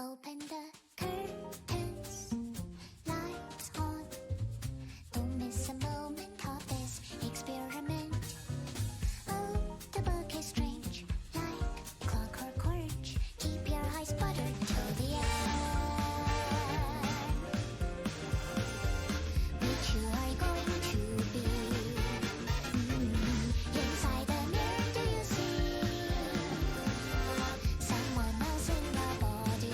Open the curtains, lights on. Don't miss a moment of this experiment. Oh, the book is strange, like clockwork orange. Keep your eyes buttered till the end. Which you are going to be. Inside the mirror, do you see someone else in the body?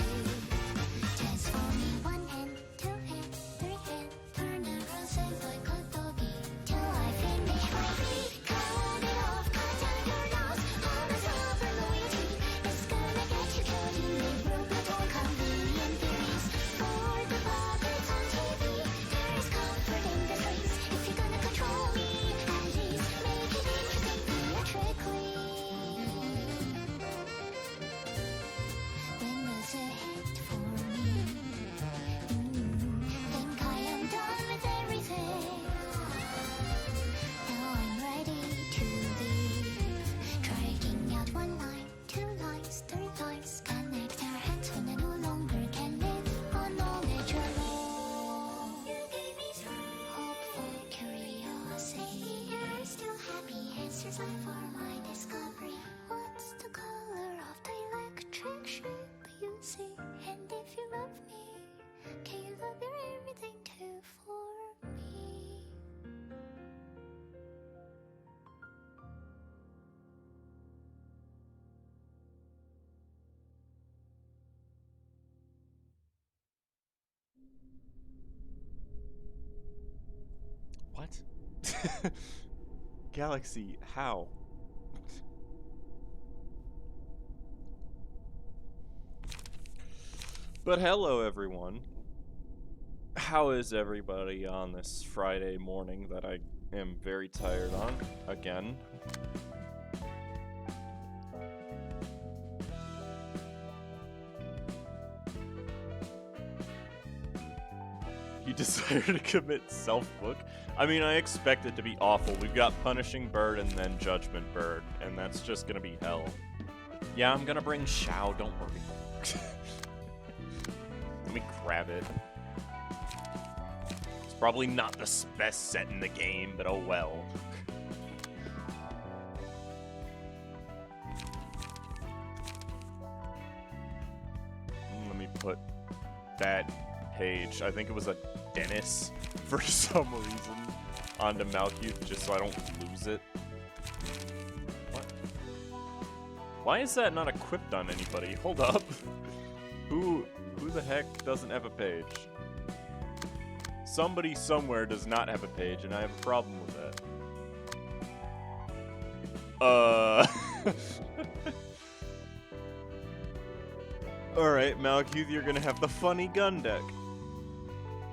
Transforming one hand, two hand, three hand, turn around, say like a doggy till I finish my beat. Cut it off, cut down your nose. All the silver loyalty is gonna get you killed. You may broke the door, convenient theories for the puppets on TV. There is comfort in the streets if you're gonna control me. At least make it interesting theatrically. When there's a hit for me, think I am done with everything. Now I'm ready to leave. Striking out one line, two lines, three lines. Connect our hands when I no longer can live on knowledge alone. You gave me hopeful curiosity. You're still happy answers life for my discovery. What's the color of the electric shape you see? And if you love me, can you love your everything too for me? What? Galaxy, how? But hello everyone. How is everybody on this Friday morning that I am very tired on again? You desire to commit self-book? I mean, I expect it to be awful. We've got Punishing Bird and then Judgment Bird, and that's just gonna be hell. Yeah, I'm gonna bring Xiao, don't worry. Let me grab it. It's probably not the best set in the game, but oh well. Let me put that page, I think it was a Dennis for some reason, onto Malkuth just so I don't lose it. What? Why is that not equipped on anybody? Hold up. Who the heck doesn't have a page? Somebody somewhere does not have a page, and I have a problem with that. Alright, Malkuth, you're gonna have the funny gun deck.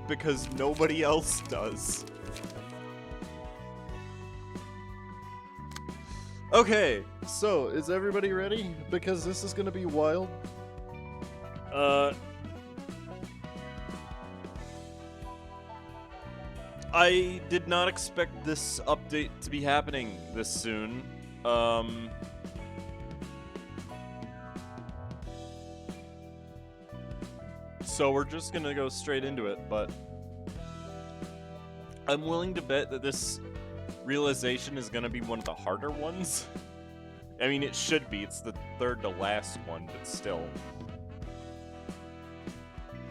Because nobody else does. Okay, so, is everybody ready? Because this is gonna be wild. I did not expect this update to be happening this soon. So we're just gonna go straight into it, but I'm willing to bet that this realization is gonna be one of the harder ones. I mean, it should be. It's the third to last one, but still.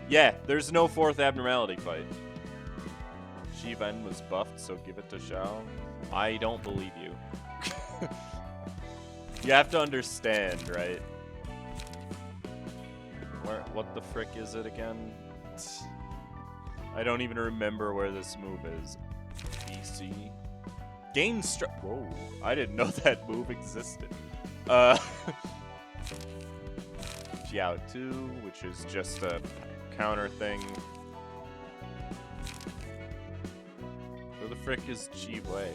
Yeah, there's no fourth abnormality fight. Shivan was buffed, so give it to Xiao. I don't believe you. You have to understand, right? What the frick is it again? I don't even remember where this move is. BC. Gain Whoa, I didn't know that move existed. Xiao 2, which is just a counter thing. Where the frick is Ji-Wei?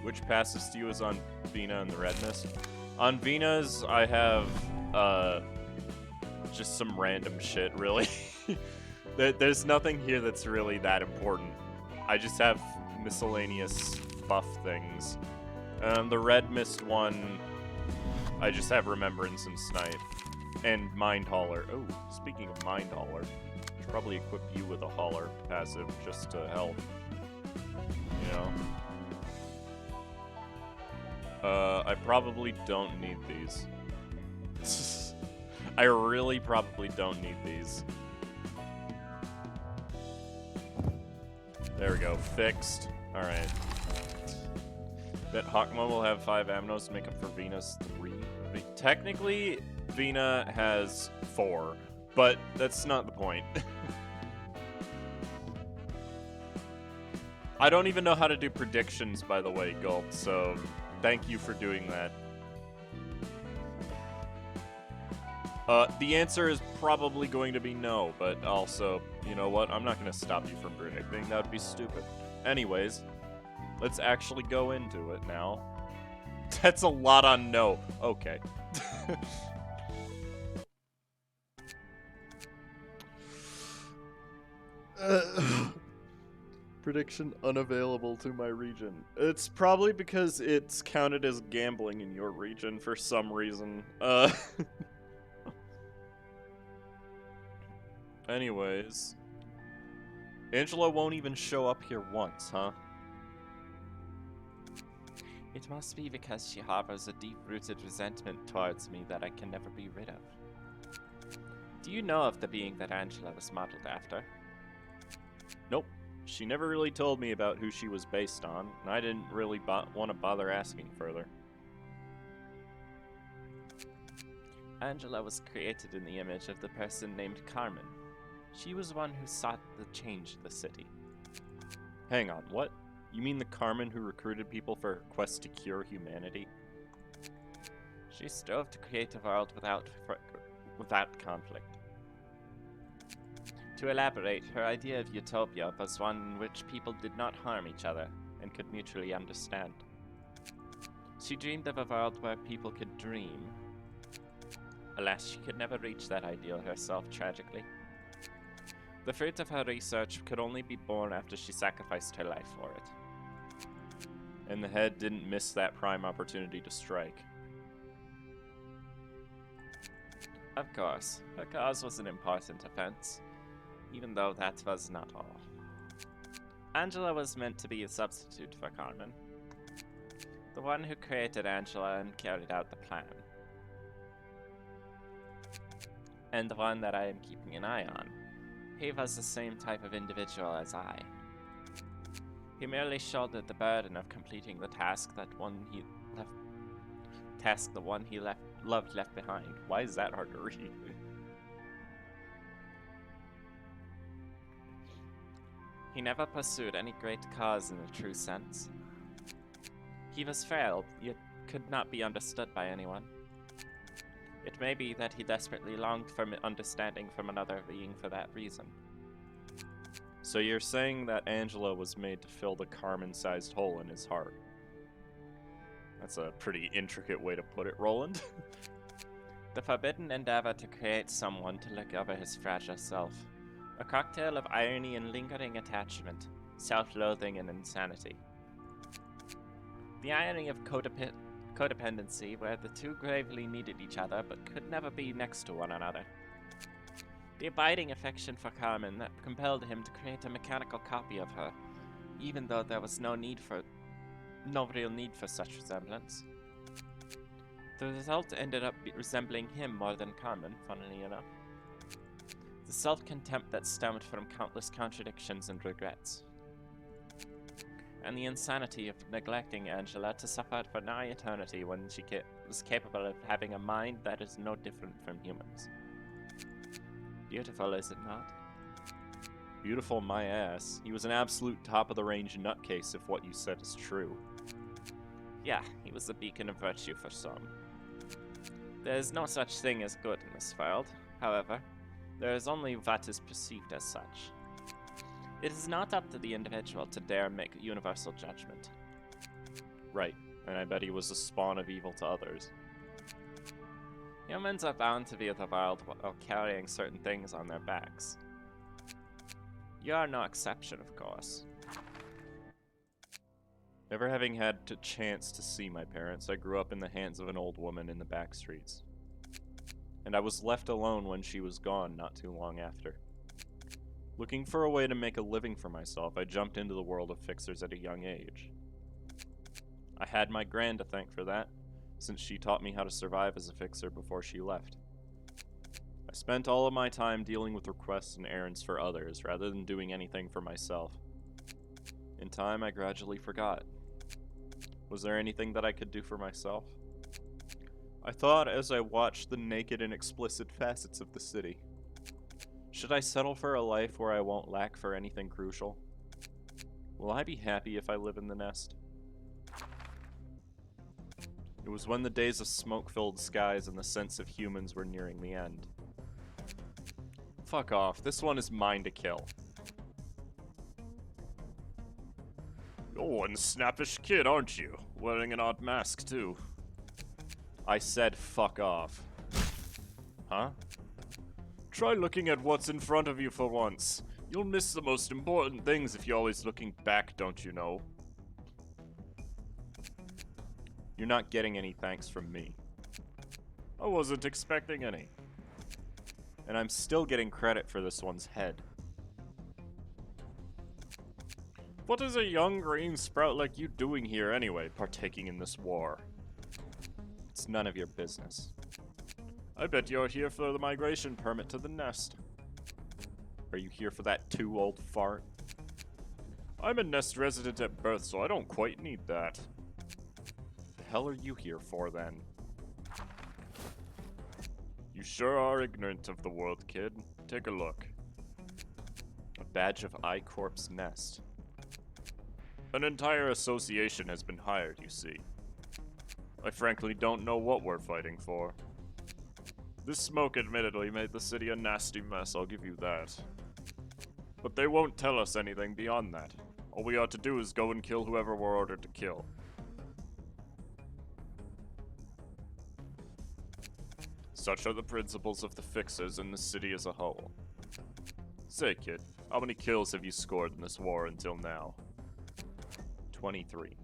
Which passes to you is on Vina and the Red Mist? On Vina's, I have just some random shit, really. There's nothing here that's really that important. I just have miscellaneous buff things. The Red Mist one, I just have Remembrance and Snipe. And Mind Hauler. Oh, speaking of Mind Hauler, I should probably equip you with a Hauler passive just to help. You know? I probably don't need these. I really probably don't need these. There we go, fixed. Alright. Bet Hakma will have 5 Amnos to make up for Vena's 3. Technically, Vena has 4, but that's not the point. I don't even know how to do predictions, by the way, Gulp, so thank you for doing that. The answer is probably going to be no, but also, you know what? I'm not going to stop you from predicting. That would be stupid. Anyways, let's actually go into it now. That's a lot on no. Okay. Prediction unavailable to my region. It's probably because it's counted as gambling in your region for some reason. Anyways. Angela won't even show up here once, huh? It must be because she harbors a deep-rooted resentment towards me that I can never be rid of. Do you know of the being that Angela was modeled after? Nope. She never really told me about who she was based on, and I didn't really want to bother asking further. Angela was created in the image of the person named Carmen. She was one who sought the change in the city. Hang on, what? You mean the Carmen who recruited people for her quest to cure humanity? She strove to create a world without conflict. To elaborate, her idea of utopia was one in which people did not harm each other and could mutually understand. She dreamed of a world where people could dream. Alas, she could never reach that ideal herself, tragically. The fruit of her research could only be born after she sacrificed her life for it. And the head didn't miss that prime opportunity to strike. Of course, her cause was an important offense, even though that was not all. Angela was meant to be a substitute for Carmen, the one who created Angela and carried out the plan, and the one that I am keeping an eye on. He was the same type of individual as I. He merely shouldered the burden of completing the task that the one he loved left behind. Why is that hard to read? He never pursued any great cause in a true sense. He was frail, yet could not be understood by anyone. It may be that he desperately longed for understanding from another being for that reason. So you're saying that Angela was made to fill the Carmen-sized hole in his heart. That's a pretty intricate way to put it, Roland. The forbidden endeavor to create someone to look over his fragile self. A cocktail of irony and lingering attachment, self-loathing and insanity. The irony of codependency, where the two gravely needed each other but could never be next to one another. The abiding affection for Carmen that compelled him to create a mechanical copy of her, even though there was no real need for such resemblance. The result ended up resembling him more than Carmen, funnily enough. The self-contempt that stemmed from countless contradictions and regrets. And the insanity of neglecting Angela to suffer for nigh eternity when she was capable of having a mind that is no different from humans. Beautiful, is it not? Beautiful my ass. He was an absolute top-of-the-range nutcase if what you said is true. Yeah, he was a beacon of virtue for some. There is no such thing as good in this world, however. There is only what is perceived as such. It is not up to the individual to dare make universal judgment. Right, and I bet he was a spawn of evil to others. Humans are bound to be the world while carrying certain things on their backs. You are no exception, of course. Never having had a chance to see my parents, I grew up in the hands of an old woman in the back streets. and I was left alone when she was gone not too long after. Looking for a way to make a living for myself, I jumped into the world of fixers at a young age. I had my gran to thank for that, since she taught me how to survive as a fixer before she left. I spent all of my time dealing with requests and errands for others, rather than doing anything for myself. In time, I gradually forgot. Was there anything that I could do for myself? I thought as I watched the naked and explicit facets of the city. Should I settle for a life where I won't lack for anything crucial? Will I be happy if I live in the nest? It was when the days of smoke-filled skies and the sense of humans were nearing the end. Fuck off, this one is mine to kill. You're one snappish kid, aren't you? Wearing an odd mask, too. I said fuck off. Huh? Try looking at what's in front of you for once. You'll miss the most important things if you're always looking back, don't you know? You're not getting any thanks from me. I wasn't expecting any. And I'm still getting credit for this one's head. What is a young green sprout like you doing here anyway, partaking in this war? It's none of your business. I bet you're here for the migration permit to the nest. Are you here for that too, old fart? I'm a nest resident at birth, so I don't quite need that. The hell are you here for, then? You sure are ignorant of the world, kid. Take a look. A badge of I-Corp's nest. An entire association has been hired, you see. I frankly don't know what we're fighting for. This smoke admittedly made the city a nasty mess, I'll give you that. But they won't tell us anything beyond that. All we ought to do is go and kill whoever we're ordered to kill. Such are the principles of the fixers and the city as a whole. Say, kid, how many kills have you scored in this war until now? 23.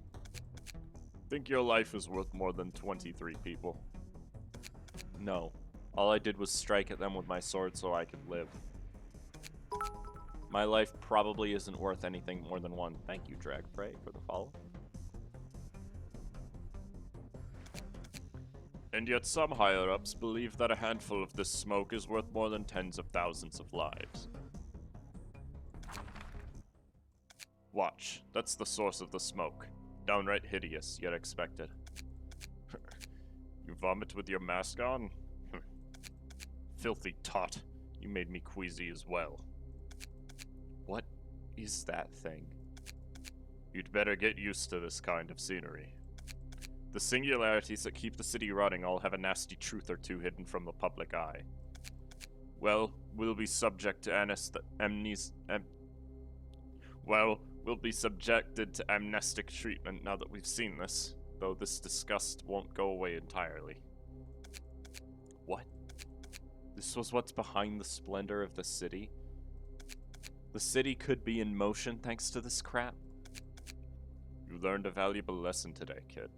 Think your life is worth more than 23 people? No. All I did was strike at them with my sword so I could live. My life probably isn't worth anything more than one. Thank you, Dragprey, for the follow. And yet some higher-ups believe that a handful of this smoke is worth more than tens of thousands of lives. Watch, that's the source of the smoke. Downright hideous, yet expected. You vomit with your mask on? Filthy tot, you made me queasy as well. What is that thing? You'd better get used to this kind of scenery. The singularities that keep the city running all have a nasty truth or two hidden from the public eye. Well, we'll be subject to we'll be subjected to amnestic treatment now that we've seen this, though this disgust won't go away entirely. What? This was what's behind the splendor of the city? The city could be in motion thanks to this crap? You learned a valuable lesson today, kid.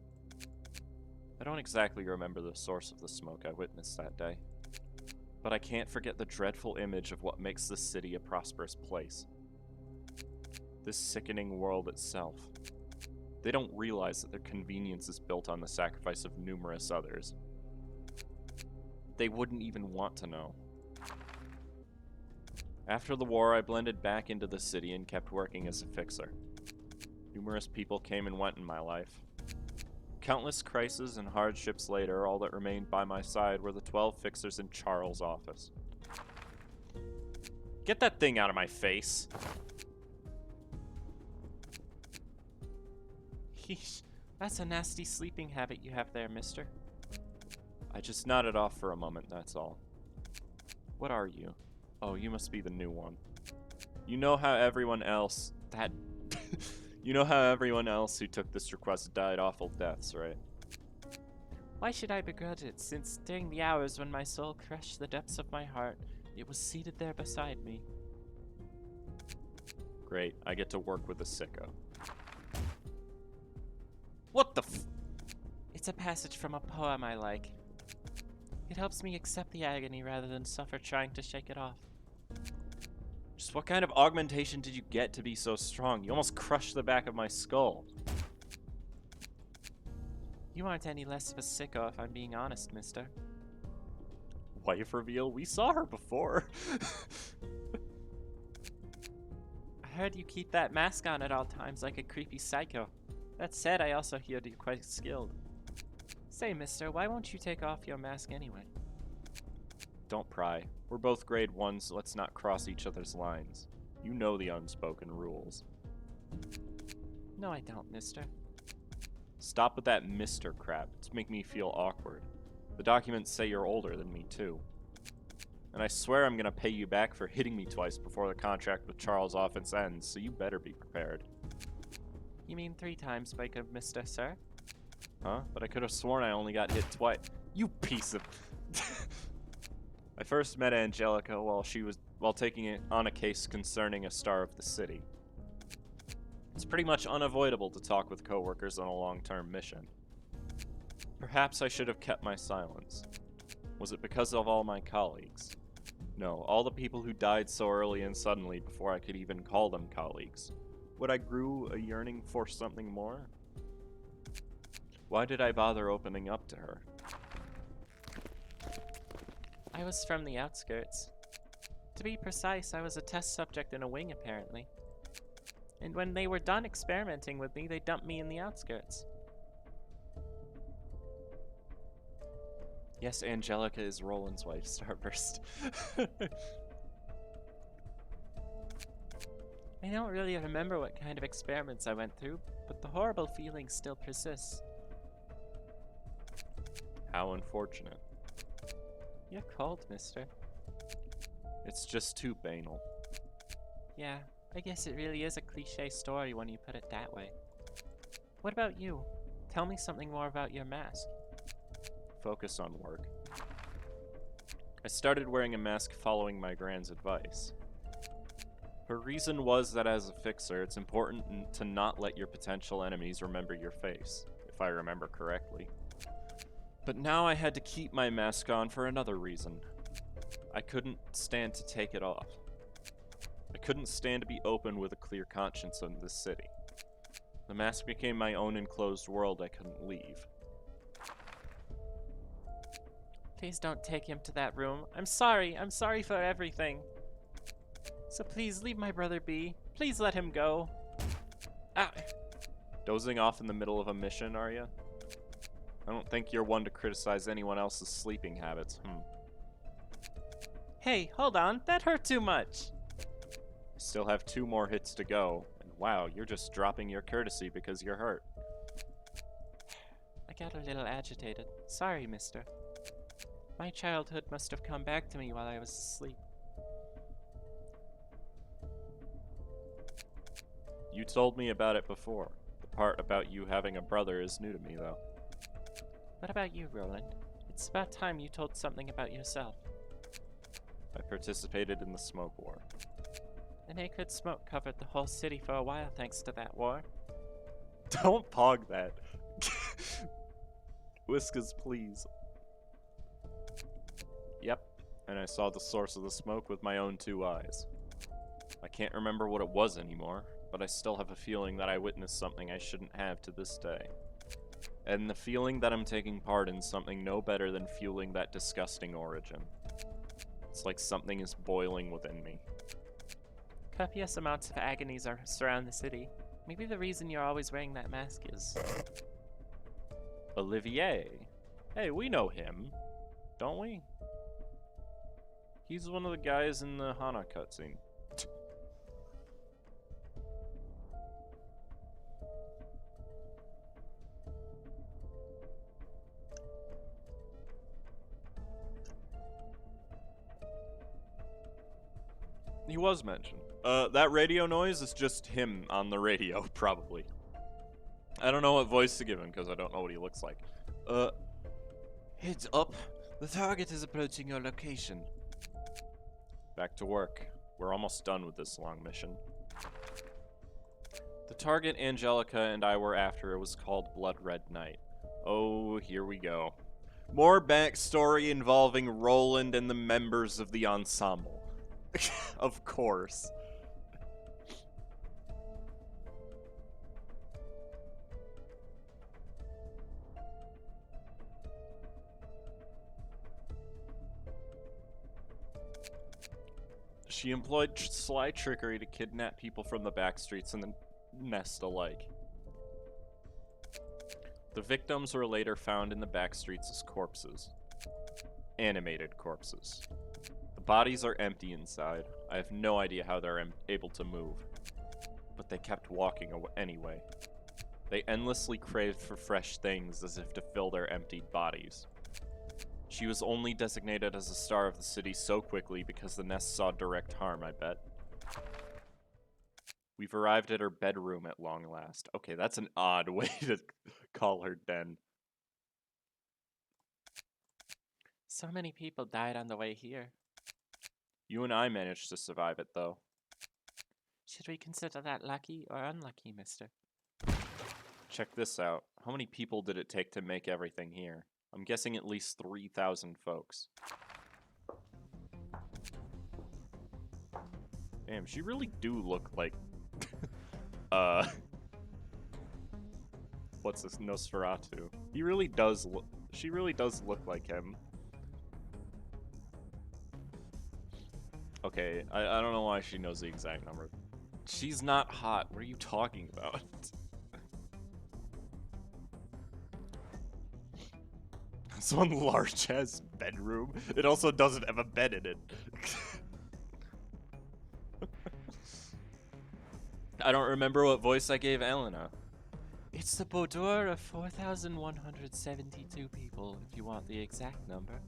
I don't exactly remember the source of the smoke I witnessed that day, but I can't forget the dreadful image of what makes this city a prosperous place. This sickening world itself. They don't realize that their convenience is built on the sacrifice of numerous others. They wouldn't even want to know. After the war, I blended back into the city and kept working as a fixer. Numerous people came and went in my life. Countless crises and hardships later, all that remained by my side were the 12 fixers in Charles' office. Get that thing out of my face! Yeesh, that's a nasty sleeping habit you have there, mister. I just nodded off for a moment, that's all. What are you? Oh, you must be the new one. You know how everyone else you know how everyone else who took this request died awful deaths, right? Why should I begrudge it, since during the hours when my soul crushed the depths of my heart, it was seated there beside me? Great, I get to work with a sicko. What the f- It's a passage from a poem I like. It helps me accept the agony rather than suffer trying to shake it off. Just what kind of augmentation did you get to be so strong? You almost crushed the back of my skull. You aren't any less of a sicko if I'm being honest, mister. Wife reveal? We saw her before. I heard you keep that mask on at all times like a creepy psycho. That said, I also hear you're quite skilled. Say, mister, why won't you take off your mask anyway? Don't pry. We're both grade 1, so let's not cross each other's lines. You know the unspoken rules. No, I don't, mister. Stop with that mister crap. It's making me feel awkward. The documents say you're older than me, too. And I swear I'm gonna pay you back for hitting me twice before the contract with Charles' office ends, so you better be prepared. You mean 3 times by good mister, sir? Huh? But I could have sworn I only got hit twice. You piece of... I first met Angelica while taking it on a case concerning a star of the city. It's pretty much unavoidable to talk with coworkers on a long-term mission. Perhaps I should have kept my silence. Was it because of all my colleagues? No, all the people who died so early and suddenly before I could even call them colleagues. Would I grew a yearning for something more? Why did I bother opening up to her? I was from the outskirts. To be precise, I was a test subject in a wing, apparently. And when they were done experimenting with me, they dumped me in the outskirts. Yes, Angelica is Roland's wife, Starburst. I don't really remember what kind of experiments I went through, but the horrible feeling still persists. How unfortunate. You're cold, mister. It's just too banal. Yeah, I guess it really is a cliche story when you put it that way. What about you? Tell me something more about your mask. Focus on work. I started wearing a mask following my grand's advice. Her reason was that as a fixer, it's important to not let your potential enemies remember your face, if I remember correctly. But now I had to keep my mask on for another reason. I couldn't stand to take it off. I couldn't stand to be open with a clear conscience in this city. The mask became my own enclosed world I couldn't leave. Please don't take him to that room. I'm sorry for everything. So please leave my brother be. Please let him go. Ah. Dozing off in the middle of a mission, are you? I don't think you're one to criticize anyone else's sleeping habits, Hey, hold on. That hurt too much. I still have 2 more hits to go, and wow, you're just dropping your courtesy because you're hurt. I got a little agitated. Sorry, mister. My childhood must have come back to me while I was asleep. You told me about it before. The part about you having a brother is new to me, though. What about you, Roland? It's about time you told something about yourself. I participated in the smoke war. The naked smoke covered the whole city for a while thanks to that war. Don't pog that. Whiskas, please. Yep, and I saw the source of the smoke with my own 2 eyes. I can't remember what it was anymore, but I still have a feeling that I witnessed something I shouldn't have to this day. And the feeling that I'm taking part in something no better than fueling that disgusting origin. It's like something is boiling within me. Copious amounts of agonies surround the city. Maybe the reason you're always wearing that mask is... Olivier. Hey, we know him, don't we? He's one of the guys in the Hana cutscene. He was mentioned. That radio noise is just him on the radio, probably. I don't know what voice to give him, because I don't know what he looks like. Heads up. The target is approaching your location. Back to work. We're almost done with this long mission. The target Angelica and I were after was called Blood Red Night. Oh, here we go. More backstory involving Roland and the members of the ensemble. Of course. She employed sly trickery to kidnap people from the back streets and the nest alike. The victims were later found in the back streets as corpses. Animated corpses. The bodies are empty inside. I have no idea how they're able to move. But they kept walking anyway. They endlessly craved for fresh things as if to fill their emptied bodies. She was only designated as a star of the city so quickly because the nest saw direct harm, I bet. We've arrived at her bedroom at long last. Okay, that's an odd way to call her den. So many people died on the way here. You and I managed to survive it, though. Should we consider that lucky or unlucky, mister? Check this out. How many people did it take to make everything here? I'm guessing at least 3,000 folks. Damn, she really do look like... what's this? Nosferatu. He really does look... She really does look like him. Okay, I don't know why she knows the exact number. She's not hot. What are you talking about? This one large-ass bedroom. It also doesn't have a bed in it. I don't remember what voice I gave Elena. It's the boudoir of 4,172 people, if you want the exact number.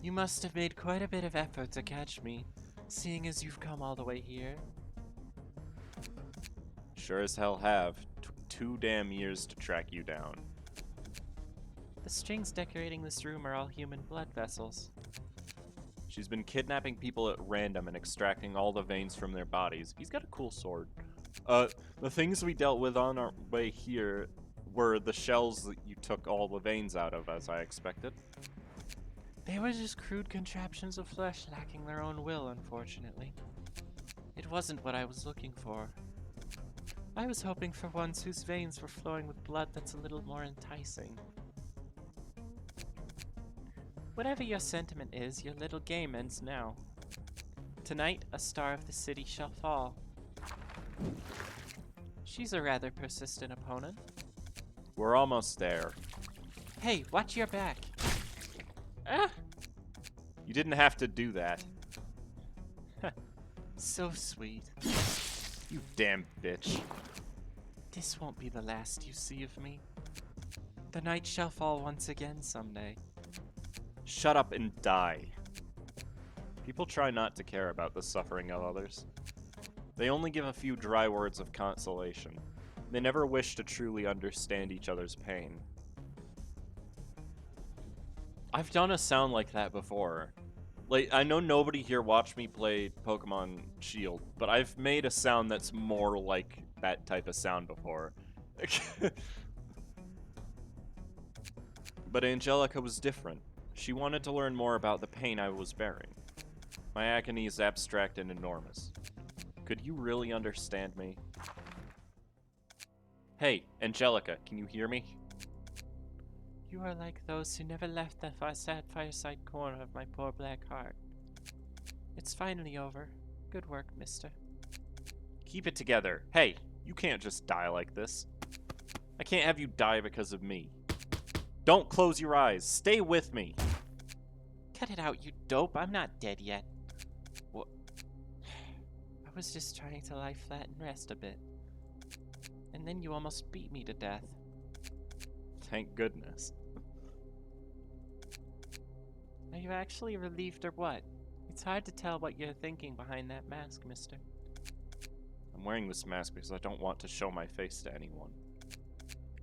You must have made quite a bit of effort to catch me, seeing as you've come all the way here. Sure as hell have. Took 2 damn years to track you down. The strings decorating this room are all human blood vessels. She's been kidnapping people at random and extracting all the veins from their bodies. He's got a cool sword. The things we dealt with on our way here were the shells that you took all the veins out of, as I expected. They were just crude contraptions of flesh lacking their own will, unfortunately. It wasn't what I was looking for. I was hoping for ones whose veins were flowing with blood that's a little more enticing. Whatever your sentiment is, your little game ends now. Tonight, a star of the city shall fall. She's a rather persistent opponent. We're almost there. Hey, watch your back. Ah! You didn't have to do that. So sweet. You damn bitch. This won't be the last you see of me. The night shall fall once again someday. Shut up and die. People try not to care about the suffering of others. They only give a few dry words of consolation. They never wish to truly understand each other's pain. I've done a sound like that before. Like, I know nobody here watched me play Pokemon Shield, but I've made a sound that's more like that type of sound before. But Angelica was different. She wanted to learn more about the pain I was bearing. My agony is abstract and enormous. Could you really understand me? Hey, Angelica, can you hear me? You are like those who never left the sad fireside corner of my poor black heart. It's finally over. Good work, mister. Keep it together. Hey, you can't just die like this. I can't have you die because of me. Don't close your eyes. Stay with me. Cut it out, you dope. I'm not dead yet. What? I was just trying to lie flat and rest a bit. And then you almost beat me to death. Thank goodness. Are you actually relieved or what? It's hard to tell what you're thinking behind that mask, mister. I'm wearing this mask because I don't want to show my face to anyone.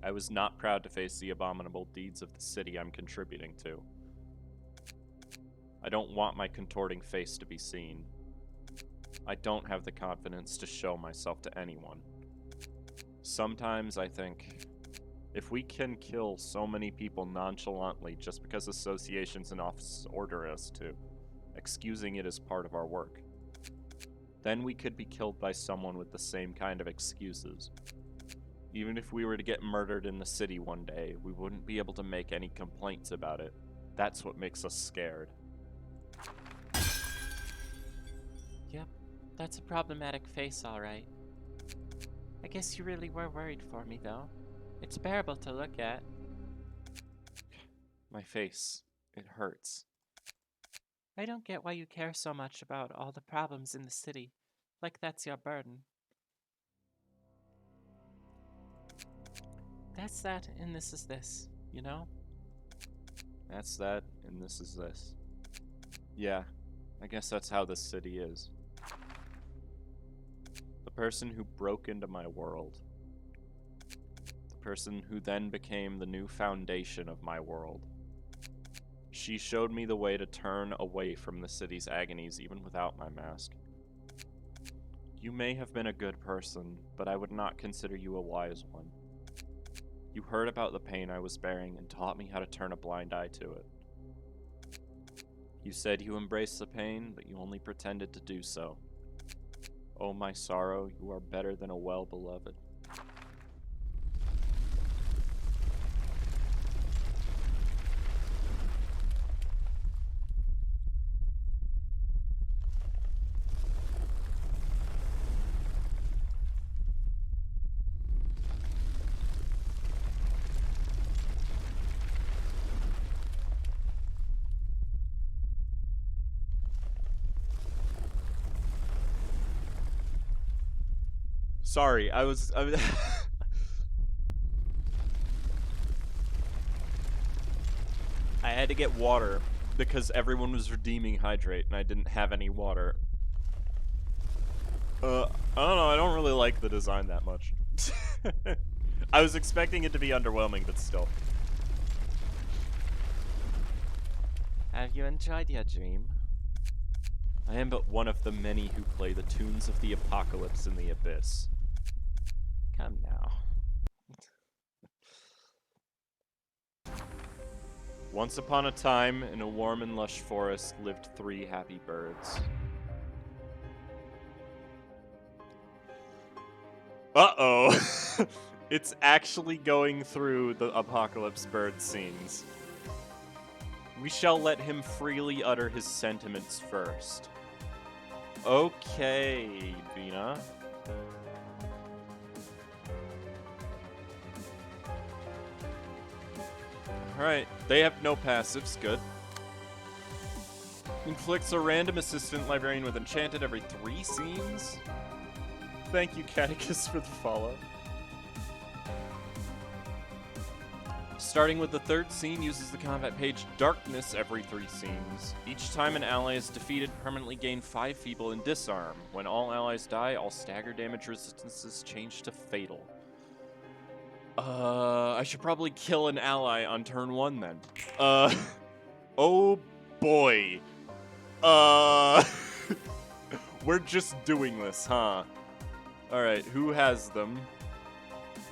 I was not proud to face the abominable deeds of the city I'm contributing to. I don't want my contorting face to be seen. I don't have the confidence to show myself to anyone. Sometimes I think, If we can kill so many people nonchalantly just because associations and offices order us to, excusing it as part of our work, then we could be killed by someone with the same kind of excuses. Even if we were to get murdered in the city one day, we wouldn't be able to make any complaints about it. That's what makes us scared. Yep, that's a problematic face, all right. I guess you really were worried for me, though. It's bearable to look at. My face, it hurts. I don't get why you care so much about all the problems in the city. Like that's your burden. That's that, and this is this, you know? That's that, and this is this. Yeah, I guess that's how this city is. The person who broke into my world. The person who then became the new foundation of my world. She showed me the way to turn away from the city's agonies even without my mask. You may have been a good person, but I would not consider you a wise one. You heard about the pain I was bearing and taught me how to turn a blind eye to it. You said you embraced the pain, but you only pretended to do so. Oh, my sorrow, you are better than a well-beloved. Sorry, I I had to get water because everyone was redeeming hydrate and I didn't have any water. I don't know, I don't really like the design that much. I was expecting it to be underwhelming, but still. Have you enjoyed your dream? I am but one of the many who play the tunes of the apocalypse in the abyss. Come now. Once upon a time, in a warm and lush forest, lived 3 happy birds. Uh-oh! It's actually going through the apocalypse bird scenes. We shall let him freely utter his sentiments first. Okay, Vina. Alright, they have no passives, good. Inflicts a random assistant librarian with enchanted every 3 scenes? Thank you, Catechus, for the follow. Starting with the 3rd scene, uses the combat page Darkness every 3 scenes. Each time an ally is defeated, permanently gain 5 feeble and disarm. When all allies die, all stagger damage resistances change to fatal. I should probably kill an ally on turn 1 then. Oh boy. We're just doing this, huh? Alright, who has them?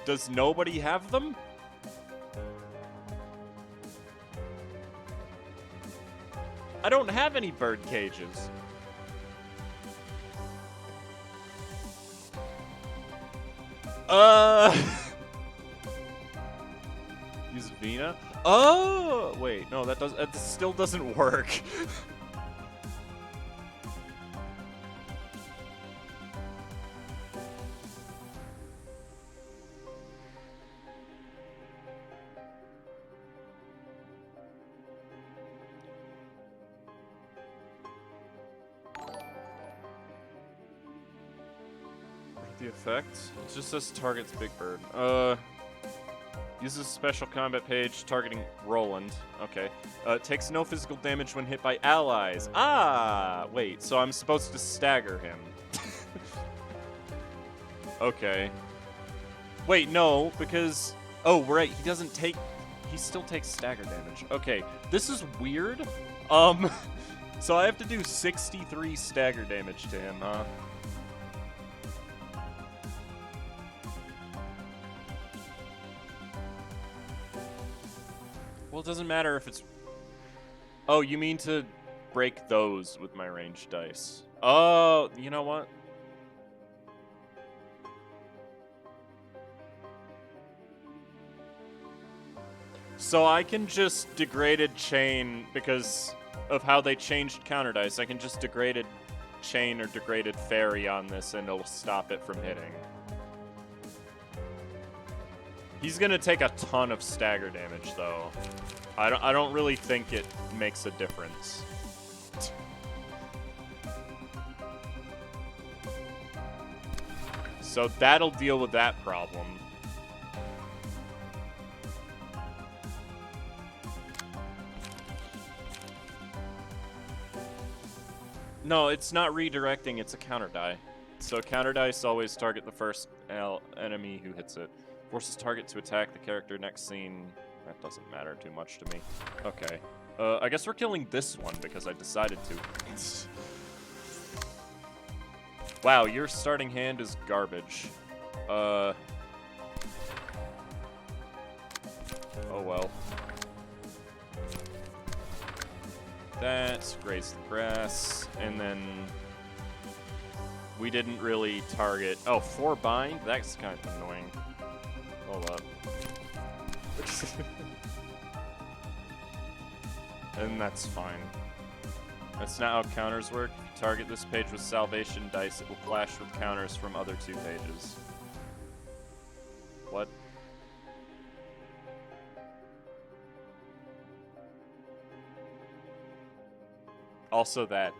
Does nobody have them? I don't have any bird cages. Use Vina? Oh! Wait, no, that still doesn't work. The effect? It just says targets Big Bird. Uses special combat page targeting Roland. Okay. Takes no physical damage when hit by allies. Ah! Wait, so I'm supposed to stagger him. Okay. Wait, no, because... Oh, right, he doesn't take... He still takes stagger damage. Okay, this is weird. So I have to do 63 stagger damage to him, huh? Well, it doesn't matter if it's... Oh, you mean to break those with my ranged dice. Oh, you know what? So I can just degraded chain because of how they changed counter dice. I can just degraded chain or degraded fairy on this and it'll stop it from hitting. He's gonna take a ton of stagger damage though. I don't really think it makes a difference. So that'll deal with that problem. No, it's not redirecting, it's a counter die. So counter dice always target the first enemy who hits it. Forces target to attack the character next scene. That doesn't matter too much to me. Okay. I guess we're killing this one because I decided to. Wow, your starting hand is garbage. Oh well. That, graze the grass, and then we didn't really target. Oh, 4 bind? That's kind of annoying. Hold up. And that's fine. That's not how counters work. If you target this page with salvation dice, it will clash with counters from other 2 pages. What? Also that.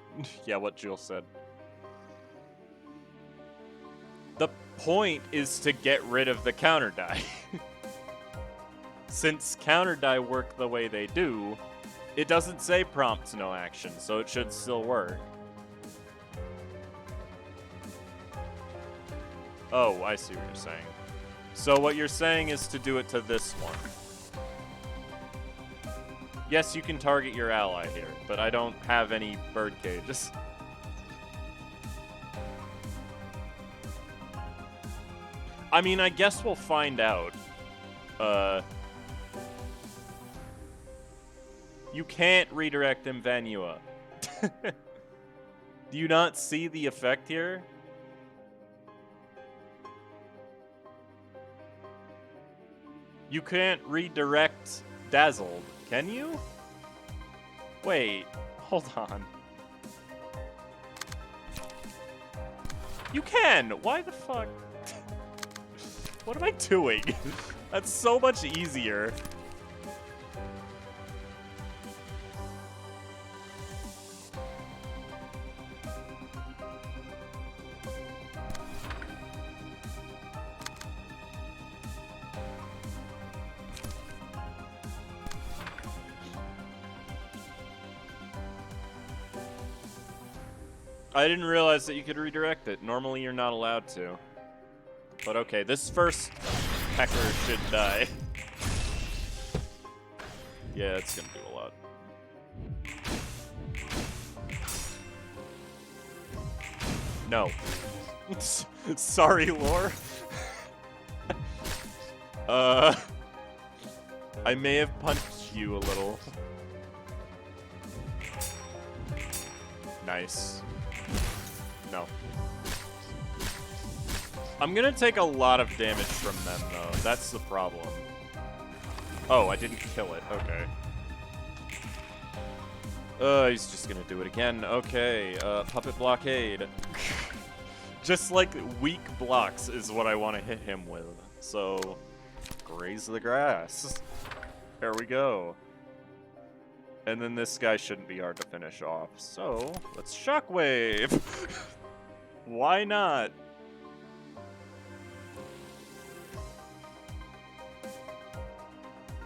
Yeah, what Jill said. The point is to get rid of the counter die. Since counter die work the way they do, it doesn't say prompt no action, so it should still work. Oh, I see what you're saying. So what you're saying is to do it to this one. Yes, you can target your ally here, but I don't have any bird cages. I mean, I guess we'll find out. You can't redirect Imvanua. Do you not see the effect here? You can't redirect Dazzled, can you? Wait, hold on. You can! Why the fuck? What am I doing? That's so much easier. I didn't realize that you could redirect it. Normally you're not allowed to. But okay, this first pecker should die. Yeah, it's gonna do a lot. No. Sorry, lore. I may have punched you a little. Nice. No. I'm gonna take a lot of damage from them, though. That's the problem. Oh, I didn't kill it. Okay. He's just gonna do it again. Okay, puppet blockade. Just like weak blocks is what I want to hit him with. So, graze the grass. There we go. And then this guy shouldn't be hard to finish off. So, let's shockwave. Why not?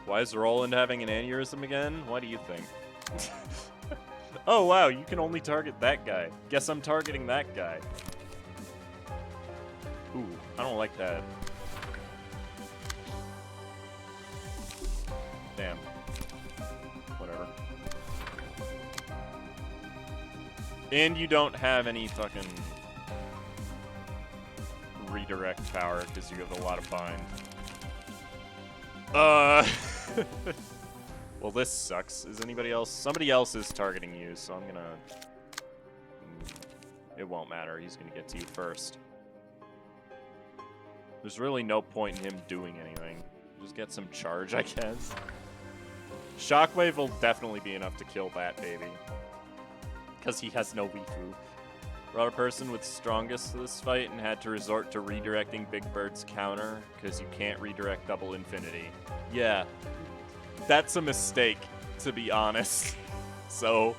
Why is Roland having an aneurysm again? What do you think? Oh wow, you can only target that guy. Guess I'm targeting that guy. Ooh, I don't like that. Damn. Whatever. And you don't have any fucking redirect power because you have a lot of bind. Well, this sucks. Is anybody else? Somebody else is targeting you, so I'm gonna... It won't matter. He's gonna get to you first. There's really no point in him doing anything. Just get some charge, I guess. Shockwave will definitely be enough to kill that baby. Because he has no Wifu. Brought a person with strongest to this fight and had to resort to redirecting Big Bird's counter because you can't redirect double infinity. Yeah, that's a mistake, to be honest. So,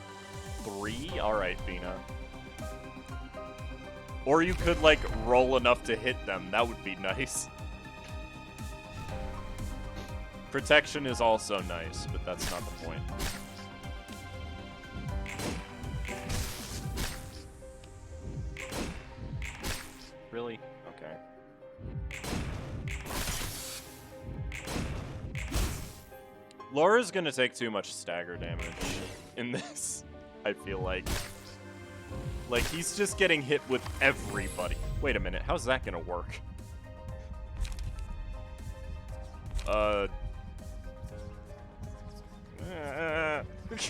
3? Alright, Vina. Or you could, like, roll enough to hit them. That would be nice. Protection is also nice, but that's not the point. Really? Okay. Laura's gonna take too much stagger damage in this, I feel like. Like, he's just getting hit with everybody. Wait a minute, how's that gonna work?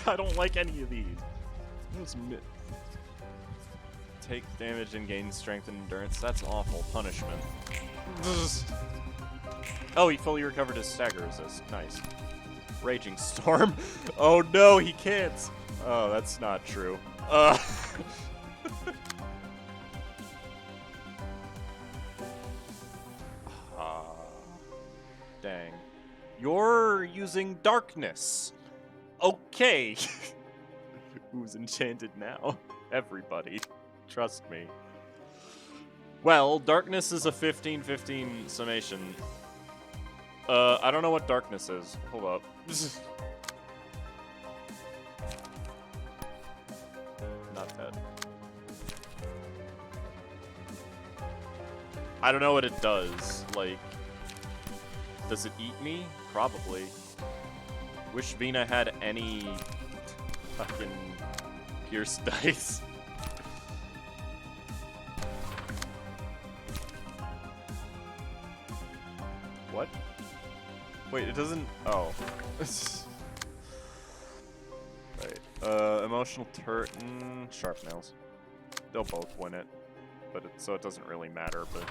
I don't like any of these. Take damage and gain strength and endurance. That's awful. Punishment. Oh, he fully recovered his stagger resist. Nice. Raging Storm. Oh no, he can't. Oh, that's not true. Dang. You're using darkness. Okay. Who's enchanted now? Everybody. Trust me. Well, darkness is a 15-15 summation. I don't know what darkness is. Hold up. Not dead. I don't know what it does. Like, does it eat me? Probably. Wish Vina had any fucking pierce dice. What? Wait, it doesn't... Oh. Right. Emotional turret... Sharp nails. They'll both win it. But so it doesn't really matter, but...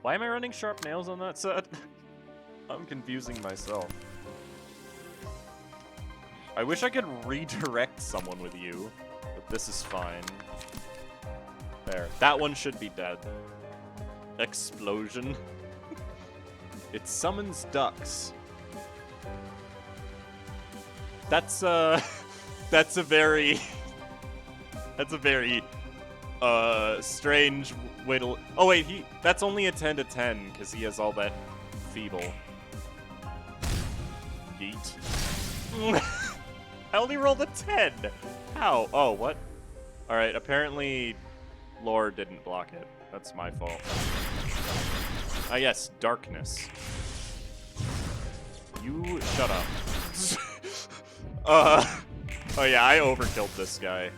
Why am I running sharp nails on that set? I'm confusing myself. I wish I could redirect someone with you, but this is fine. There. That one should be dead. Explosion. It summons ducks. That's a very strange way to... Oh wait, that's only a 10 to 10 because he has all that feeble. Yeet. I only rolled a 10. How? Oh, what? All right. Apparently, lore didn't block it. That's my fault. Ah, yes, darkness. You shut up. Oh yeah, I overkilled this guy.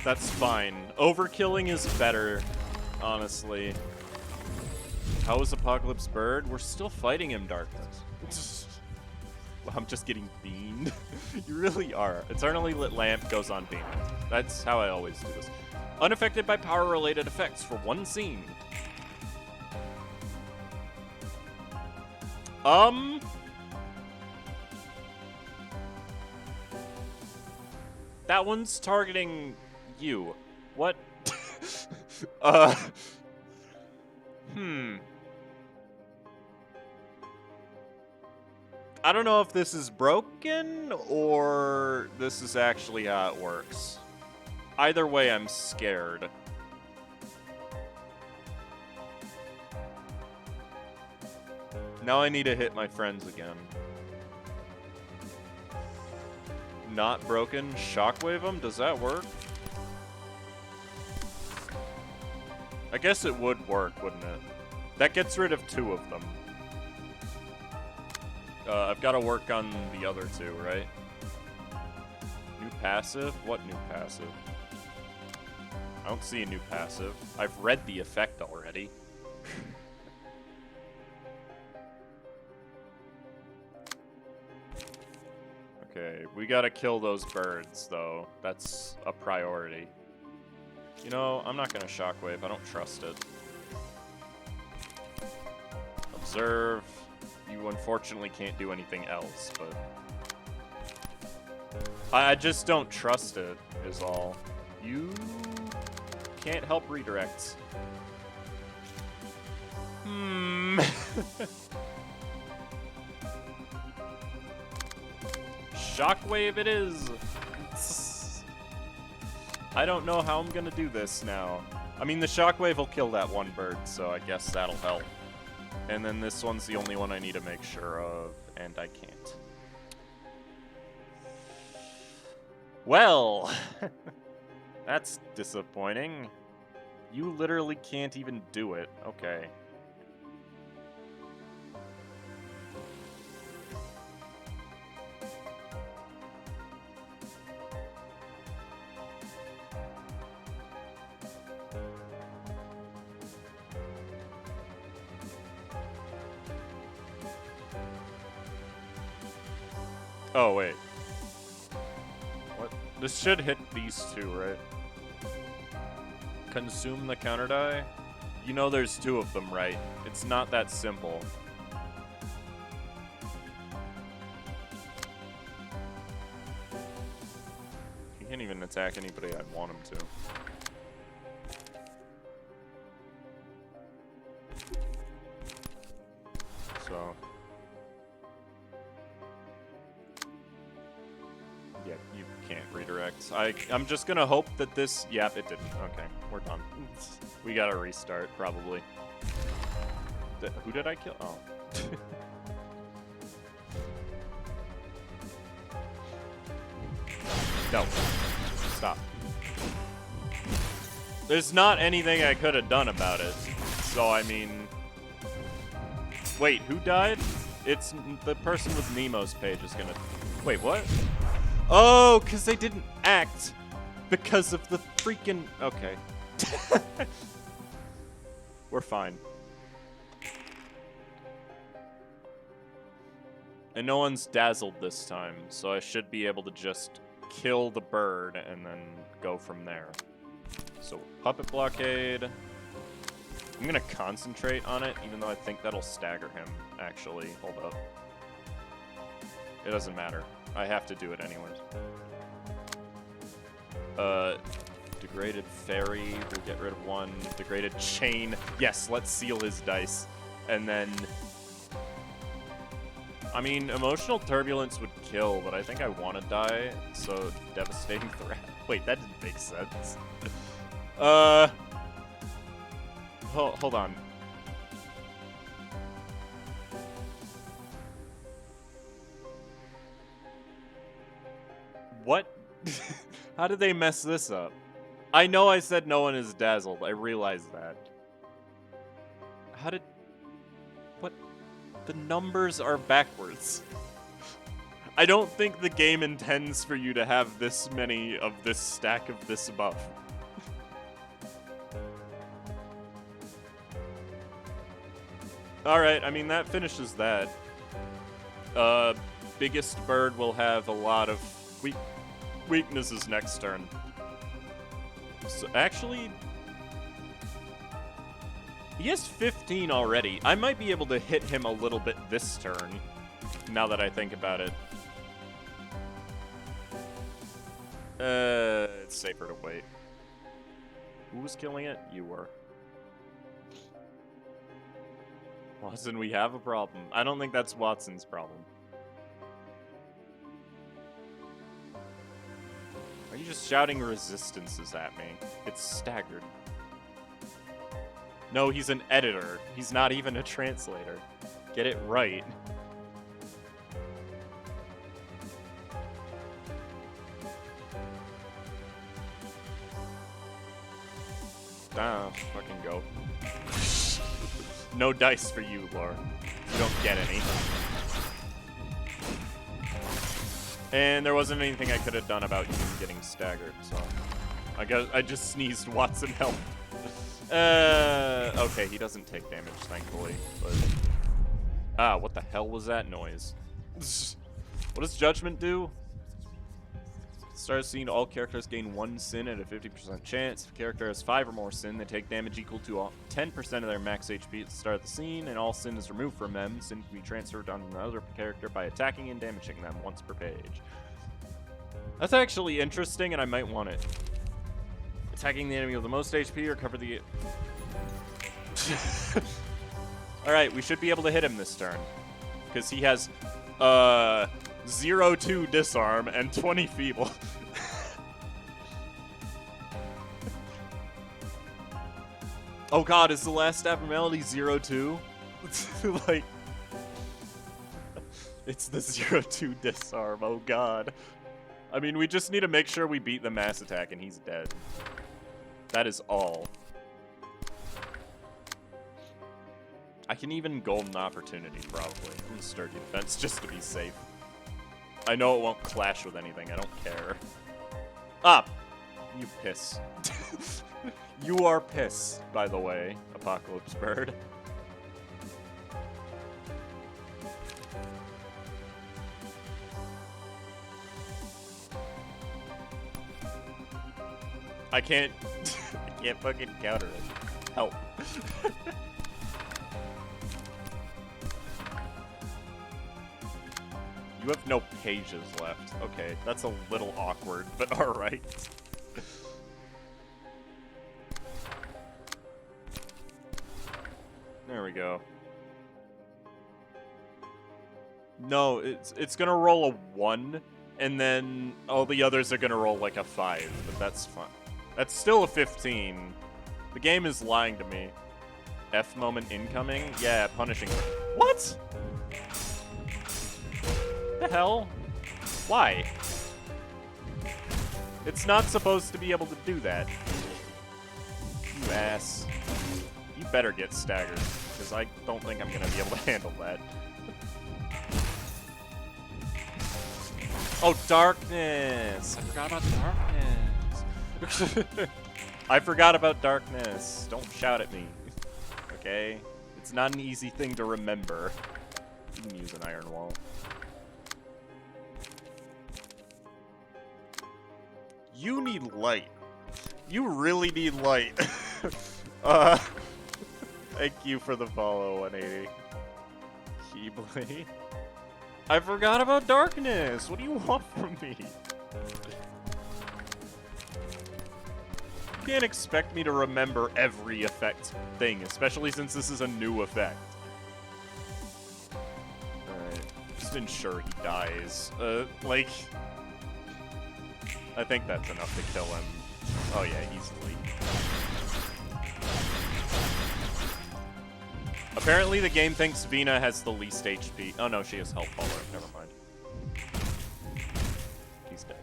That's fine. Overkilling is better, honestly. How is Apocalypse Bird? We're still fighting him, Darkness. I'm just getting beamed. You really are. Eternally Lit Lamp goes on beam. That's how I always do this. Unaffected by power-related effects for one scene. That one's targeting you. What? I don't know if this is broken or this is actually how it works. Either way, I'm scared. Now I need to hit my friends again. Not broken. Shockwave them? Does that work? I guess it would work, wouldn't it? That gets rid of 2 of them. I've got to work on the other 2, right? New passive? What new passive? I don't see a new passive. I've read the effect already. Okay, we gotta kill those birds, though. That's a priority. You know, I'm not gonna shockwave. I don't trust it. Observe. You unfortunately can't do anything else, but... I just don't trust it, is all. You can't help redirects. Shockwave it is! I don't know how I'm gonna do this now. I mean, the shockwave will kill that one bird, so I guess that'll help. And then this one's the only one I need to make sure of, and I can't. Well, that's disappointing. You literally can't even do it. Okay. Oh, wait. What? This should hit these two, right? Consume the counter die? You know there's two of them, right? It's not that simple. He can't even attack anybody I want him to. So... yeah, you can't redirect. I'm just gonna hope that this... Yep, it didn't. Okay, we're done. We gotta restart, probably. Who did I kill? Oh. No. Stop. There's not anything I could have done about it. So, I mean... Wait, who died? It's the person with Nemo's page is gonna... Wait, what? Oh, because they didn't act because of the freaking... Okay. We're fine. And no one's dazzled this time, so I should be able to just kill the bird and then go from there. So, puppet blockade. I'm going to concentrate on it, even though I think that'll stagger him, actually. Hold up. It doesn't matter. I have to do it anyways. Degraded fairy. We'll get rid of one. Degraded chain. Yes, let's seal his dice. And then... I mean, emotional turbulence would kill, but I think I want to die, so devastating threat. Wait, that didn't make sense. Hold on. What? How did they mess this up? I know I said no one is dazzled. I realize that. How did... What? The numbers are backwards. I don't think the game intends for you to have this many of this stack of this buff. Alright, I mean, that finishes that. Biggest bird will have a lot of weaknesses next turn. So, actually... He has 15 already. I might be able to hit him a little bit this turn, now that I think about it. It's safer to wait. Who was killing it? You were. Watson, we have a problem. I don't think that's Watson's problem. Are you just shouting resistances at me? It's staggered. No, he's an editor. He's not even a translator. Get it right. Ah, fucking go. No dice for you, Laura. You don't get any. And there wasn't anything I could have done about you getting staggered, so... I just sneezed. Watson, help. Okay, he doesn't take damage, thankfully. But what the hell was that noise? What does Judgment do? Start scene, all characters gain 1 sin at a 50% chance. If a character has 5 or more sin, they take damage equal to 10% of their max HP at the start of the scene, and all sin is removed from them. Sin can be transferred on another character by attacking and damaging them once per page. That's actually interesting, and I might want it. Attacking the enemy with the most HP or cover the... Alright, we should be able to hit him this turn. Because he has, 0-2 disarm and 20 feeble. Oh god, is the last abnormality 0-2? Like... It's the 0-2 disarm, oh god. I mean, we just need to make sure we beat the mass attack and he's dead. That is all. I can even golden opportunity, probably. I'm sturdy defense, just to be safe. I know it won't clash with anything, I don't care. Ah! You piss. You are piss, by the way, Apocalypse Bird. I can't fucking counter it. Help. You have no pages left. Okay, that's a little awkward, but alright. There we go. No, it's gonna roll a 1, and then all the others are gonna roll like a 5, but that's fun. That's still a 15. The game is lying to me. F moment incoming? Yeah, punishing. What? The hell? Why? It's not supposed to be able to do that. You ass. You better get staggered, because I don't think I'm gonna be able to handle that. Oh, darkness! I forgot about darkness. I forgot about darkness. Don't shout at me. Okay? It's not an easy thing to remember. You can use an iron wall. You need light. You really need light. Thank you for the follow, 180. Keyblade. I forgot about darkness. What do you want from me? You can't expect me to remember every effect thing, especially since this is a new effect. Alright, just ensure he dies. Like... I think that's enough to kill him. Oh yeah, easily. Apparently the game thinks Vina has the least HP. Oh no, she has health follower. Never mind. He's dead.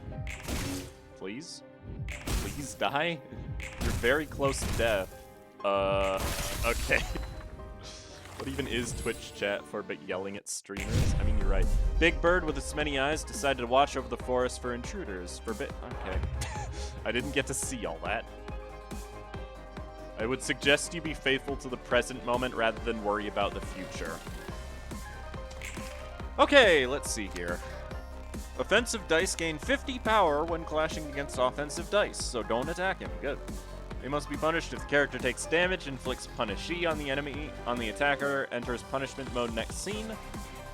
Please? Please die? You're very close to death. Okay. What even is Twitch chat for but yelling at streamers? I mean, you're right. Big Bird with its many eyes decided to watch over the forest for intruders. Okay. I didn't get to see all that. I would suggest you be faithful to the present moment rather than worry about the future. Okay, let's see here. Offensive dice gain 50 power when clashing against offensive dice, so don't attack him. Good. They must be punished if the character takes damage, inflicts punishee on the enemy, on the attacker, enters punishment mode next scene.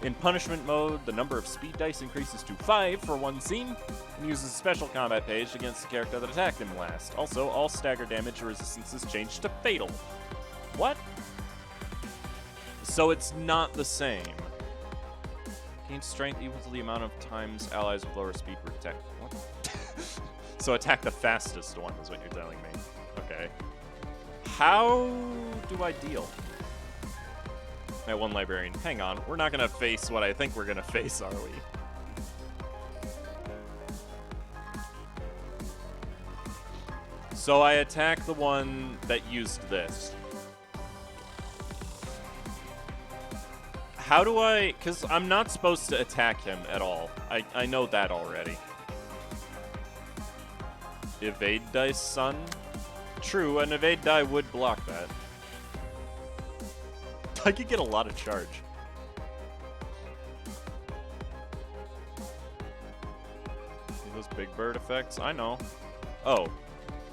In punishment mode, the number of speed dice increases to 5 for one scene, and uses a special combat page against the character that attacked him last. Also, all stagger damage resistance is changed to fatal. What? So it's not the same. Gain strength equal to the amount of times allies with lower speed were attacked. What? So attack the fastest one is what you're telling me. Okay. How do I deal? My one librarian. Hang on, we're not gonna face what I think we're gonna face, are we? So I attack the one that used this. How do I... Because I'm not supposed to attack him at all. I know that already. evade dice, son. True, an evade die would block that. I could get a lot of charge. See those big bird effects? I know. Oh.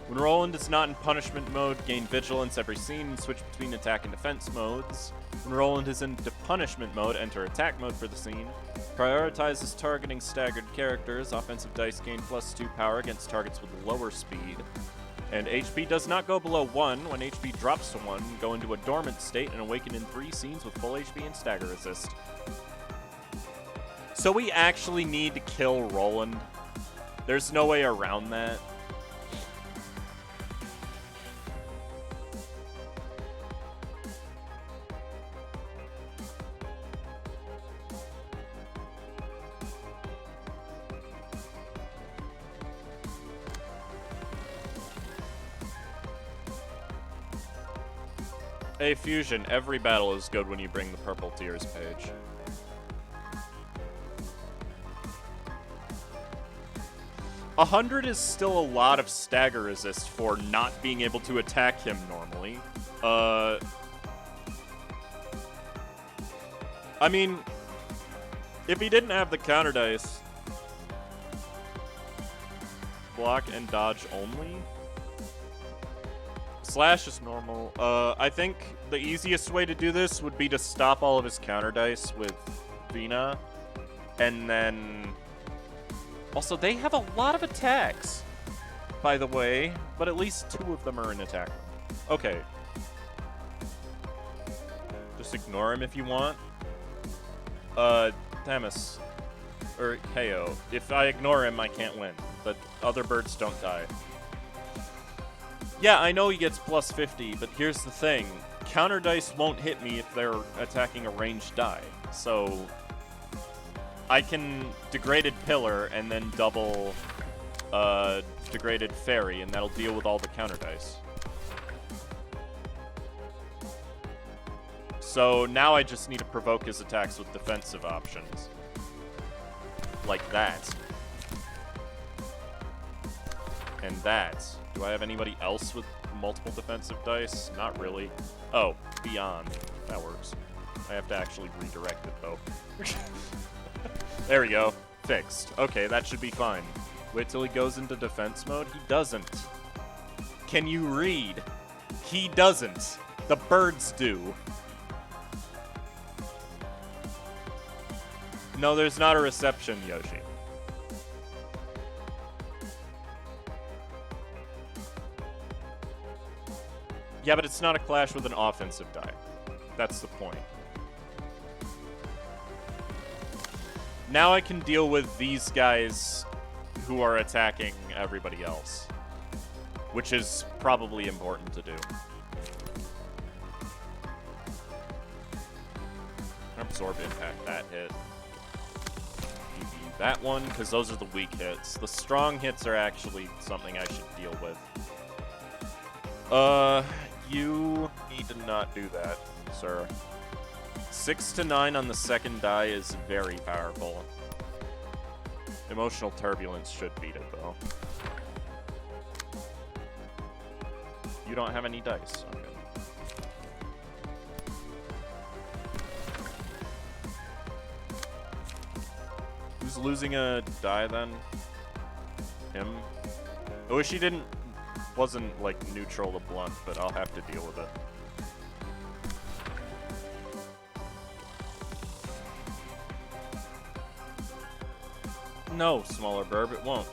When Roland is not in punishment mode, gain vigilance every scene and switch between attack and defense modes. When Roland is into punishment mode, enter attack mode for the scene. Prioritizes targeting staggered characters. Offensive dice gain +2 power against targets with lower speed. And HP does not go below 1. When HP drops to 1, go into a dormant state and awaken in 3 scenes with full HP and stagger resist. So we actually need to kill Roland. There's no way around that. Hey, Fusion, every battle is good when you bring the Purple Tears page. $100 is still a lot of stagger resist for not being able to attack him normally. I mean, if he didn't have the counter dice, block and dodge only? Slash is normal. I think the easiest way to do this would be to stop all of his counter dice with Vina, and then... Also, they have a lot of attacks, by the way, but at least 2 of them are in attack. Okay. Just ignore him if you want. Tamus. Or Xiao. If I ignore him, I can't win. The other birds don't die. Yeah, I know he gets +50, but here's the thing. Counter dice won't hit me if they're attacking a ranged die. So I can Degraded Pillar and then double Degraded Fairy, and that'll deal with all the counter dice. So now I just need to provoke his attacks with defensive options. Like that. And that. Do I have anybody else with multiple defensive dice? Not really. Oh, Beyond. That works. I have to actually redirect it, though. There we go. Fixed. Okay, that should be fine. Wait till he goes into defense mode? He doesn't. Can you read? He doesn't. The birds do. No, there's not a reception, Yoshi. Yeah, but it's not a clash with an offensive die. That's the point. Now I can deal with these guys who are attacking everybody else, which is probably important to do. Absorb impact, that hit. That one, because those are the weak hits. The strong hits are actually something I should deal with. You need to not do that, sir. 6 to 9 on the second die is very powerful. Emotional Turbulence should beat it, though. You don't have any dice. Okay. Who's losing a die, then? Him? I wish he wasn't, like, neutral to blunt, but I'll have to deal with it. No, smaller burb, it won't.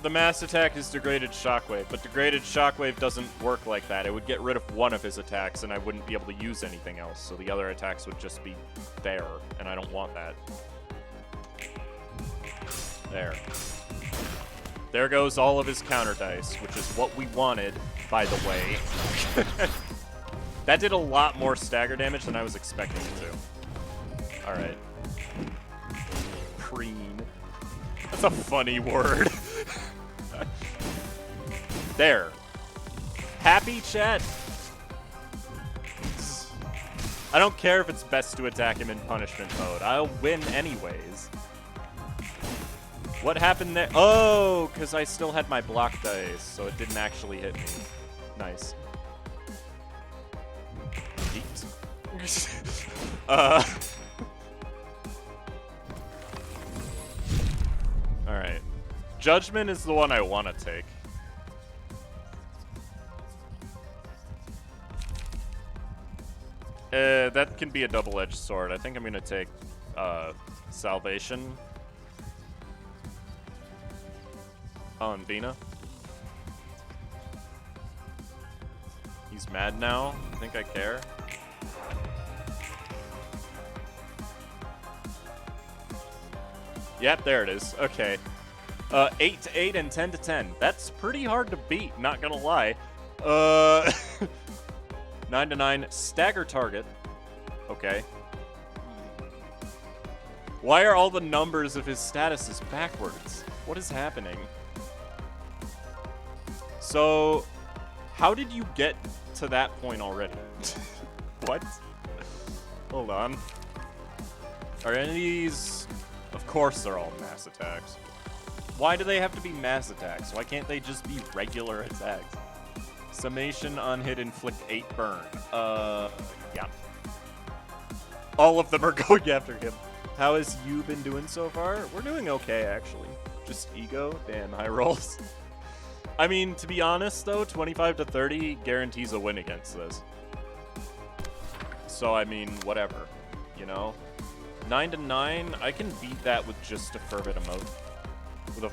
The mass attack is Degraded Shockwave, but Degraded Shockwave doesn't work like that. It would get rid of one of his attacks, and I wouldn't be able to use anything else, so the other attacks would just be there, and I don't want that. There. There goes all of his counter dice, which is what we wanted, by the way. That did a lot more stagger damage than I was expecting it to. Alright. Preen. That's a funny word. There. Happy, chat? I don't care if it's best to attack him in punishment mode. I'll win anyways. What happened there? Oh, because I still had my block dice, so it didn't actually hit me. Nice. Eat. Alright. Judgment is the one I want to take. That can be a double-edged sword. I think I'm gonna take, Salvation. On Vina. He's mad now. I think I care. Yep, there it is. Okay. 8 to 8 and 10 to 10. That's pretty hard to beat, not gonna lie. 9 to 9. Stagger target. Okay. Why are all the numbers of his statuses backwards? What is happening? So, how did you get to that point already? What? Hold on. Are any of these... Of course they're all mass attacks. Why do they have to be mass attacks? Why can't they just be regular attacks? Summation on hit inflict 8 burn. Yeah. All of them are going after him. How has you been doing so far? We're doing okay, actually. Just ego? Damn, high rolls. I mean, to be honest, though, 25 to 30 guarantees a win against this. So, I mean, whatever. You know? 9 to 9, I can beat that with just a fervent emote. With a...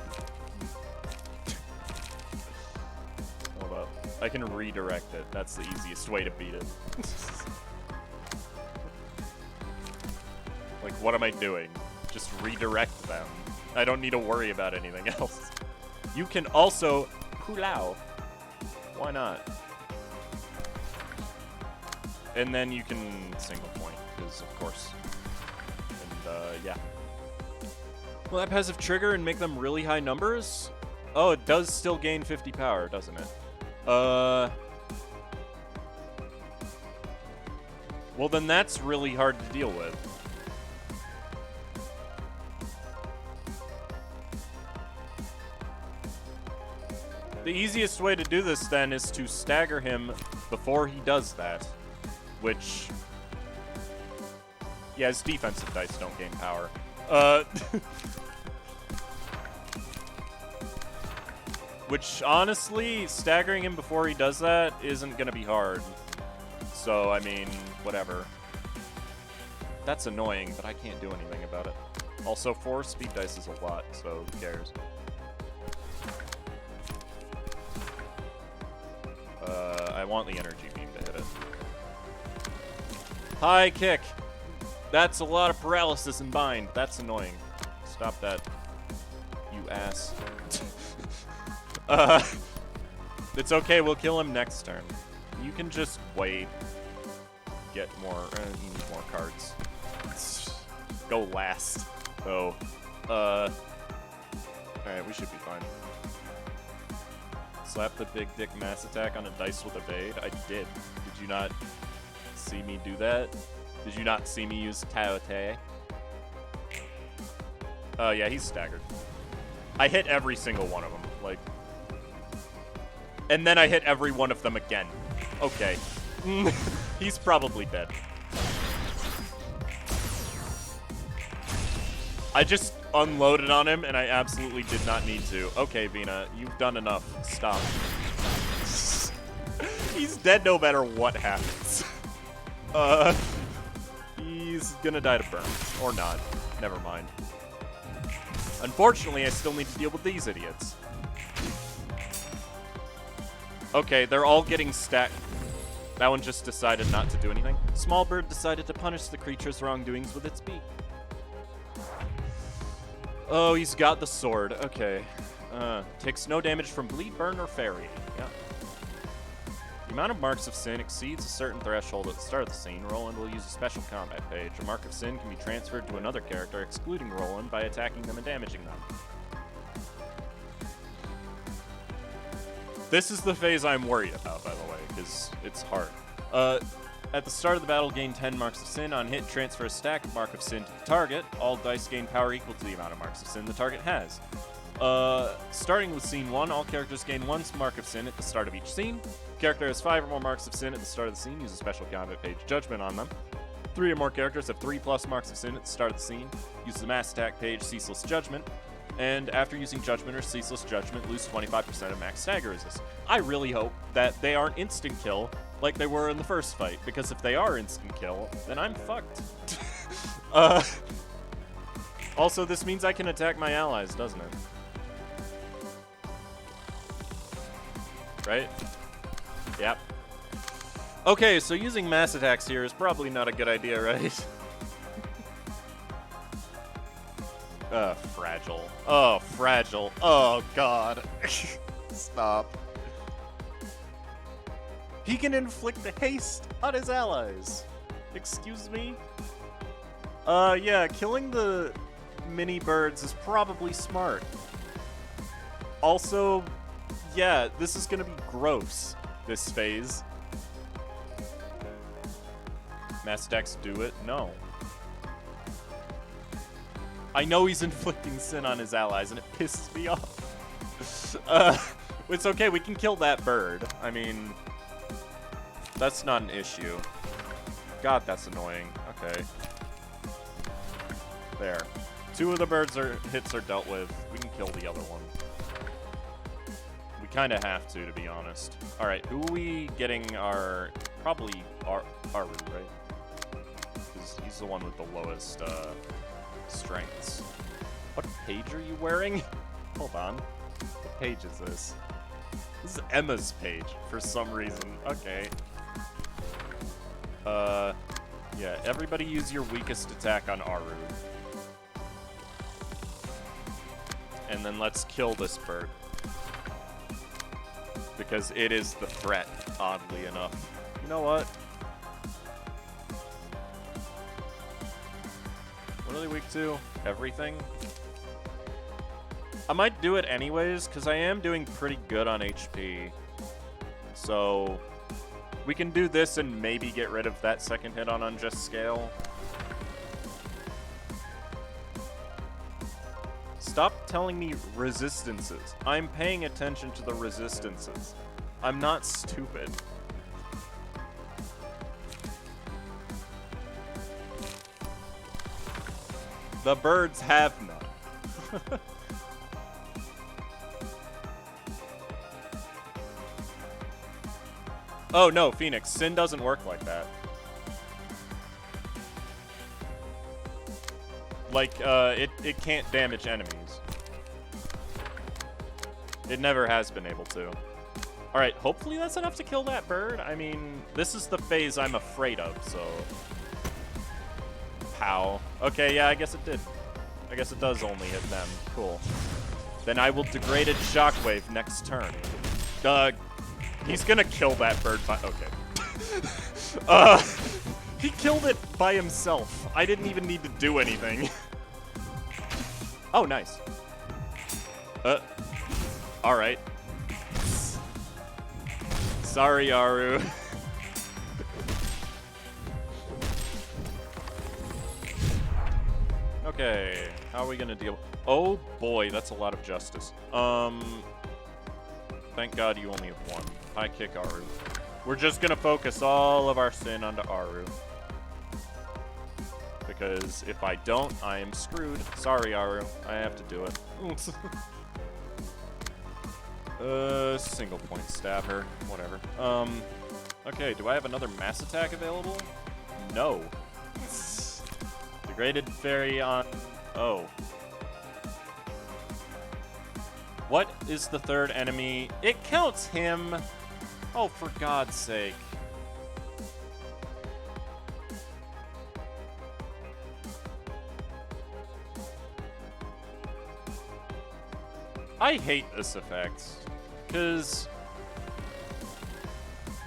Hold up. I can redirect it. That's the easiest way to beat it. Like, what am I doing? Just redirect them. I don't need to worry about anything else. You can also Pulao. Why not? And then you can single point, because of course. And, yeah. Will that passive trigger and make them really high numbers? Oh, it does still gain 50 power, doesn't it? Well, then that's really hard to deal with. The easiest way to do this, then, is to stagger him before he does that. Which... Yeah, his defensive dice don't gain power. Which, honestly, staggering him before he does that isn't gonna be hard. So, I mean, whatever. That's annoying, but I can't do anything about it. Also, 4 speed dice is a lot, so who cares? I want the energy beam to hit it. High kick! That's a lot of paralysis in bind. That's annoying. Stop that, you ass. It's okay, we'll kill him next turn. You can just wait. Get more, you need more cards. Go last. So, alright, we should be fine. Slap the big dick mass attack on a dice with evade? I did. Did you not see me do that? Did you not see me use Taote? Yeah, he's staggered. I hit every single one of them, like... And then I hit every one of them again. Okay. He's probably dead. I just unloaded on him, and I absolutely did not need to. Okay, Vina, you've done enough. Stop. He's dead no matter what happens. He's gonna die to burn. Or not. Never mind. Unfortunately, I still need to deal with these idiots. Okay, they're all getting stacked. That one just decided not to do anything. Small bird decided to punish the creature's wrongdoings with its beak. Oh, he's got the sword. Okay. Takes no damage from bleed, burn, or fairy. Yeah. The amount of marks of sin exceeds a certain threshold at the start of the scene. Roland will use a special combat page. A mark of sin can be transferred to another character, excluding Roland, by attacking them and damaging them. This is the phase I'm worried about, by the way, because it's hard. At the start of the battle, gain 10 marks of sin. On hit, transfer a stack of mark of sin to the target. All dice gain power equal to the amount of marks of sin the target has. Starting with scene 1, all characters gain 1 mark of sin at the start of each scene. Character has 5 or more marks of sin at the start of the scene. Use a special combat page judgment on them. 3 or more characters have 3+ marks of sin at the start of the scene. Use the mass attack page Ceaseless Judgment. And after using Judgment or Ceaseless Judgment, lose 25% of max stagger resist. I really hope that they aren't instant kill like they were in the first fight, because if they are instant kill, then I'm fucked. Also, this means I can attack my allies, doesn't it? Right? Yep. Okay, so using mass attacks here is probably not a good idea, right? Fragile. Oh, fragile. Oh, God. Stop. He can inflict the haste on his allies. Excuse me? Yeah, killing the mini birds is probably smart. Also, yeah, this is gonna be gross, this phase. Mass attacks do it? No. I know he's inflicting sin on his allies, and it pisses me off. It's okay, we can kill that bird. I mean, that's not an issue. God, that's annoying. Okay. There. 2 of the birds' hits are dealt with. We can kill the other one. We kind of have to be honest. Alright, who are we getting our... Probably Aru, right? Because he's the one with the lowest, strengths. What page are you wearing? Hold on. What page is this? This is Emma's page, for some reason. Okay. Yeah, everybody use your weakest attack on Aru. And then let's kill this bird. Because it is the threat, oddly enough. You know what? What are they weak to? Everything? I might do it anyways, because I am doing pretty good on HP. So, we can do this and maybe get rid of that second hit on Unjust Scale. Stop telling me resistances. I'm paying attention to the resistances. I'm not stupid. The birds have none. Oh no, Phoenix, sin doesn't work like that. Like, it can't damage enemies. It never has been able to. Alright, hopefully that's enough to kill that bird. I mean, this is the phase I'm afraid of, so... Pow. Okay, yeah, I guess it did. I guess it does only hit them. Cool. Then I will Degraded Shockwave next turn. He's gonna kill that bird by... Okay. He killed it by himself. I didn't even need to do anything. Oh, nice. Alright. Sorry, Aru. Okay, how are we gonna deal? Oh boy, that's a lot of justice. Thank God you only have 1. High kick Aru. We're just gonna focus all of our sin onto Aru. Because if I don't, I am screwed. Sorry, Aru. I have to do it. Single point stab her. Whatever. Okay, do I have another mass attack available? No. Degraded Fairy on... Oh. What is the third enemy? It counts him! Oh, for God's sake. I hate this effect, because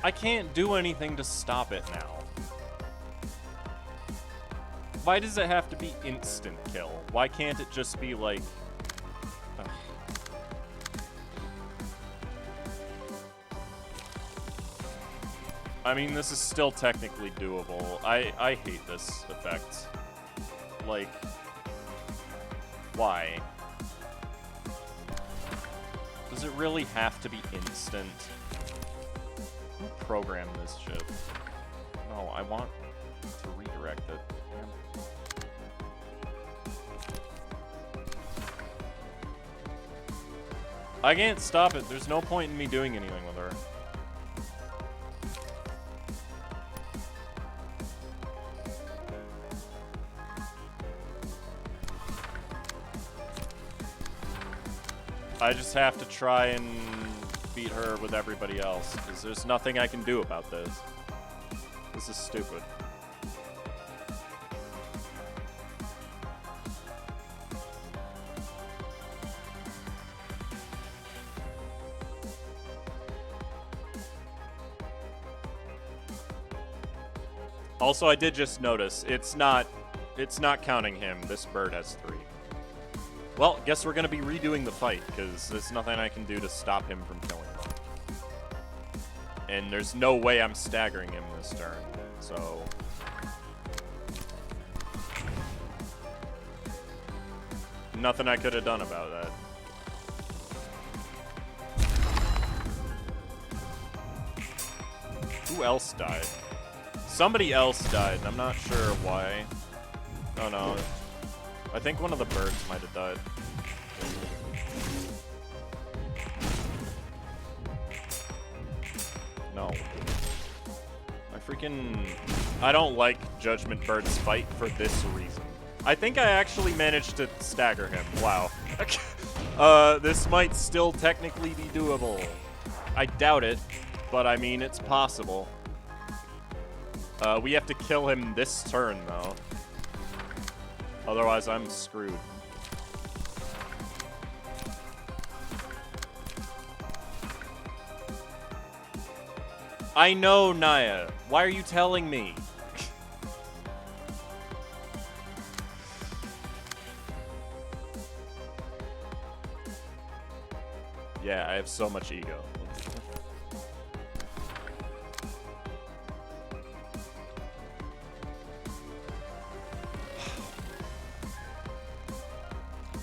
I can't do anything to stop it now. Why does it have to be instant kill? Why can't it just be like... Ugh. I mean, this is still technically doable. I hate this effect. Like, why? Does it really have to be instant? Who programmed this shit? No, I want to redirect it. Damn. I can't stop it. There's no point in me doing anything with her. I just have to try and beat her with everybody else, because there's nothing I can do about this. This is stupid. Also, I did just notice, it's not counting him. This bird has 3. Well, guess we're gonna be redoing the fight, because there's nothing I can do to stop him from killing them. And there's no way I'm staggering him this turn, so... Nothing I could have done about that. Who else died? Somebody else died, I'm not sure why. Oh no. I think one of the birds might have died. No. I don't like Judgment Bird's fight for this reason. I think I actually managed to stagger him. Wow. This might still technically be doable. I doubt it, but I mean, it's possible. We have to kill him this turn, though. Otherwise, I'm screwed. I know, Naya. Why are you telling me? Yeah, I have so much ego.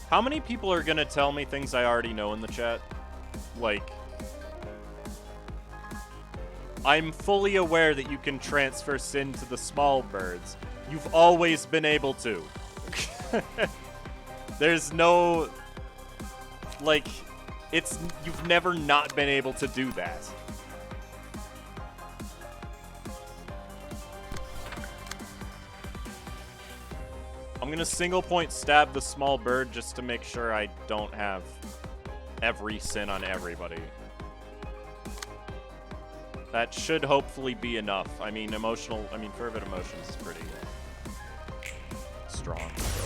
How many people are gonna tell me things I already know in the chat? Like, I'm fully aware that you can transfer sin to the small birds. You've always been able to. There's no... Like, you've never not been able to do that. I'm gonna single point stab the small bird just to make sure I don't have every sin on everybody. That should hopefully be enough. I mean, fervent emotions is pretty strong. So.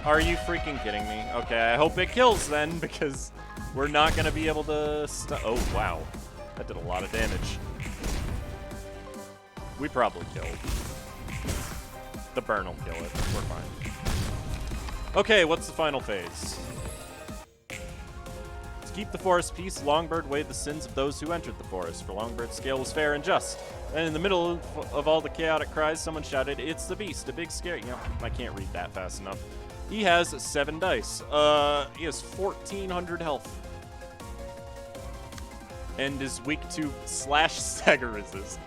Are you freaking kidding me? Okay, I hope it kills then, because we're not gonna be able to oh, wow. That did a lot of damage. We probably killed. The burn will kill it. We're fine. Okay, what's the final phase? To keep the forest peace, Longbird weighed the sins of those who entered the forest, for Longbird's scale was fair and just. And in the middle of all the chaotic cries, someone shouted, "It's the beast, a big scary..." You know, I can't read that fast enough. He has 7 dice. He has 1,400 health. And is weak to slash stagger resist.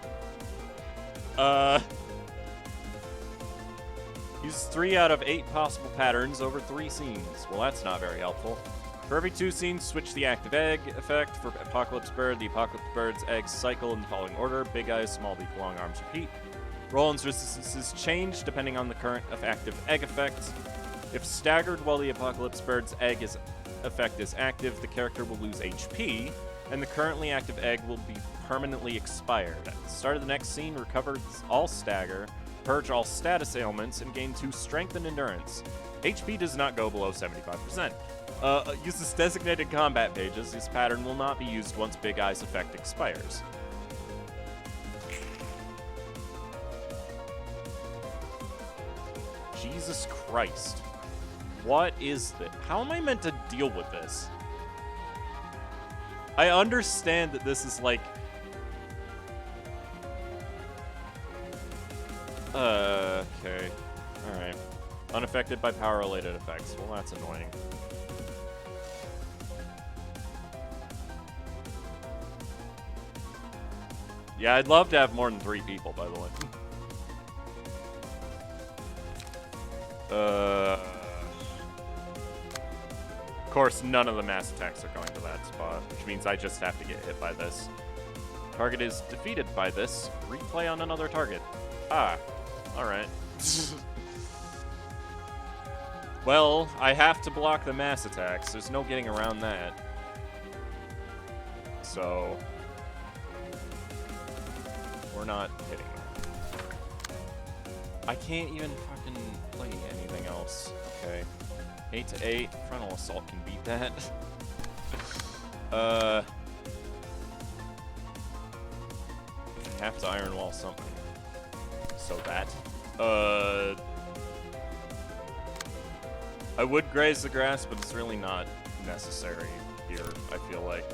Use 3 out of 8 possible patterns over 3 scenes. Well, that's not very helpful. For every 2 scenes, switch the active egg effect. For Apocalypse Bird, the Apocalypse Bird's eggs cycle in the following order: big eyes, small beak, long arms, repeat. Roland's resistances change depending on the current active egg effect. If staggered while the Apocalypse Bird's egg effect is active, the character will lose HP, and the currently active egg will be permanently expired. At the start of the next scene, recover all stagger, purge all status ailments, and gain 2 strength and endurance. HP does not go below 75%. Uses designated combat pages. This pattern will not be used once Big Eye's effect expires. Jesus Christ. What is this? How am I meant to deal with this? I understand that this is like Okay. Alright. Unaffected by power-related effects. Well, that's annoying. Yeah, I'd love to have more than 3 people, by the way. Of course, none of the mass attacks are going to that spot, which means I just have to get hit by this. Target is defeated by this. Replay on another target. Ah, alright. Well, I have to block the mass attacks. There's no getting around that. So, we're not hitting them. I can't even fucking play anything else. Okay. 8 to 8. Frontal Assault can beat that. Have to Iron Wall something. So that. I would graze the grass, but it's really not necessary here, I feel like.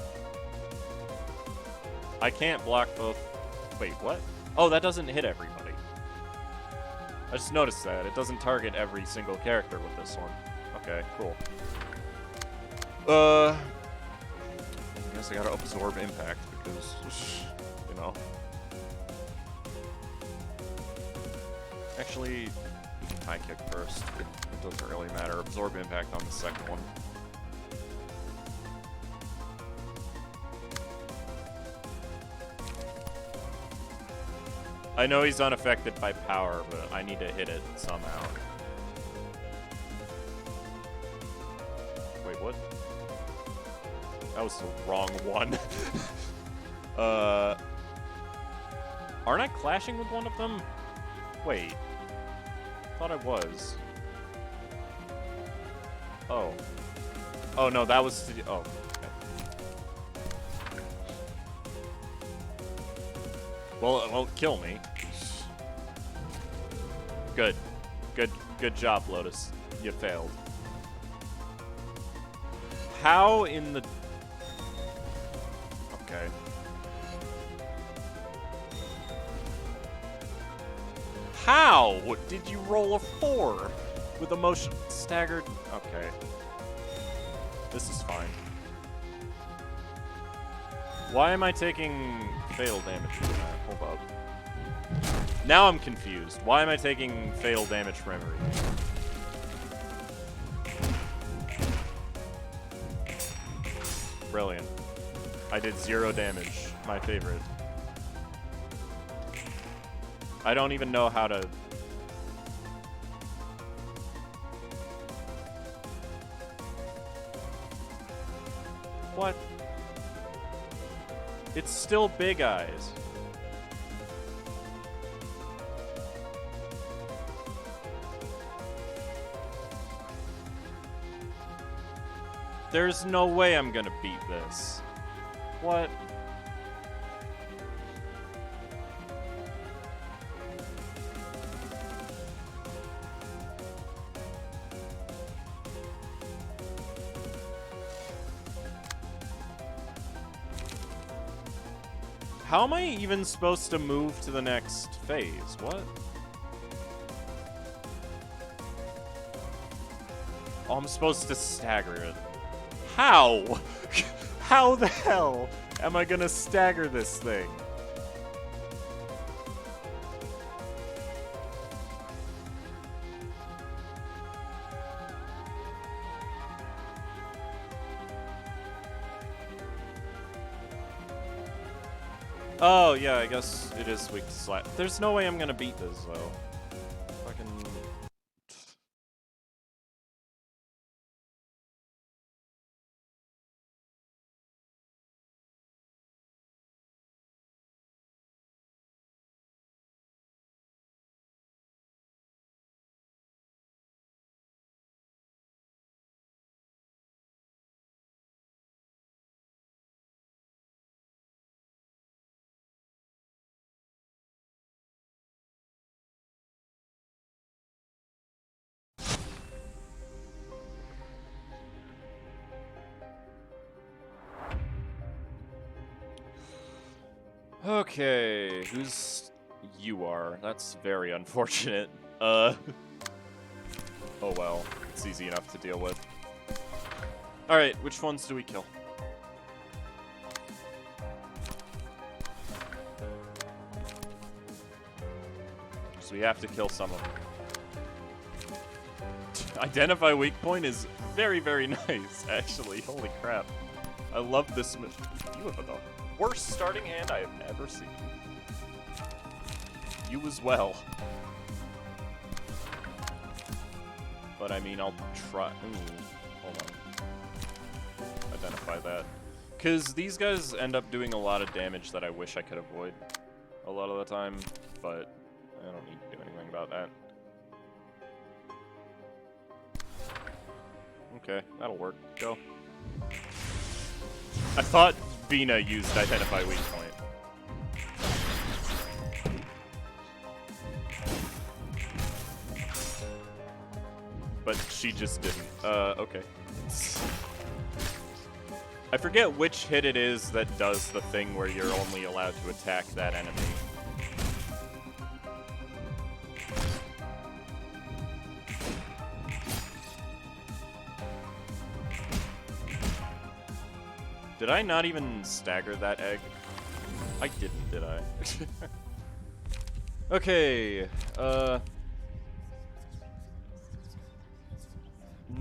I can't block both. Wait, what? Oh, that doesn't hit everybody. I just noticed that. It doesn't target every single character with this one. Okay, cool. I guess I gotta absorb impact because, you know. Actually, high kick first. It doesn't really matter. Absorb impact on the second one. I know he's unaffected by power, but I need to hit it somehow. Wait, what? That was the wrong one. Aren't I clashing with one of them? Wait. Thought I was. Oh. Oh, no, that was... Oh, okay. Well, it won't kill me. Good. Good job, Lotus. You failed. How in the... Okay. How did you roll a 4 with emotion staggered? Okay. This is fine. Why am I taking fatal damage from that? Hold up. Now I'm confused. Why am I taking fatal damage from everything? Brilliant. I did 0 damage. My favorite. I don't even know how to... What? It's still Big Eyes. There's no way I'm gonna beat this. What? How am I even supposed to move to the next phase? What? Oh, I'm supposed to stagger it. How? How the hell am I gonna stagger this thing? Oh, yeah, I guess it is weak to slap. There's no way I'm gonna beat this, though. Fucking... Okay, who's you are. That's very unfortunate. Oh well. It's easy enough to deal with. Alright, which ones do we kill? So we have to kill some of them. Identify weak point is very, very nice, actually. Holy crap. I love this. You have the worst starting hand I have ever seen. You as well. But I mean, I'll try. Ooh, hold on. Identify that. Because these guys end up doing a lot of damage that I wish I could avoid a lot of the time, but I don't need to do anything about that. Okay, that'll work. Go. I thought Vina used Identify Weak Point. But she just didn't. Okay. I forget which hit it is that does the thing where you're only allowed to attack that enemy. Did I not even stagger that egg? I didn't, did I? Okay,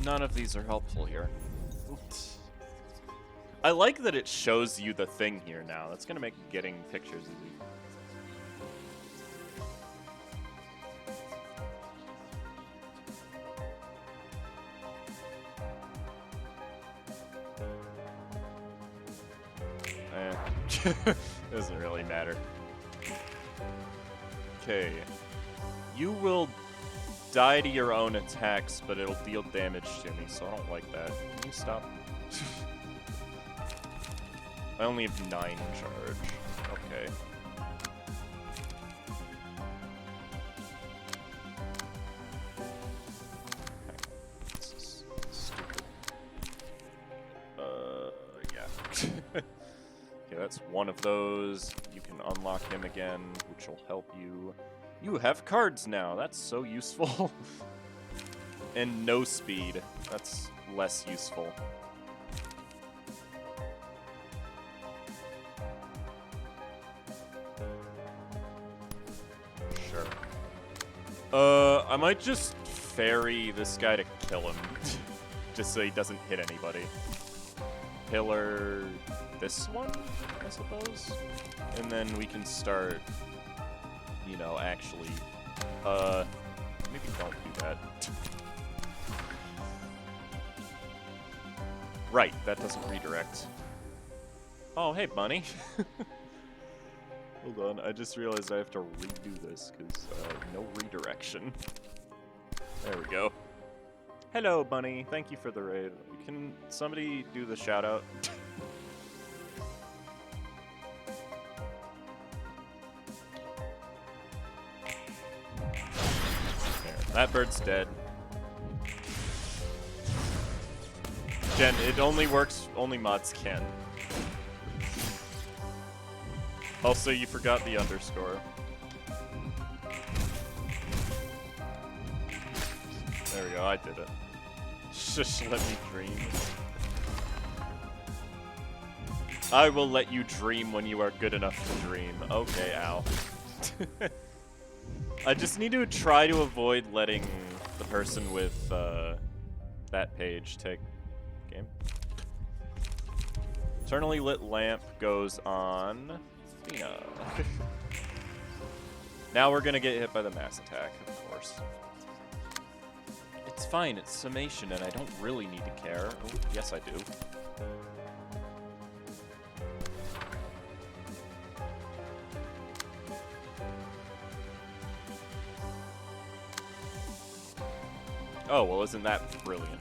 none of these are helpful here. I like that it shows you the thing here now. That's gonna make getting pictures easy. Doesn't really matter. Okay. You will die to your own attacks, but it'll deal damage to me, so I don't like that. Can you stop? I only have 9 charge. Okay. This is stupid. Yeah. Okay, that's one of those. You can unlock him again, which will help you. You have cards now. That's so useful. And no speed. That's less useful. Sure. I might just ferry this guy to kill him. Just so he doesn't hit anybody. Pillar this one, I suppose? And then we can start, you know, actually, maybe don't do that. Right, that doesn't redirect. Oh, hey, bunny. Hold on, I just realized I have to redo this, because, no redirection. There we go. Hello, bunny. Thank you for the raid. Can somebody do the shout-out? That bird's dead. Jen, it only works, only mods can. Also, you forgot the underscore. There we go, I did it. Just let me dream. I will let you dream when you are good enough to dream. Okay, ow. I just need to try to avoid letting the person with that page take game. Eternally lit lamp goes on Vina. Now we're gonna get hit by the mass attack, of course. It's fine, it's summation and I don't really need to care. Oh, yes I do. Oh, well, isn't that brilliant?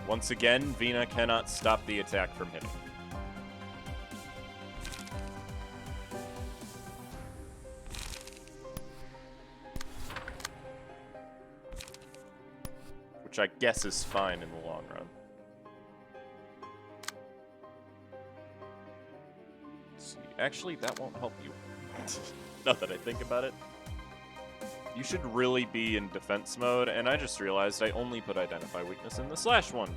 Once again, Vina cannot stop the attack from hitting. Which I guess is fine in the long run. Actually, that won't help you. Now that I think about it. You should really be in defense mode, and I just realized I only put identify weakness in the slash one.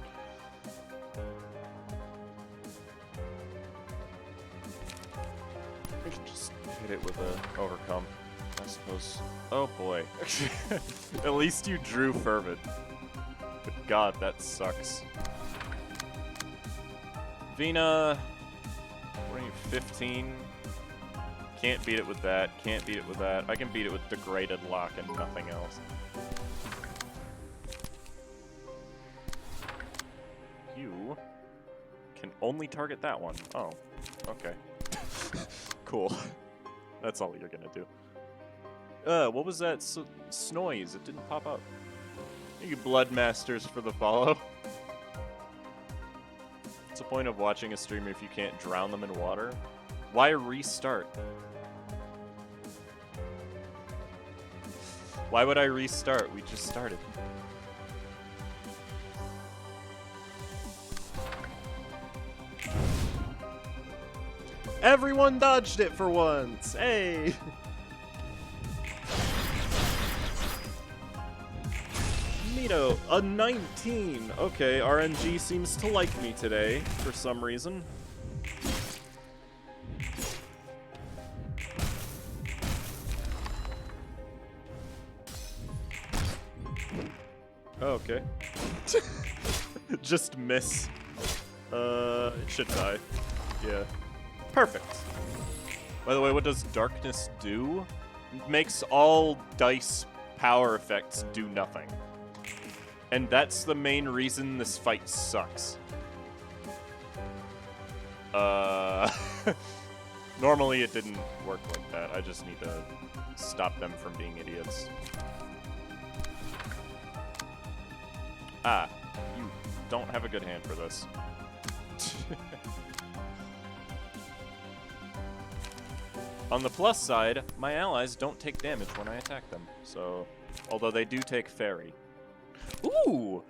I could just hit it with a overcome, I suppose. Oh boy. At least you drew fervid. But god, that sucks. Vina, what are you, 15? Can't beat it with that, can't beat it with that. I can beat it with degraded lock and nothing else. You can only target that one. Oh, okay. Cool. That's all you're gonna do. What was that snoise? It didn't pop up. Thank you, Blood Masters, for the follow. What's the point of watching a streamer if you can't drown them in water? Why restart? Why would I restart? We just started. Everyone dodged it for once! Hey! Neato, a 19! Okay, RNG seems to like me today, for some reason. Oh, okay. Just miss. It should die. Yeah. Perfect. By the way, what does darkness do? It makes all dice power effects do nothing. And that's the main reason this fight sucks. Normally it didn't work like that. I just need to stop them from being idiots. Ah, you don't have a good hand for this. On the plus side, my allies don't take damage when I attack them, so... Although they do take fairy. Ooh!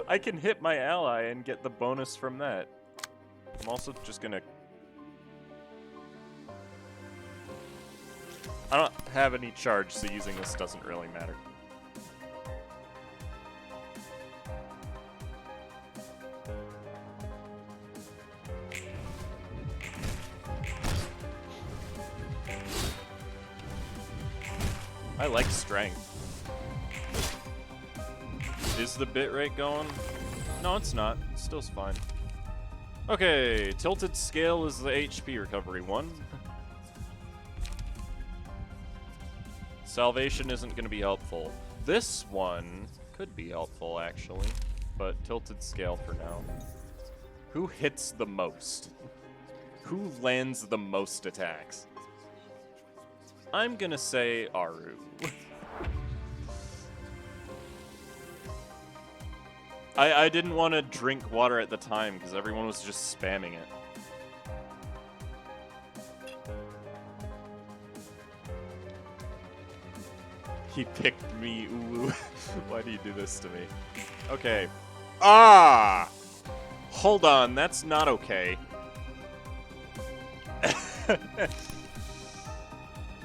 I can hit my ally and get the bonus from that. I'm also just gonna... I don't have any charge, so using this doesn't really matter. I like strength. Is the bitrate going? No, it's not. It still's fine. Okay, tilted scale is the HP recovery one. Salvation isn't going to be helpful. This one could be helpful, actually, but tilted scale for now. Who hits the most? Who lands the most attacks? I'm gonna say Aru. I didn't want to drink water at the time because everyone was just spamming it. He picked me, ooh. Why do you do this to me? Okay. Ah! Hold on, that's not okay.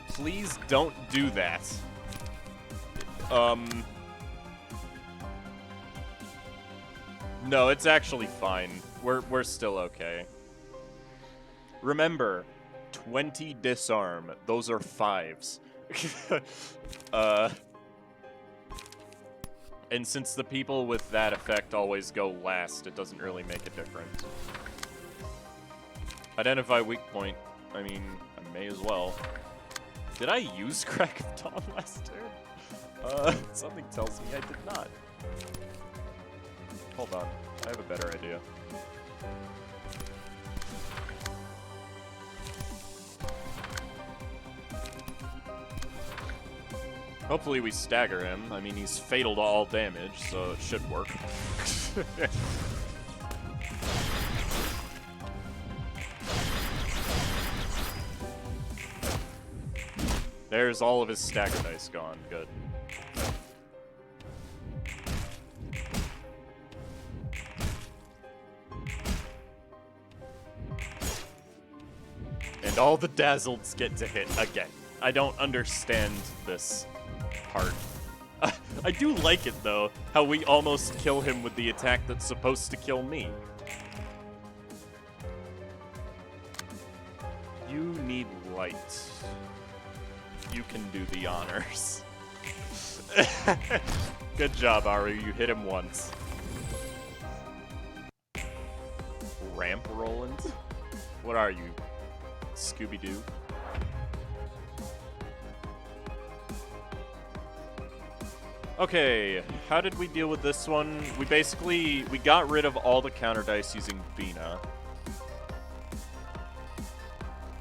Please don't do that. No, it's actually fine. We're still okay. Remember, 20 disarm. Those are 5s. And since the people with that effect always go last, it doesn't really make a difference. Identify weak point. I mean, I may as well. Did I use Crack of Dawn last turn? Something tells me I did not. Hold on, I have a better idea. Hopefully we stagger him. I mean, he's fatal to all damage, so it should work. There's all of his stagger dice gone. Good. And all the dazzleds get to hit again. I don't understand this part. I do like it, though, how we almost kill him with the attack that's supposed to kill me. You need light. You can do the honors. Good job, Aru. You hit him once. Ramp Roland? What are you? Scooby-Doo? Okay, how did we deal with this one? We got rid of all the counter dice using Vina.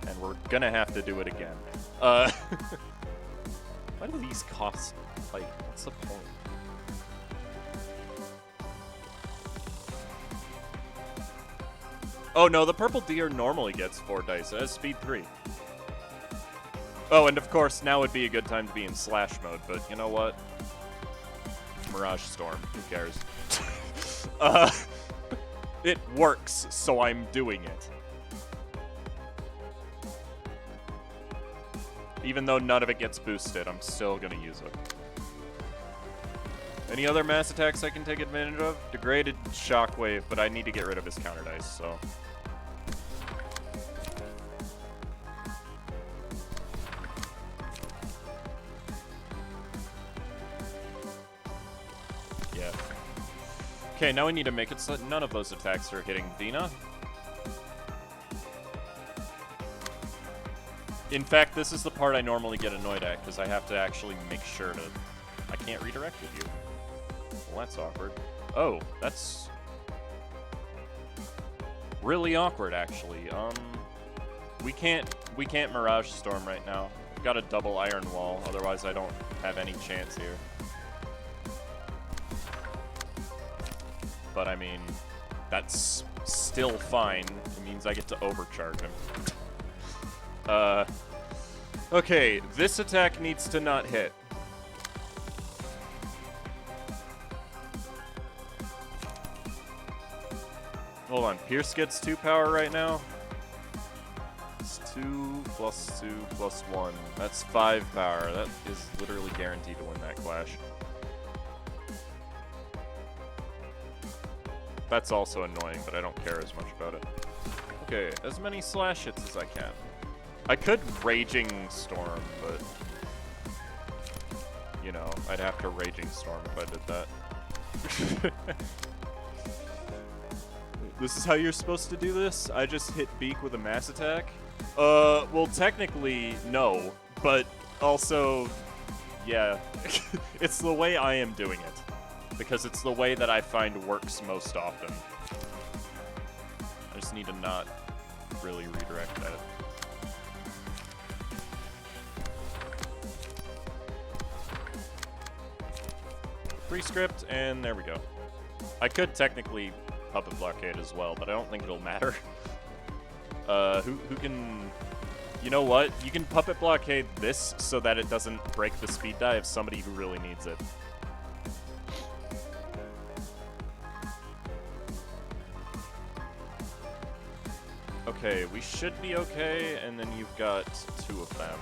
And we're gonna have to do it again. Why do these cost, like, what's the point? Oh no, the purple deer normally gets 4 dice. It has speed 3. Oh, and of course, now would be a good time to be in slash mode, but you know what? Mirage Storm, who cares? It works, so I'm doing it. Even though none of it gets boosted, I'm still gonna use it. Any other mass attacks I can take advantage of? Degraded Shockwave, but I need to get rid of his counter dice, so... Yeah. Okay, now we need to make it so that none of those attacks are hitting Vina. In fact, this is the part I normally get annoyed at, because I have to actually make sure to... I can't redirect with you. Well, that's awkward. Oh, that's... really awkward, actually. We can't Mirage Storm right now. I've got a double Iron Wall, otherwise I don't have any chance here. But I mean, that's still fine. It means I get to overcharge him. Okay, this attack needs to not hit. Hold on, Pierce gets 2 power right now. It's 2 plus 2 plus 1. That's 5 power. That is literally guaranteed to win that clash. That's also annoying, but I don't care as much about it. Okay, as many slash hits as I can. I could Raging Storm, but... you know, I'd have to Raging Storm if I did that. This is how you're supposed to do this? I just hit Beak with a mass attack? Well, technically, no. But also, yeah. It's the way I am doing it. Because it's the way that I find works most often. I just need to not really redirect that. Prescript, and there we go. I could technically Puppet Blockade as well, but I don't think it'll matter. Who can... You know what? You can Puppet Blockade this so that it doesn't break the speed die of somebody who really needs it. Okay, we should be okay, and then you've got 2 of them.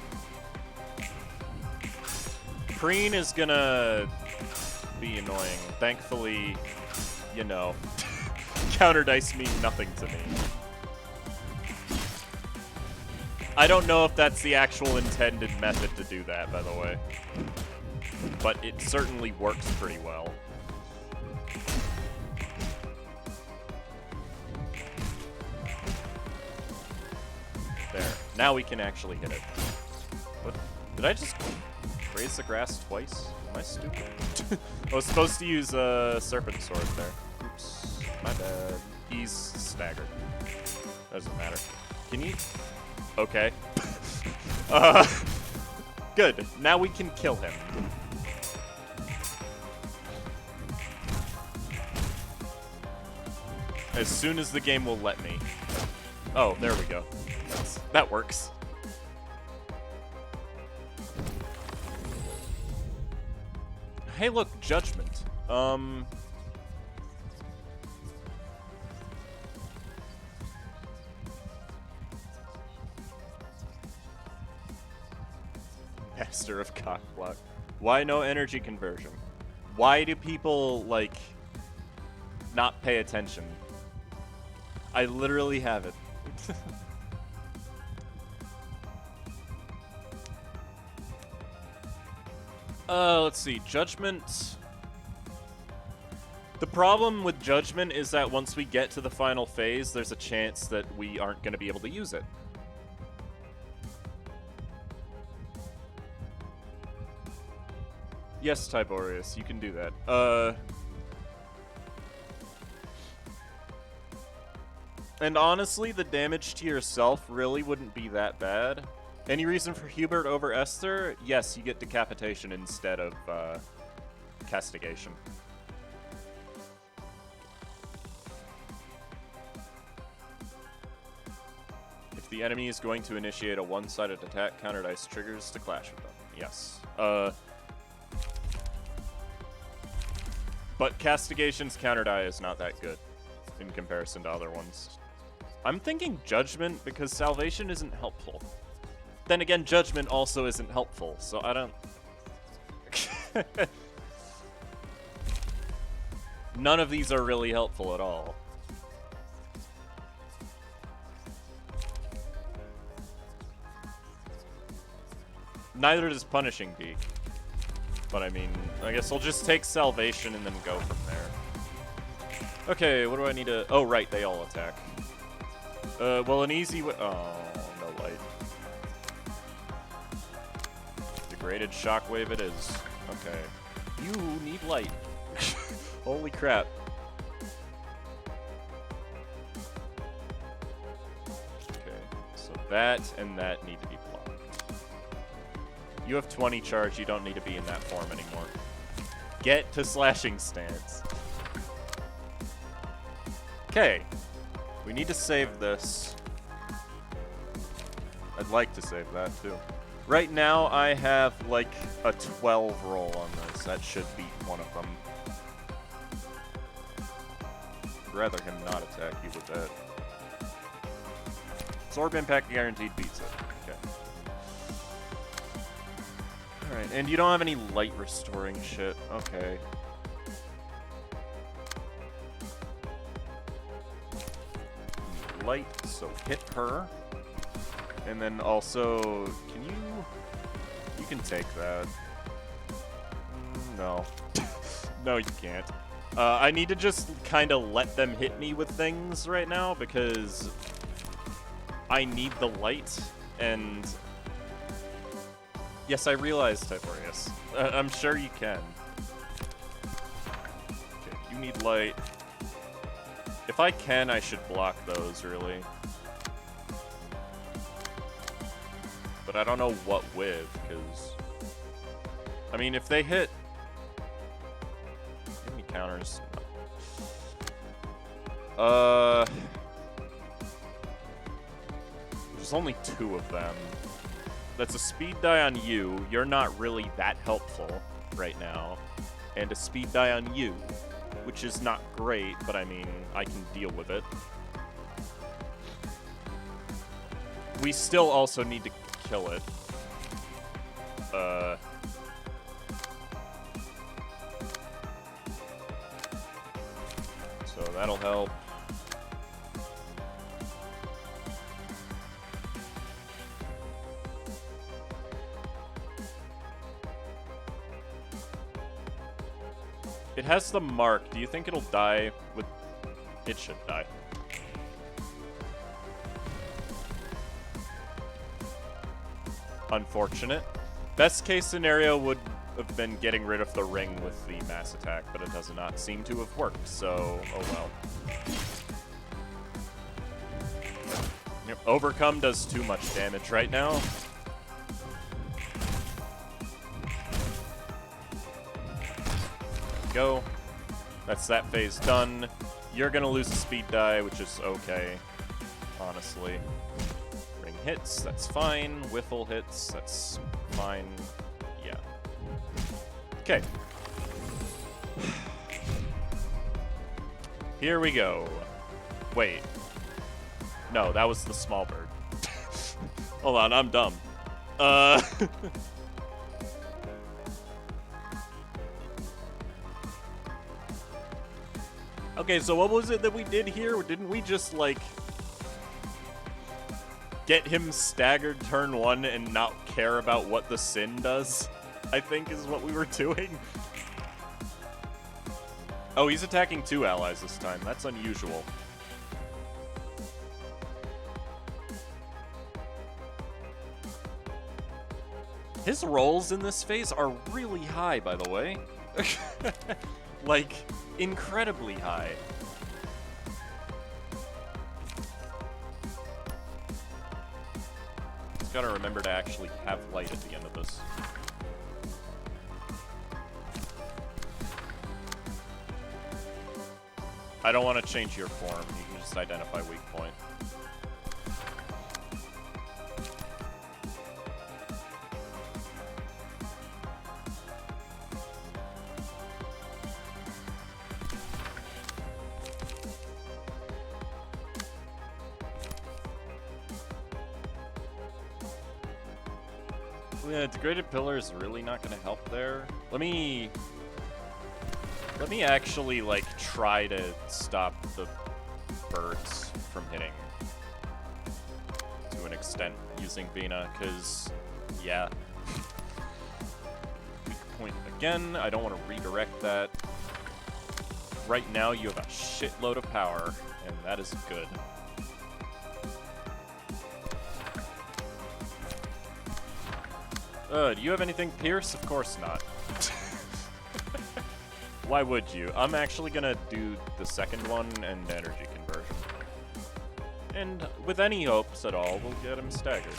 Preen is gonna be annoying. Thankfully, you know, counter dice mean nothing to me. I don't know if that's the actual intended method to do that, by the way. But it certainly works pretty well. There. Now we can actually hit it. What? Did I just raise the grass twice? Am I stupid? I was supposed to use a Serpent Sword there. Oops. My bad. He's staggered. Doesn't matter. Can you... Okay. Good. Now we can kill him. As soon as the game will let me. Oh, there we go. That works. Hey, look, Judgment. Master of Cockblock. Why no energy conversion? Why do people, like, not pay attention? I literally have it. Let's see. Judgment. The problem with Judgment is that once we get to the final phase, there's a chance that we aren't going to be able to use it. Yes, Tiborius, you can do that. And honestly, the damage to yourself really wouldn't be that bad. Any reason for Hubert over Esther? Yes, you get decapitation instead of castigation. If the enemy is going to initiate a one-sided attack, counter dice triggers to clash with them. Yes. But castigation's counter die is not that good in comparison to other ones. I'm thinking Judgment because Salvation isn't helpful. Then again, Judgment also isn't helpful, so I don't... None of these are really helpful at all. Neither does Punishing Peak. But I mean, I guess I'll just take Salvation and then go from there. Okay, what do I need to... Oh, right, they all attack. Well, an easy way... Oh, no light. Degraded Shockwave it is. Okay. You need light. Holy crap. Okay, so that and that need to be blocked. You have 20 charge, you don't need to be in that form anymore. Get to slashing stance. Okay. We need to save this. I'd like to save that too. Right now I have like a 12 roll on this. That should beat one of them. I'd rather him not attack you with that. Absorb Impact guaranteed beats it. Okay. Alright, and you don't have any light restoring shit. Okay. Light, so hit her. And then also, can you... You can take that. No. No, you can't. I need to just kind of let them hit me with things right now because I need the light, and... Yes, I realize, Tiberius. I'm sure you can. Okay, you need light. If I can, I should block those, really. But I don't know what with, because... I mean, if they hit... Give me counters. There's only 2 of them. That's a speed die on you. You're not really that helpful right now. And a speed die on you, which is not great, but I mean, I can deal with it. We still also need to kill it. So that'll help. It has the mark. Do you think it'll die with... It should die. Unfortunate. Best case scenario would have been getting rid of the ring with the mass attack, but it does not seem to have worked, so oh well. Yep. Overcome does too much damage right now. Go. That's that phase done. You're gonna lose a speed die, which is okay, honestly. Ring hits, that's fine. Whiffle hits, that's fine. Yeah. Okay. Here we go. Wait. No, that was the small bird. Hold on, I'm dumb. Okay, so what was it that we did here? Didn't we just, like, get him staggered turn 1 and not care about what the sin does? I think is what we were doing. Oh, he's attacking 2 allies this time. That's unusual. His rolls in this phase are really high, by the way. Like, incredibly high. Just gotta remember to actually have light at the end of this. I don't want to change your form. You can just identify weak point. Yeah, degraded pillar is really not going to help there. Let me actually, like, try to stop the birds from hitting to an extent using Vina, because, yeah. Weak point again. I don't want to redirect that. Right now, you have a shitload of power, and that is good. Do you have anything Pierce? Of course not. Why would you? I'm actually gonna do the second one and energy conversion. And with any hopes at all, we'll get him staggered.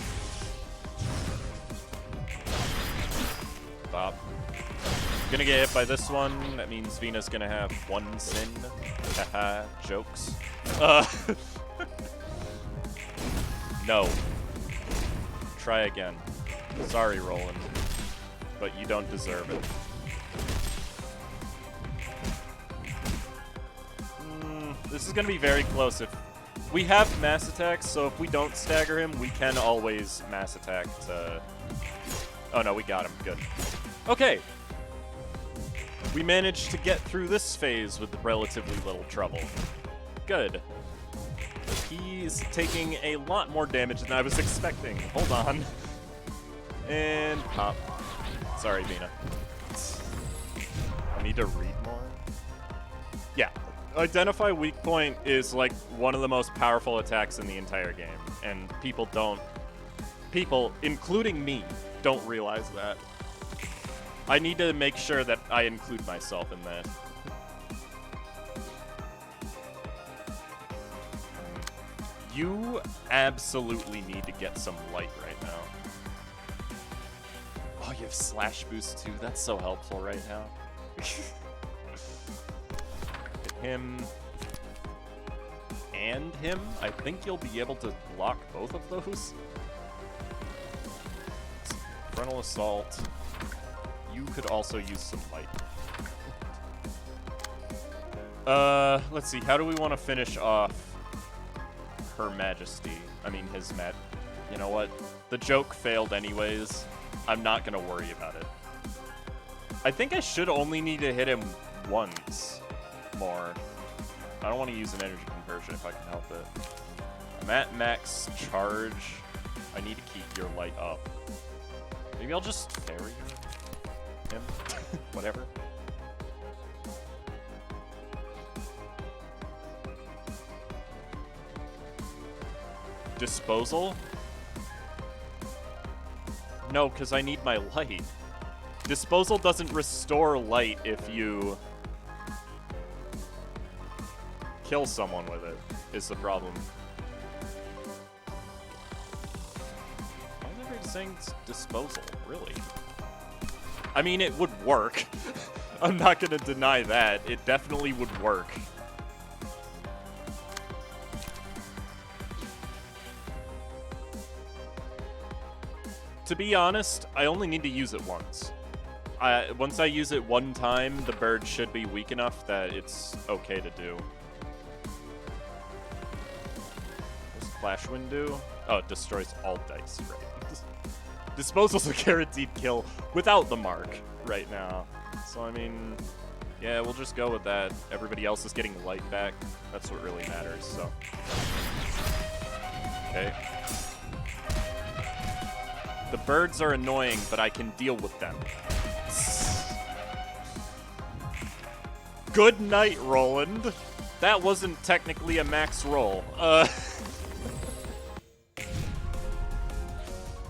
Bop. Gonna get hit by this one. That means Vina's gonna have 1 sin. Haha, jokes. No. Try again. Sorry, Roland, but you don't deserve it. This is going to be very close. If we have mass attacks, so if we don't stagger him, we can always mass attack to... Oh no, we got him. Good. Okay. We managed to get through this phase with relatively little trouble. Good. He's taking a lot more damage than I was expecting. Hold on. And pop. Sorry, Vina. I need to read more. Yeah. Identify weak point is like one of the most powerful attacks in the entire game. And people, including me, don't realize that. I need to make sure that I include myself in that. You absolutely need to get some light right now. Oh, you have slash boost too. That's so helpful right now. Hit him. And him. I think you'll be able to block both of those. Frontal assault. You could also use some light. Let's see. How do we want to finish off Her Majesty? I mean, His Met. You know what? The joke failed anyways. I'm not gonna worry about it. I think I should only need to hit him once more. I don't want to use an energy conversion if I can help it. I'm at max charge. I need to keep your light up. Maybe I'll just fairy him. Whatever. Disposal? No, because I need my light. Disposal doesn't restore light if you kill someone with it, is the problem. Why is everybody saying disposal? Really? I mean, it would work. I'm not going to deny that. It definitely would work. To be honest, I only need to use it once. Once I use it one time, the bird should be weak enough that it's okay to do. What does Clash Wind do? Oh, it destroys all dice, right? Disposal's a guaranteed kill without the mark right now. So, I mean, Yeah, we'll just go with that. Everybody else is getting light back. That's what really matters, so. Okay. The birds are annoying, but I can deal with them. Good night, Roland. That wasn't technically a max roll.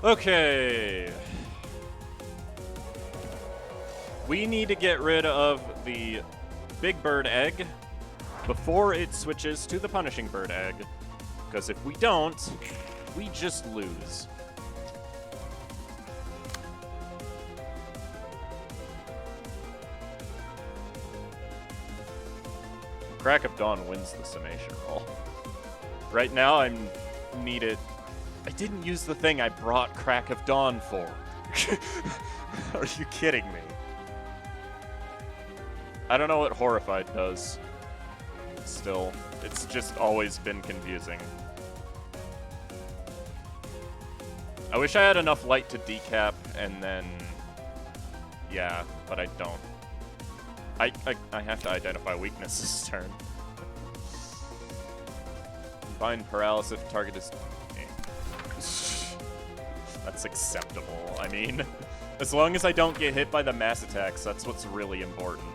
Okay. We need to get rid of the big bird egg before it switches to the punishing bird egg. Because if we don't, we just lose. Crack of Dawn wins the summation roll. Right now, I'm needed. I didn't use the thing I brought Crack of Dawn for. Are you kidding me? I don't know what Horrified does. Still, it's just always been confusing. I wish I had enough light to decap and then... Yeah, but I don't. I have to identify weakness this turn. Combined paralysis if target is... That's acceptable. I mean, as long as I don't get hit by the mass attacks, that's what's really important.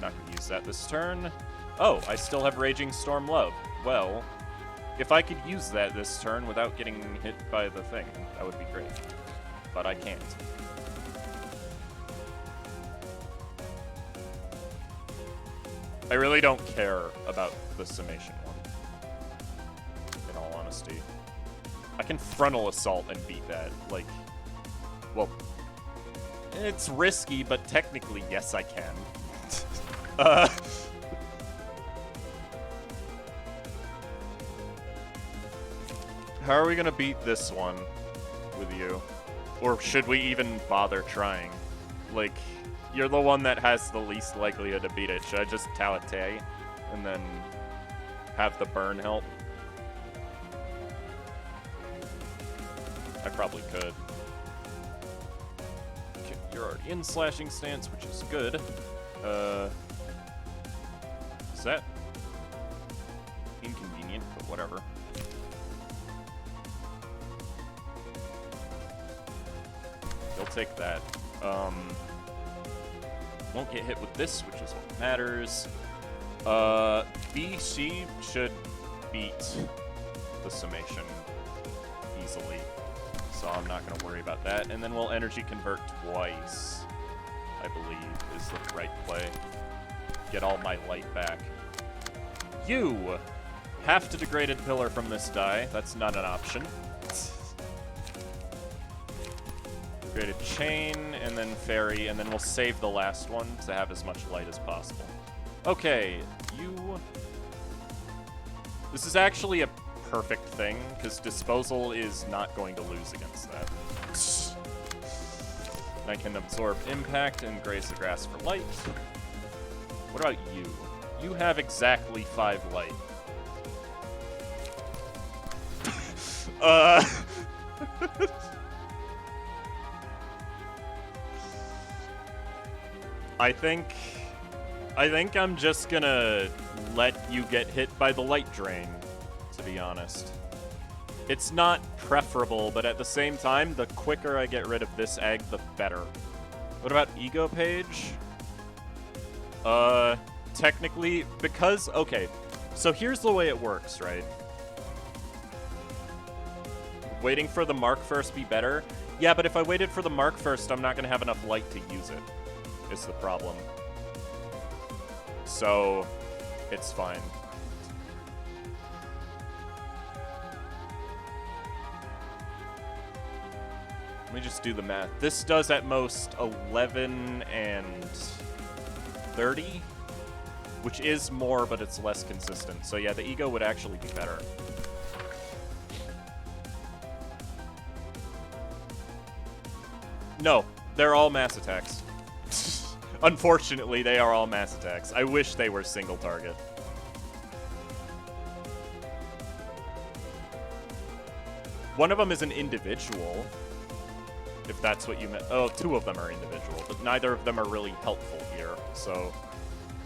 Not gonna use that this turn. Oh, I still have Raging Storm Love. Well, if I could use that this turn without getting hit by the thing, that would be great. But I can't. I really don't care about the summation one, in all honesty. I can frontal assault and beat that. Like, well, it's risky, but technically, yes, I can. How are we gonna beat this one with you? Or should we even bother trying? Like, you're the one that has the least likelihood to beat it. Should I just Talite and then have the burn help? I probably could. Okay, you're already in slashing stance, which is good. Is that inconvenient? But whatever. You'll take that. Won't get hit with this, which is what matters. BC should beat the summation easily, so I'm not going to worry about that. And then we'll energy convert twice, I believe, is the right play. Get all my light back. You have to degraded pillar from this die. That's not an option. Degraded chain, and then fairy, and then we'll save the last one to have as much light as possible. Okay, you... This is actually a perfect thing, because disposal is not going to lose against that. And I can absorb impact and graze the grass for light. What about you? You have exactly 5 light. I think I'm just gonna let you get hit by the light drain, to be honest. It's not preferable, but at the same time, the quicker I get rid of this egg, the better. What about Ego Page? Technically, because, okay, so here's the way it works, right? Waiting for the mark first be better? Yeah, but if I waited for the mark first, I'm not gonna have enough light to use it. Is the problem. So, it's fine. Let me just do the math. This does at most 11 and 30, which is more, but it's less consistent. So yeah, the ego would actually be better. No, they're all mass attacks. Unfortunately, they are all mass attacks. I wish they were single target. One of them is an individual. if that's what you meant. Oh, 2 of them are individual, but neither of them are really helpful here, so...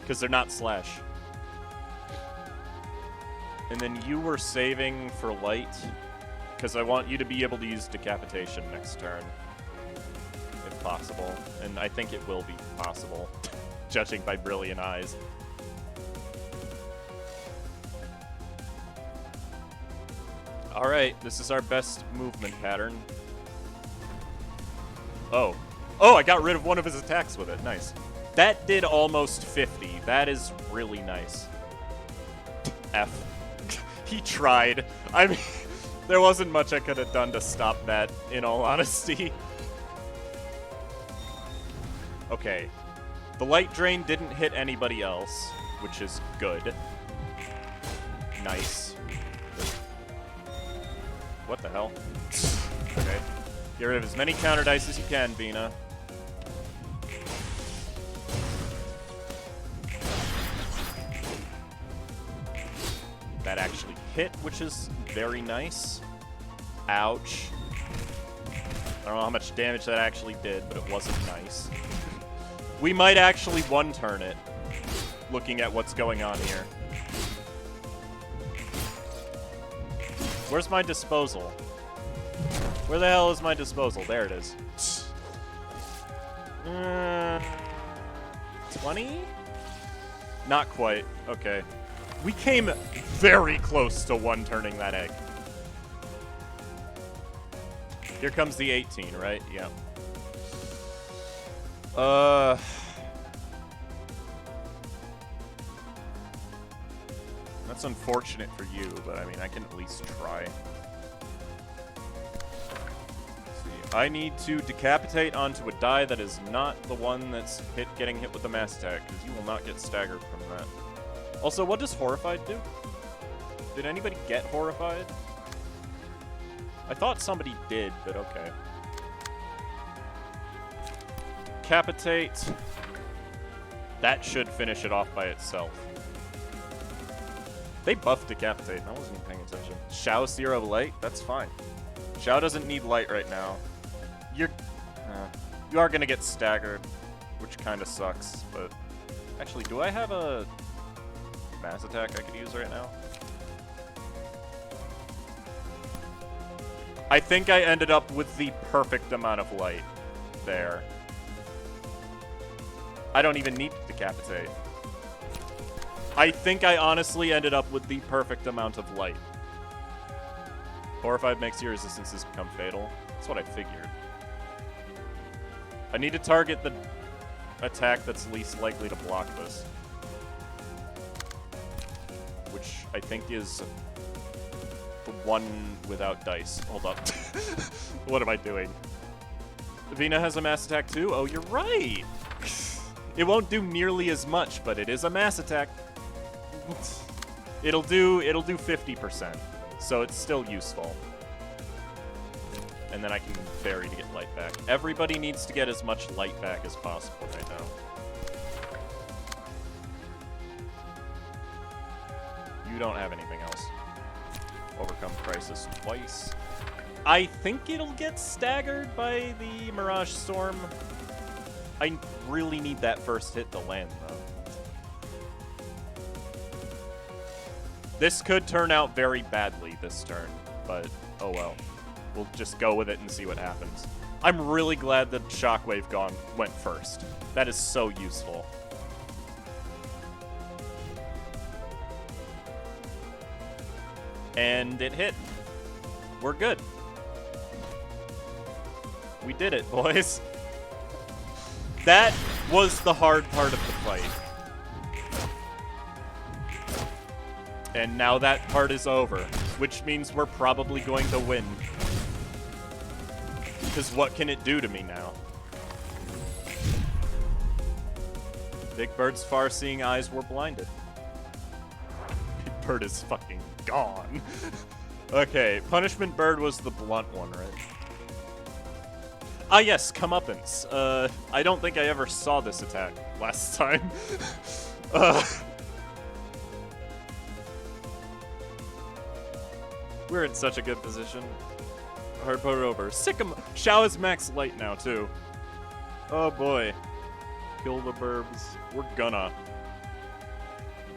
Because they're not slash. And then you were saving for light, because I want you to be able to use decapitation next turn, if possible. And I think it will be possible, judging by brilliant eyes. Alright, this is our best movement pattern. Oh. Oh, I got rid of one of his attacks with it. Nice. That did almost 50. That is really nice. F. He tried. I mean, there wasn't much I could have done to stop that, in all honesty. Okay. The light drain didn't hit anybody else, which is good. Nice. What the hell? Okay. Get rid of as many counter dice as you can, Vina. That actually hit, which is very nice. Ouch. I don't know how much damage that actually did, but it wasn't nice. We might actually one-turn it, looking at what's going on here. Where's my disposal? Where the hell is my disposal? There it is. 20? Not quite. Okay. We came very close to one-turning that egg. Here comes the 18, right? Yeah. That's unfortunate for you, but I mean, I can at least try. Let's see. I need to decapitate onto a die that is not the one that's getting hit with the mass attack, because you will not get staggered from that. Also, what does Horrified do? Did anybody get Horrified? I thought somebody did, but okay. Decapitate. That should finish it off by itself. They buffed Decapitate, and I wasn't even paying attention. Xiao 0 light? That's fine. Xiao doesn't need light right now. You are gonna get staggered, which kind of sucks, but... Actually, do I have a mass attack I could use right now? I think I ended up with the perfect amount of light there. I don't even need to decapitate. I think I honestly ended up with the perfect amount of light. Horrified makes your resistances become fatal. That's what I figured. I need to target the attack that's least likely to block this. Which I think is the one without dice. Hold up. What am I doing? Vina has a mass attack too? Oh, you're right! It won't do nearly as much, but it is a mass attack. It'll do 50%, so it's still useful. And then I can vary to get light back. Everybody needs to get as much light back as possible right now. You don't have anything else. Overcome crisis twice. I think it'll get staggered by the Mirage Storm. I really need that first hit to land, though. This could turn out very badly this turn, but oh well. We'll just go with it and see what happens. I'm really glad that Shockwave went first. That is so useful. And it hit. We're good. We did it, boys. That was the hard part of the fight. And now that part is over, which means we're probably going to win. Because what can it do to me now? Big Bird's far-seeing eyes were blinded. Big Bird is fucking gone. Okay, Punishment Bird was the blunt one, right? Ah yes, Comeuppance. I don't think I ever saw this attack last time. We're in such a good position. Hard put it over. Sick him. Xiao is max light now, too. Oh, boy. Kill the burbs. We're gonna.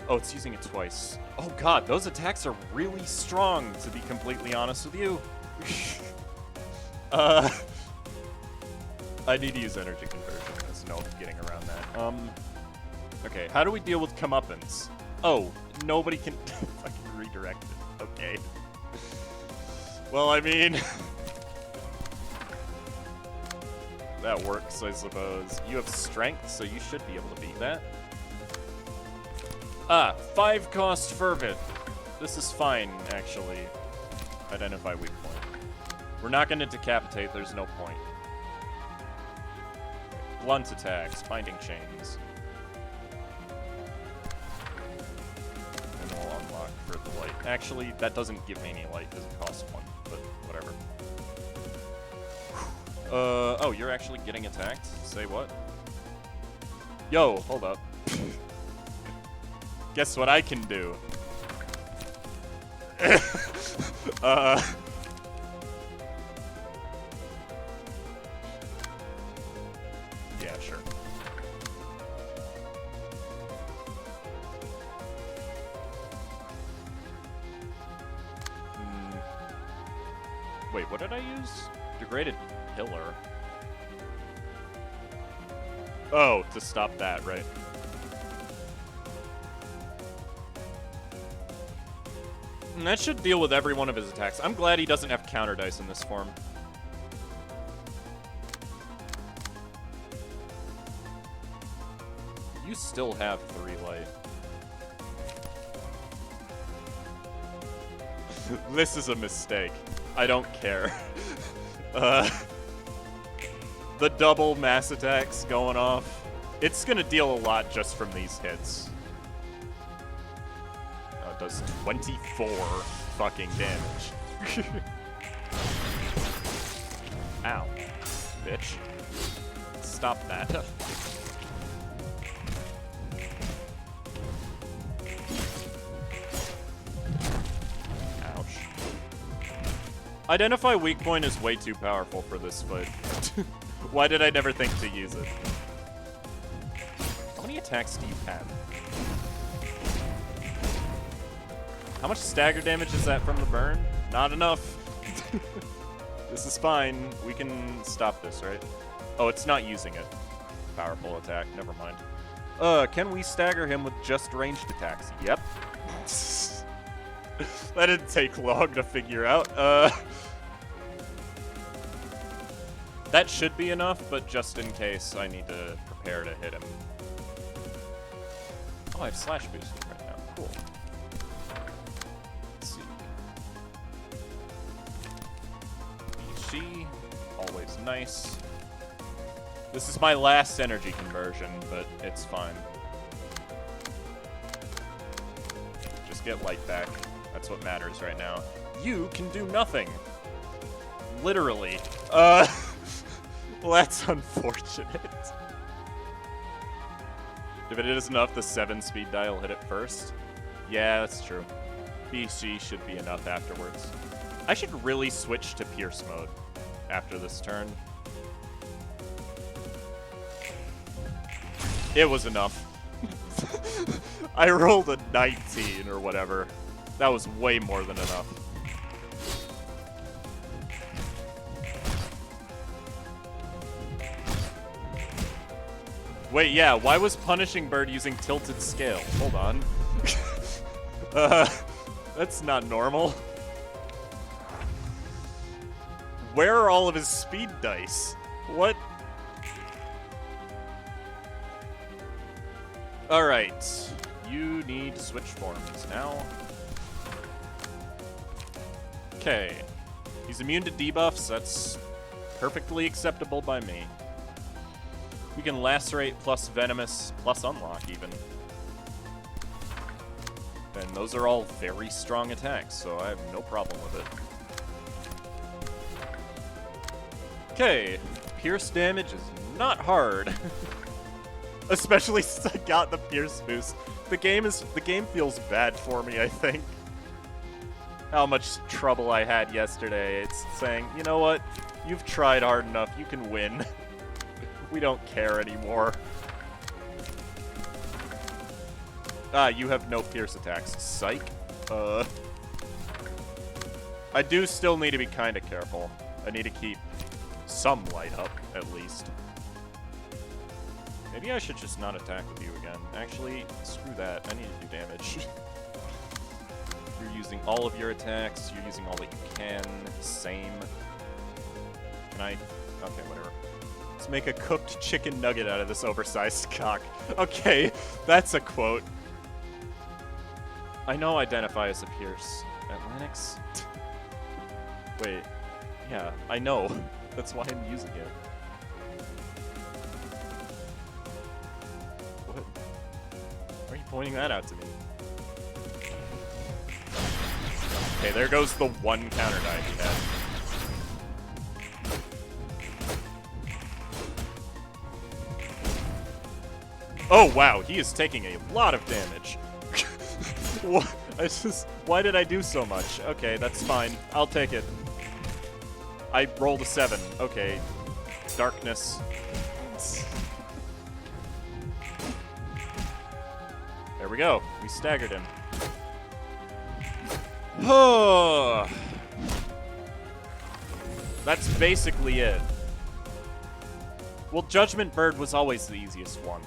Oh, it's using it twice. Oh, God. Those attacks are really strong, to be completely honest with you. I need to use energy conversion. There's no getting around that. Okay, how do we deal with comeuppance? Oh, nobody can fucking redirect it. Okay. Well, I mean... that works, I suppose. You have strength, so you should be able to beat that. Ah, 5 cost fervent. This is fine, actually. Identify weak point. We're not going to decapitate, there's no point. Blunt attacks, binding chains. And we'll unlock for the light. Actually, that doesn't give me any light because it costs 1, but whatever. Oh, you're actually getting attacked? Say what? Yo, hold up. Guess what I can do? Yeah, sure. Wait, what did I use? Degraded pillar. Oh, to stop that, right. And that should deal with every one of his attacks. I'm glad he doesn't have counter dice in this form. You still have 3 light. This is a mistake. I don't care. The double mass attacks going off. It's gonna deal a lot just from these hits. Oh, it does 24 fucking damage. Ow. Bitch. Stop that. Ouch. Identify weak point is way too powerful for this fight. Why did I never think to use it? How many attacks do you have? How much stagger damage is that from the burn? Not enough. This is fine. We can stop this, right? Oh, it's not using it. Powerful attack. Never mind. Can we stagger him with just ranged attacks? Yep. That didn't take long to figure out. That should be enough, but just in case, I need to prepare to hit him. Oh, I have slash boosted right now. Cool. Let's see. She, always nice. This is my last energy conversion, but it's fine. Just get light back. That's what matters right now. You can do nothing. Literally. Well, that's unfortunate. If it is enough, the 7-speed die will hit it first. Yeah, that's true. BC should be enough afterwards. I should really switch to Pierce mode after this turn. It was enough. I rolled a 19 or whatever. That was way more than enough. Wait, yeah, why was Punishing Bird using tilted scale? Hold on. That's not normal. Where are all of his speed dice? What? Alright. You need to switch forms now. Okay. He's immune to debuffs. That's perfectly acceptable by me. We can lacerate plus venomous plus unlock even. And those are all very strong attacks, so I have no problem with it. Okay, pierce damage is not hard. Especially since I got the pierce boost. The game feels bad for me, I think. how much trouble I had yesterday. It's saying, you know what? You've tried hard enough. You can win. We don't care anymore. Ah, you have no pierce attacks. Psych. I do still need to be kind of careful. I need to keep some light up, at least. Maybe I should just not attack with you again. Actually, screw that. I need to do damage. You're using all of your attacks. You're using all that you can. Same. Can I? Okay, whatever. Let's make a cooked chicken nugget out of this oversized cock. Okay, that's a quote. I know identify as a Pierce. Atlantics? Wait. Yeah, I know. That's why I'm using it. What? Why are you pointing that out to me? Okay, there goes the one counter die he had. Oh wow, he is taking a lot of damage. What? Why did I do so much? Okay, that's fine. I'll take it. I rolled a 7. Okay. Darkness. There we go. We staggered him. Oh. That's basically it. Well, Judgment Bird was always the easiest one.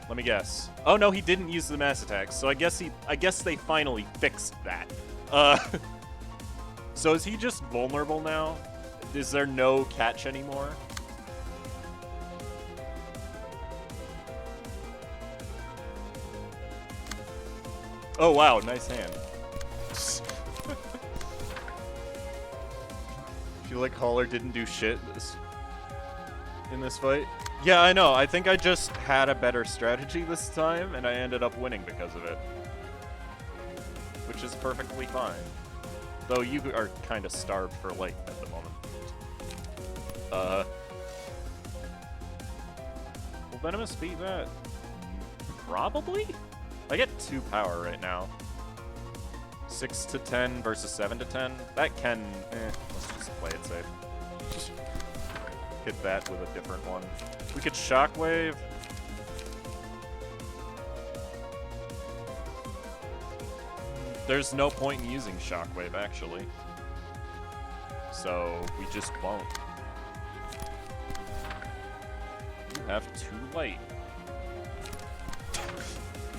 Let me guess. Oh no, he didn't use the mass attacks, so I guess they finally fixed that. So is he just vulnerable now? Is there no catch anymore? Oh wow, nice hand. Feel like Haller didn't do shit in this fight. Yeah, I know. I think I just had a better strategy this time, and I ended up winning because of it. Which is perfectly fine. Though you are kind of starved for light at the moment. Will Venomous beat that? Probably? I get 2 power right now. 6 to 10 versus 7 to 10. That can... let's just play it safe. Hit that with a different one. We could Shockwave. There's no point in using Shockwave, actually. So, we just won't. You have 2 light.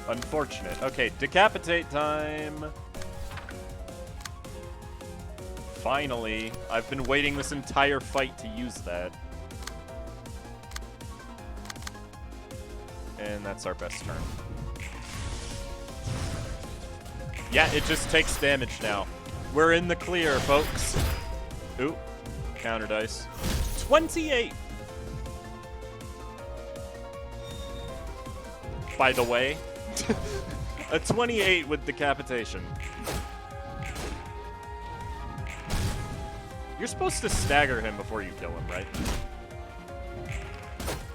Unfortunate. Okay, Decapitate time! Finally. I've been waiting this entire fight to use that. And that's our best turn. Yeah, it just takes damage now. We're in the clear, folks. Ooh. Counter dice. 28! By the way. A 28 with decapitation. You're supposed to stagger him before you kill him, right?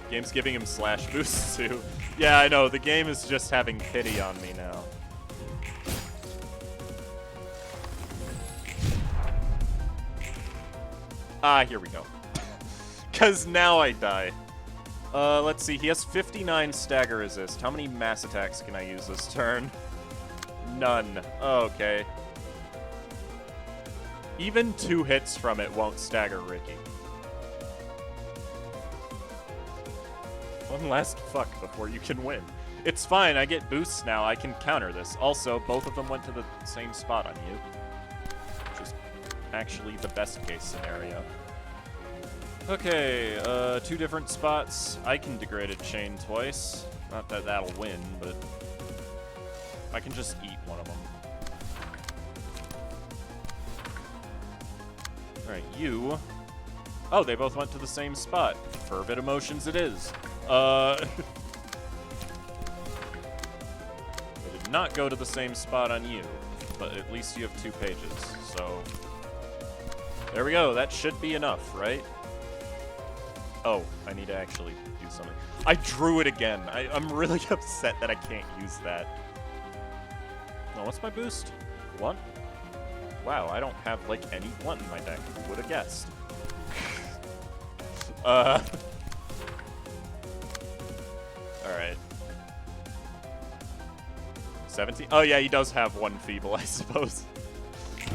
Game's giving him slash boosts too. Yeah, I know. The game is just having pity on me now. Ah, here we go. Because now I die. Let's see. He has 59 stagger resist. How many mass attacks can I use this turn? None. Okay. Even 2 hits from it won't stagger Ricky. One last fuck before you can win. It's fine, I get boosts now, I can counter this. Also, both of them went to the same spot on you. Which is actually the best case scenario. Okay, 2 different spots. I can Degraded Chain twice. Not that that'll win, but I can just eat one of them. Alright, you... Oh, they both went to the same spot. Fervid Emotions it is. They did not go to the same spot on you, but at least you have 2 pages, so... There we go, that should be enough, right? Oh, I need to actually do something. I drew it again. I'm really upset that I can't use that. Oh, what's my boost? Blunt? Wow, I don't have, like, any blunt in my deck. Would have guessed. Alright. 17? Oh, yeah, he does have one feeble, I suppose.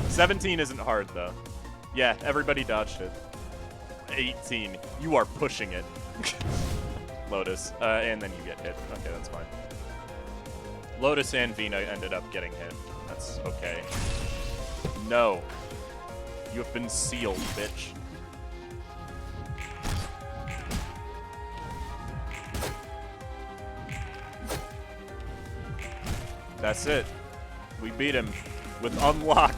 17 isn't hard, though. Yeah, everybody dodged it. 18. You are pushing it. Lotus. And then you get hit. Okay, that's fine. Lotus and Vina ended up getting hit. That's okay. No. You have been sealed, bitch. That's it. We beat him with unlock.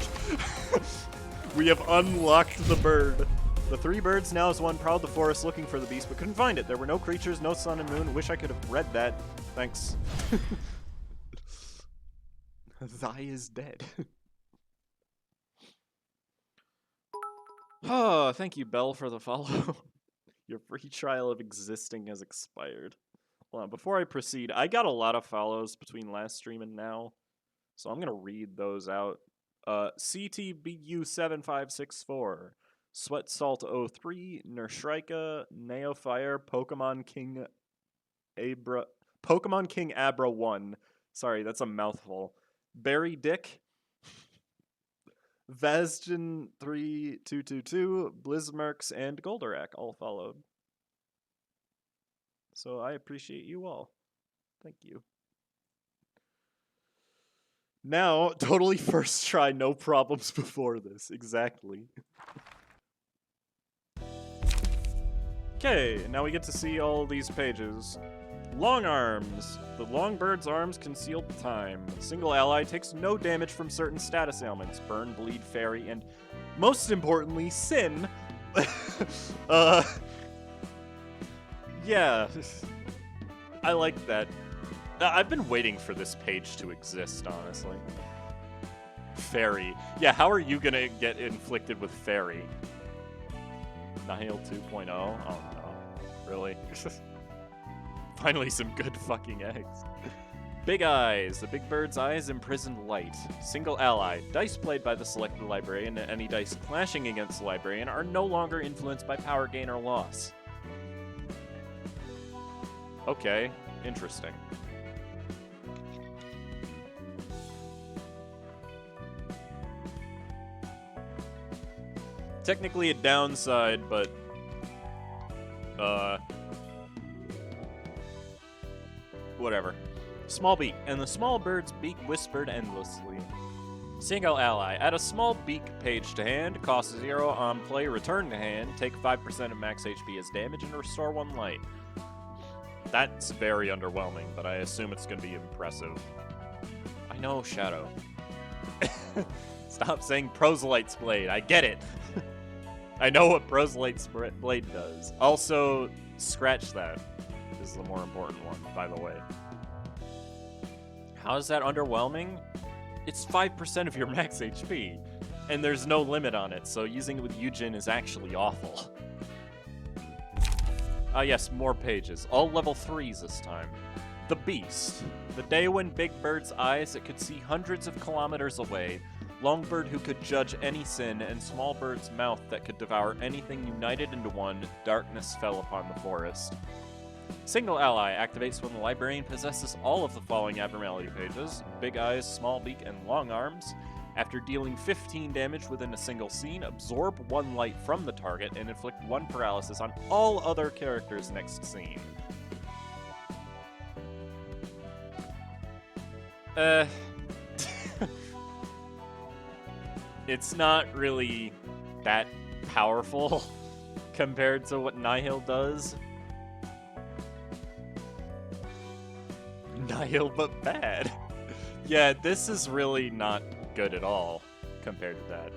We have unlocked the bird. The three birds now as one prowled the forest looking for the beast, but couldn't find it. There were no creatures, no sun and moon. Wish I could have read that. Thanks. Thy is dead. Oh, thank you, Belle, for the follow. Your free trial of existing has expired. Hold on, before I proceed, I got a lot of follows between last stream and now, so I'm going to read those out. CTBU7564, Sweat Salt 03, Nershrika, Neofire, Pokemon King Abra 1. Sorry, that's a mouthful. Barry Dick, Vasgen 3222, Blizzmerks, and Goldorak all followed. So I appreciate you all. Thank you. Now, totally first try, no problems before this. Exactly. Okay, now we get to see all these pages. Long arms. The long bird's arms concealed time. Single ally takes no damage from certain status ailments. Burn, bleed, fairy, and most importantly, sin. Yeah. I like that. I've been waiting for this page to exist, honestly. Fairy. Yeah, how are you gonna get inflicted with fairy? Nihil 2.0? Oh no. Really? Finally some good fucking eggs. Big Eyes. The big bird's eyes imprison light. Single ally. Dice played by the selected librarian and any dice clashing against the librarian are no longer influenced by power gain or loss. Okay, interesting. Technically a downside, but whatever. Small beak, and the small bird's beak whispered endlessly. Single ally. Add a small beak page to hand, cost 0 on play, return to hand, take 5% of max HP as damage, and restore 1 light. That's very underwhelming, but I assume it's going to be impressive. I know, Shadow. Stop saying Proselyte's Blade. I get it. I know what Proselyte's Blade does. Also, scratch that. This is the more important one, by the way. How is that underwhelming? It's 5% of your max HP, and there's no limit on it, so using it with Yujin is actually awful. Ah yes, more pages. All level 3s this time. The Beast. The day when Big Bird's eyes that could see hundreds of kilometers away, Longbird who could judge any sin, and Small Bird's mouth that could devour anything united into one, darkness fell upon the forest. Single ally activates when the librarian possesses all of the following abnormality pages: Big Eyes, Small Beak, and Long Arms. After dealing 15 damage within a single scene, absorb 1 light from the target and inflict 1 paralysis on all other characters next scene. It's not really that powerful compared to what Nihil does. Nihil but bad. Yeah, this is really not good at all compared to that.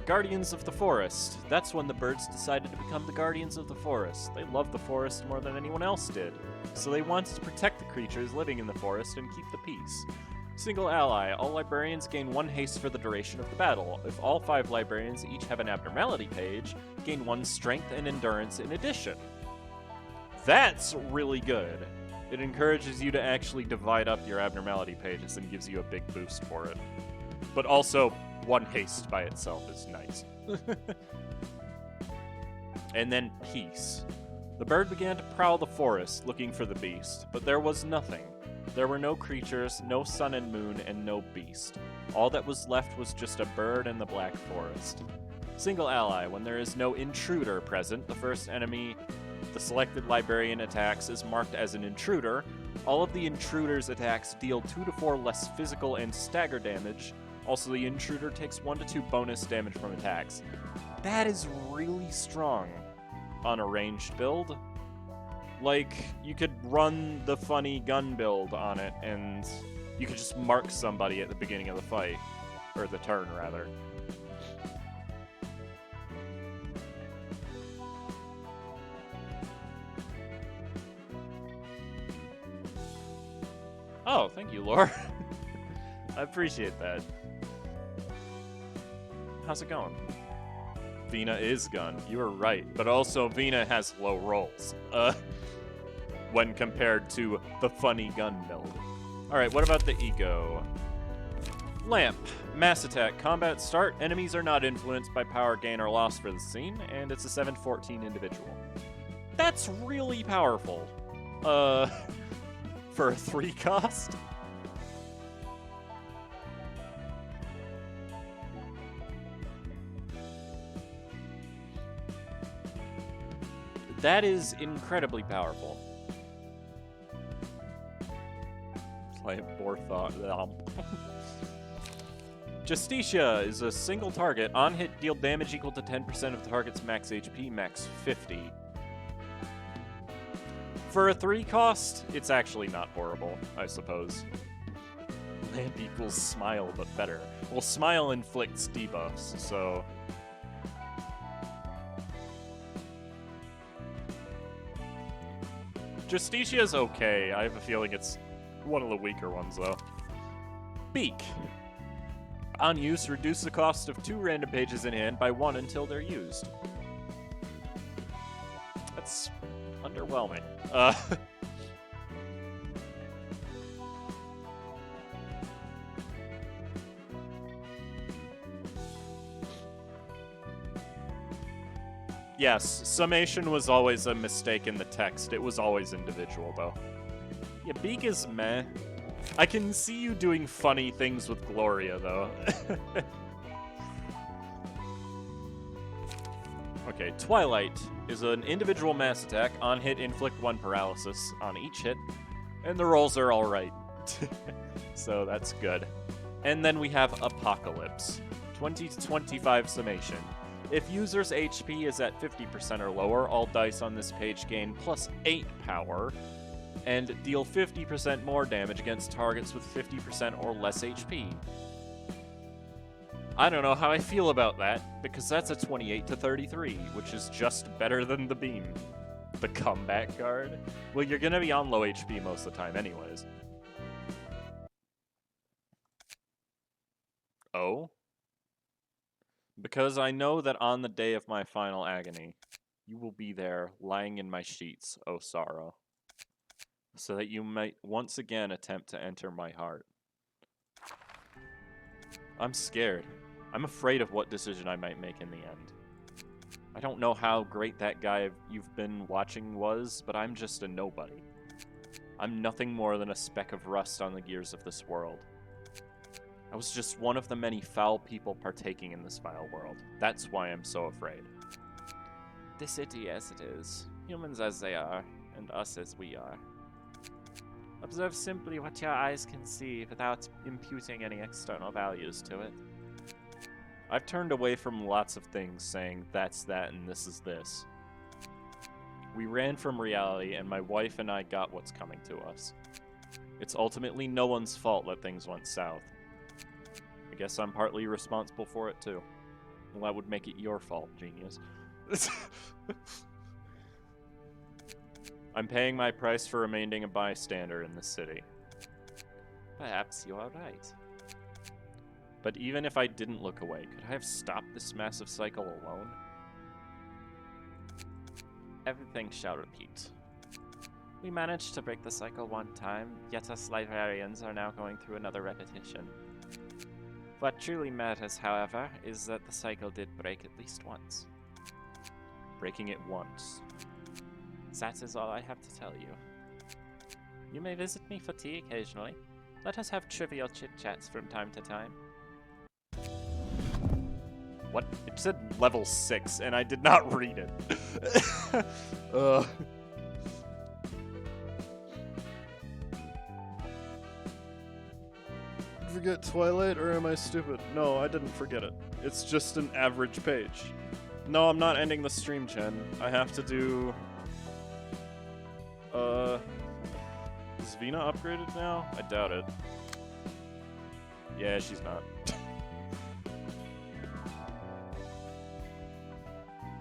Guardians of the Forest. That's when the birds decided to become the Guardians of the Forest. They loved the forest more than anyone else did, so they wanted to protect the creatures living in the forest and keep the peace. Single ally. All librarians gain 1 haste for the duration of the battle. If all 5 librarians each have an abnormality page, gain 1 strength and endurance in addition. That's really good. It encourages you to actually divide up your abnormality pages and gives you a big boost for it. But also, one haste by itself is nice. And then peace. The bird began to prowl the forest, looking for the beast, but there was nothing. There were no creatures, no sun and moon, and no beast. All that was left was just a bird in the black forest. Single ally. When there is no intruder present, the first enemy the selected librarian attacks is marked as an intruder. All of the intruder's attacks deal 2 to 4 less physical and stagger damage. Also, the intruder takes 1 to 2 bonus damage from attacks. That is really strong on a ranged build. Like, you could run the funny gun build on it, and you could just mark somebody at the beginning of the fight. Or the turn, rather. Oh, thank you, Lore. I appreciate that. How's it going? Vina is gun. You were right. But also, Vina has low rolls. When compared to the funny gun build. Alright, what about the ego? Lamp. Mass attack. Combat start. Enemies are not influenced by power gain or loss for the scene, and it's a 7/14 individual. That's really powerful. For a 3 cost? That is incredibly powerful. Play Borthought. Justicia is a single target. On hit, deal damage equal to 10% of the target's max HP, max 50. For a 3 cost, it's actually not horrible, I suppose. Lamp equals smile, but better. Well, smile inflicts debuffs, so... Justicia's okay. I have a feeling it's one of the weaker ones, though. Beak. On use, reduce the cost of 2 random pages in hand by 1 until they're used. That's underwhelming. Yes, summation was always a mistake in the text. It was always individual, though. Yeah, Beak is meh. I can see you doing funny things with Gloria, though. Okay, Twilight is an individual mass attack. On hit, inflict 1 paralysis on each hit. And the rolls are alright. So that's good. And then we have Apocalypse. 20 to 25 summation. If user's HP is at 50% or lower, all dice on this page gain plus 8 power, and deal 50% more damage against targets with 50% or less HP. I don't know how I feel about that, because that's a 28 to 33, which is just better than the beam. The comeback guard? Well, you're gonna be on low HP most of the time anyways. Oh? Because I know that on the day of my final agony, you will be there, lying in my sheets, O sorrow, so that you might once again attempt to enter my heart. I'm scared. I'm afraid of what decision I might make in the end. I don't know how great that guy you've been watching was, but I'm just a nobody. I'm nothing more than a speck of rust on the gears of this world. I was just one of the many foul people partaking in this vile world. That's why I'm so afraid. The city as it is, humans as they are, and us as we are. Observe simply what your eyes can see without imputing any external values to it. I've turned away from lots of things saying that's that and this is this. We ran from reality and my wife and I got what's coming to us. It's ultimately no one's fault that things went south. I guess I'm partly responsible for it too. Well, that would make it your fault, genius. I'm paying my price for remaining a bystander in this city. Perhaps you are right. But even if I didn't look away, could I have stopped this massive cycle alone? Everything shall repeat. We managed to break the cycle one time, yet us librarians are now going through another repetition. What truly matters, however, is that the cycle did break at least once. Breaking it once. That is all I have to tell you. You may visit me for tea occasionally. Let us have trivial chit-chats from time to time. What? It said level 6, and I did not read it. Forget Twilight, or am I stupid? No, I didn't forget it. It's just an average page. No, I'm not ending the stream, Chen. I have to do... Is Vina upgraded now? I doubt it. Yeah, she's not.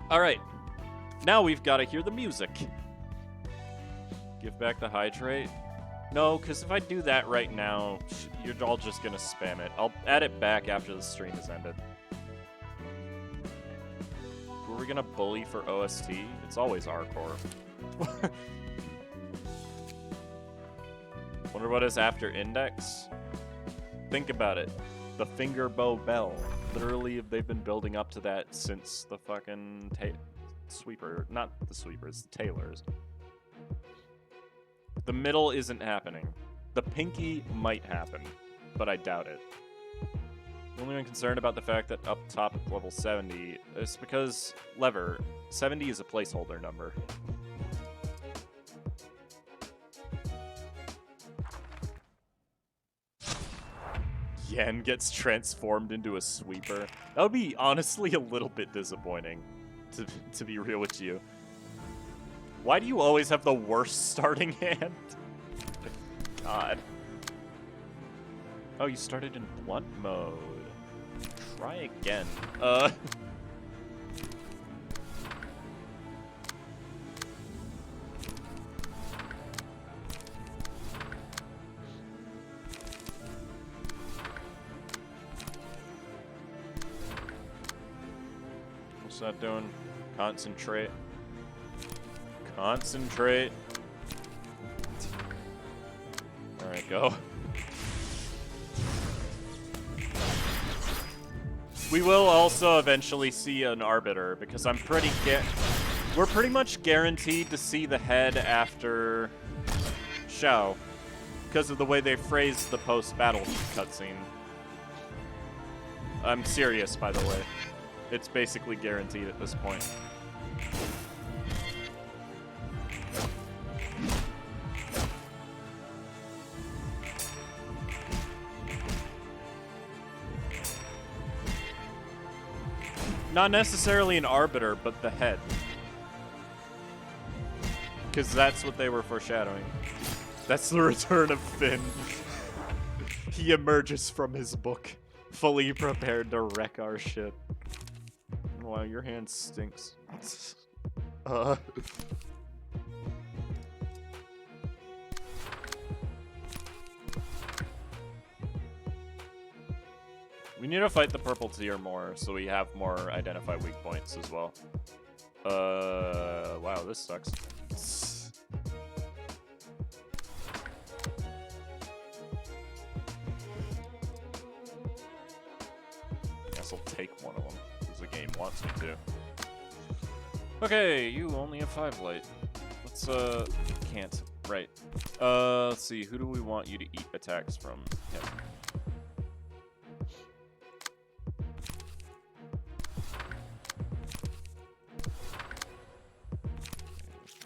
Alright. Now we've got to hear the music. Give back the hydrate. No, because if I do that right now, you're all just going to spam it. I'll add it back after the stream has ended. Who are we going to bully for OST? It's always Arcor. Wonder what is after Index? Think about it. The finger bow bell. Literally, they've been building up to that since the fucking sweeper. Not the sweepers, the tailors. The middle isn't happening. The pinky might happen, but I doubt it. The only one concerned about the fact that up top at level 70 is because lever 70 is a placeholder number. Yen gets transformed into a sweeper. That would be honestly a little bit disappointing, to be real with you. Why do you always have the worst starting hand? God. Oh, you started in blunt mode. Try again. What's that doing? Concentrate. Concentrate. Alright, go. We will also eventually see an Arbiter, because I'm we're pretty much guaranteed to see the head after Xiao, because of the way they phrased the post-battle cutscene. I'm serious, by the way. It's basically guaranteed at this point. Not necessarily an Arbiter, but the head. Because that's what they were foreshadowing. That's the return of Finn. He emerges from his book, fully prepared to wreck our shit. Wow, your hand stinks. We need to fight the purple tier more, so we have more identify weak points as well. Wow, this sucks. Guess I'll take one of them, because the game wants me to. Okay, you only have 5 light. Let's, can't. Right. Let's see, who do we want you to eat attacks from? Him.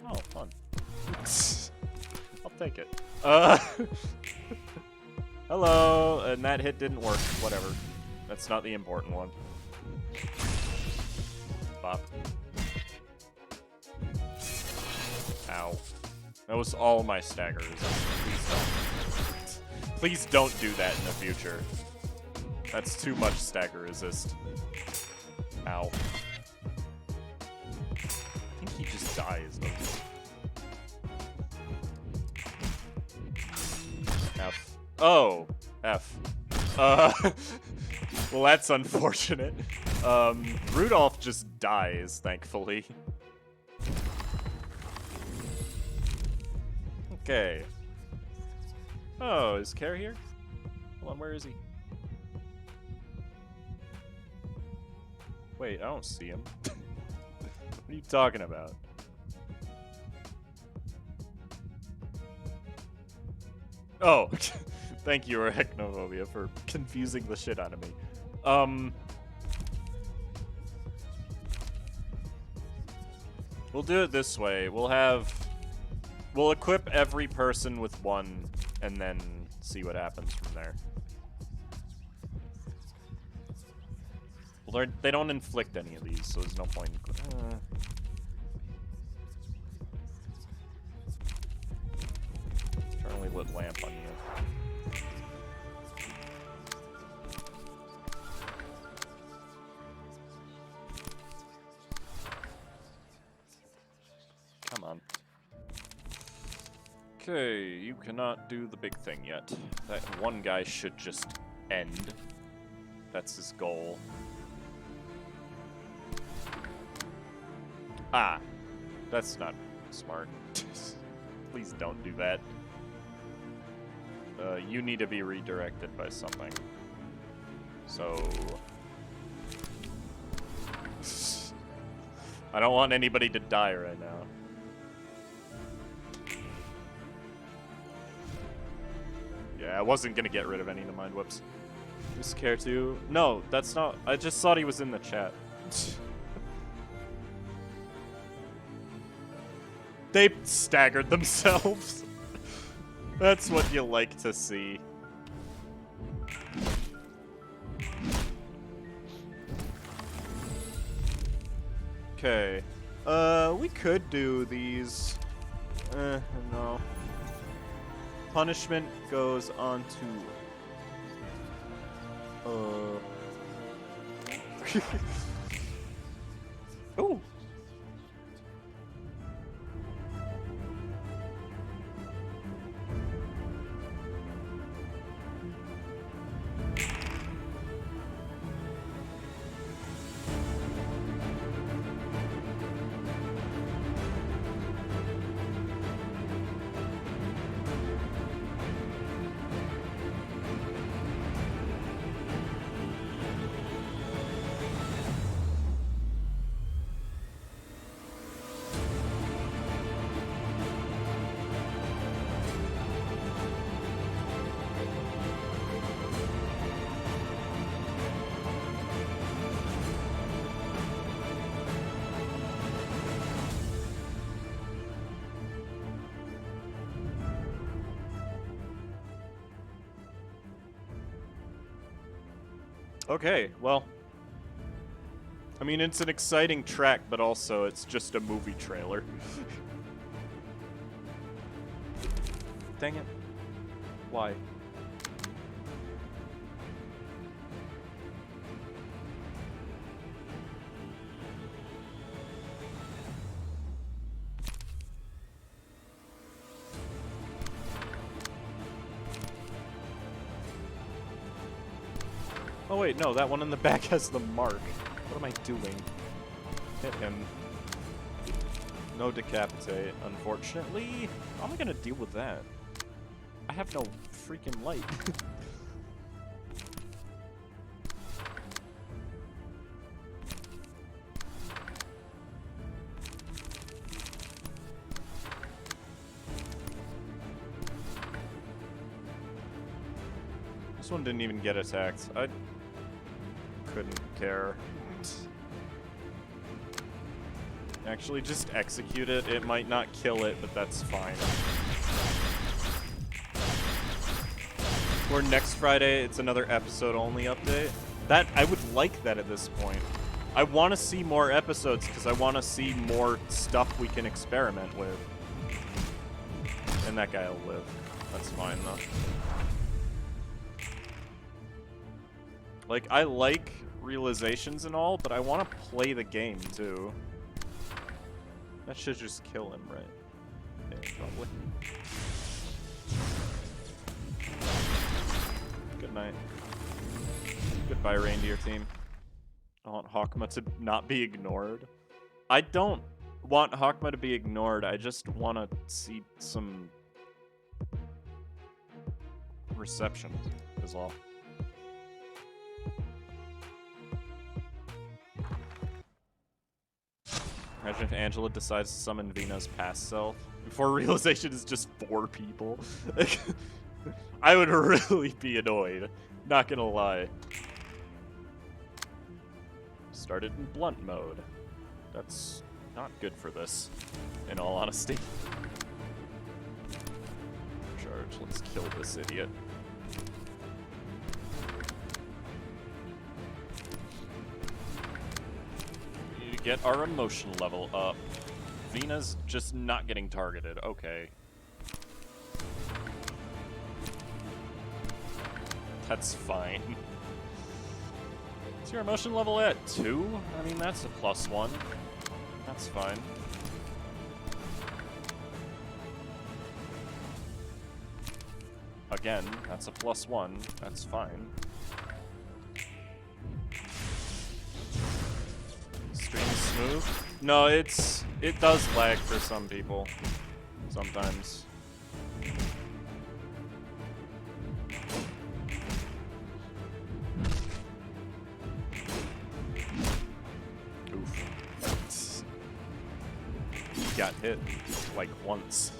Oh, fun. I'll take it. Hello, and that hit didn't work. Whatever. That's not the important one. Bop. Ow. That was all my staggers. Please don't do that in the future. That's too much stagger resist. Ow. I think he just dies, though. F. Oh, F. Well, that's unfortunate. Rudolph just dies, thankfully. Okay. Oh, is Care here? Hold on, where is he? Wait, I don't see him. What are you talking about? Oh, thank you, Arachnophobia, for confusing the shit out of me. We'll do it this way. We'll equip every person with one, and then see what happens from there. Well, they don't inflict any of these, so there's no point in... Eternally lit lamp on you. Come on. Okay, you cannot do the big thing yet. That one guy should just end. That's his goal. Ah, that's not smart. Please don't do that. You need to be redirected by something. So... I don't want anybody to die right now. Yeah, I wasn't gonna get rid of any of the mind whips. Just care to... No, that's not... I just thought he was in the chat. They staggered themselves. That's what you like to see. Okay. We could do these. No. Punishment goes on to... Ooh. Okay, well, I mean, it's an exciting track, but also it's just a movie trailer. Dang it. Why? Oh wait, no, that one in the back has the mark. What am I doing? Hit him. No decapitate, unfortunately. How am I gonna deal with that? I have no freaking light. This one didn't even get attacked. I couldn't care. Actually, just execute it. It might not kill it, but that's fine. Or next Friday, it's another episode-only update. That I would like that at this point. I want to see more episodes because I want to see more stuff we can experiment with. And that guy will live. That's fine, though. Like, I like realizations and all, but I want to play the game, too. That should just kill him, right? Okay, probably. Good night. Goodbye, reindeer team. I want Hakma to not be ignored. I don't want Hakma to be ignored. I just want to see some reception is all. Imagine if Angela decides to summon Vina's past self. Before realization is just 4 people. I would really be annoyed. Not gonna lie. Started in blunt mode. That's not good for this, in all honesty. Charge, let's kill this idiot. We need to get our emotion level up. Vina's just not getting targeted. Okay. That's fine. Is your emotion level at 2? I mean, that's a +1. That's fine. Again, that's a +1. That's fine. Stream smooth? No, it does lag for some people. Sometimes. Oof. Got hit like once.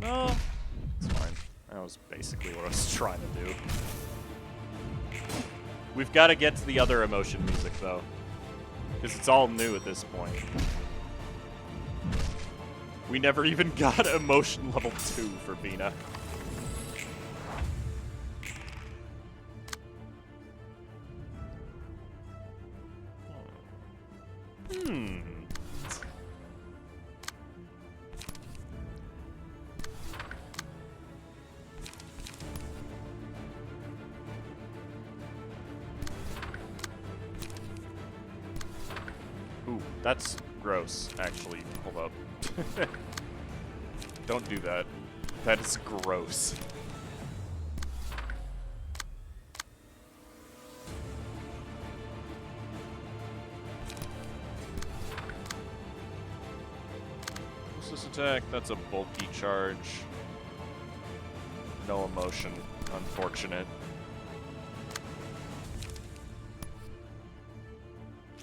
No, it's fine. That was basically what I was trying to do. We've got to get to the other emotion music though, because it's all new at this point. We never even got emotion level 2 for Vina. Ooh, that's gross, actually. Hold up. Don't do that. That is gross. What's this attack? That's a bulky charge. No emotion. Unfortunate.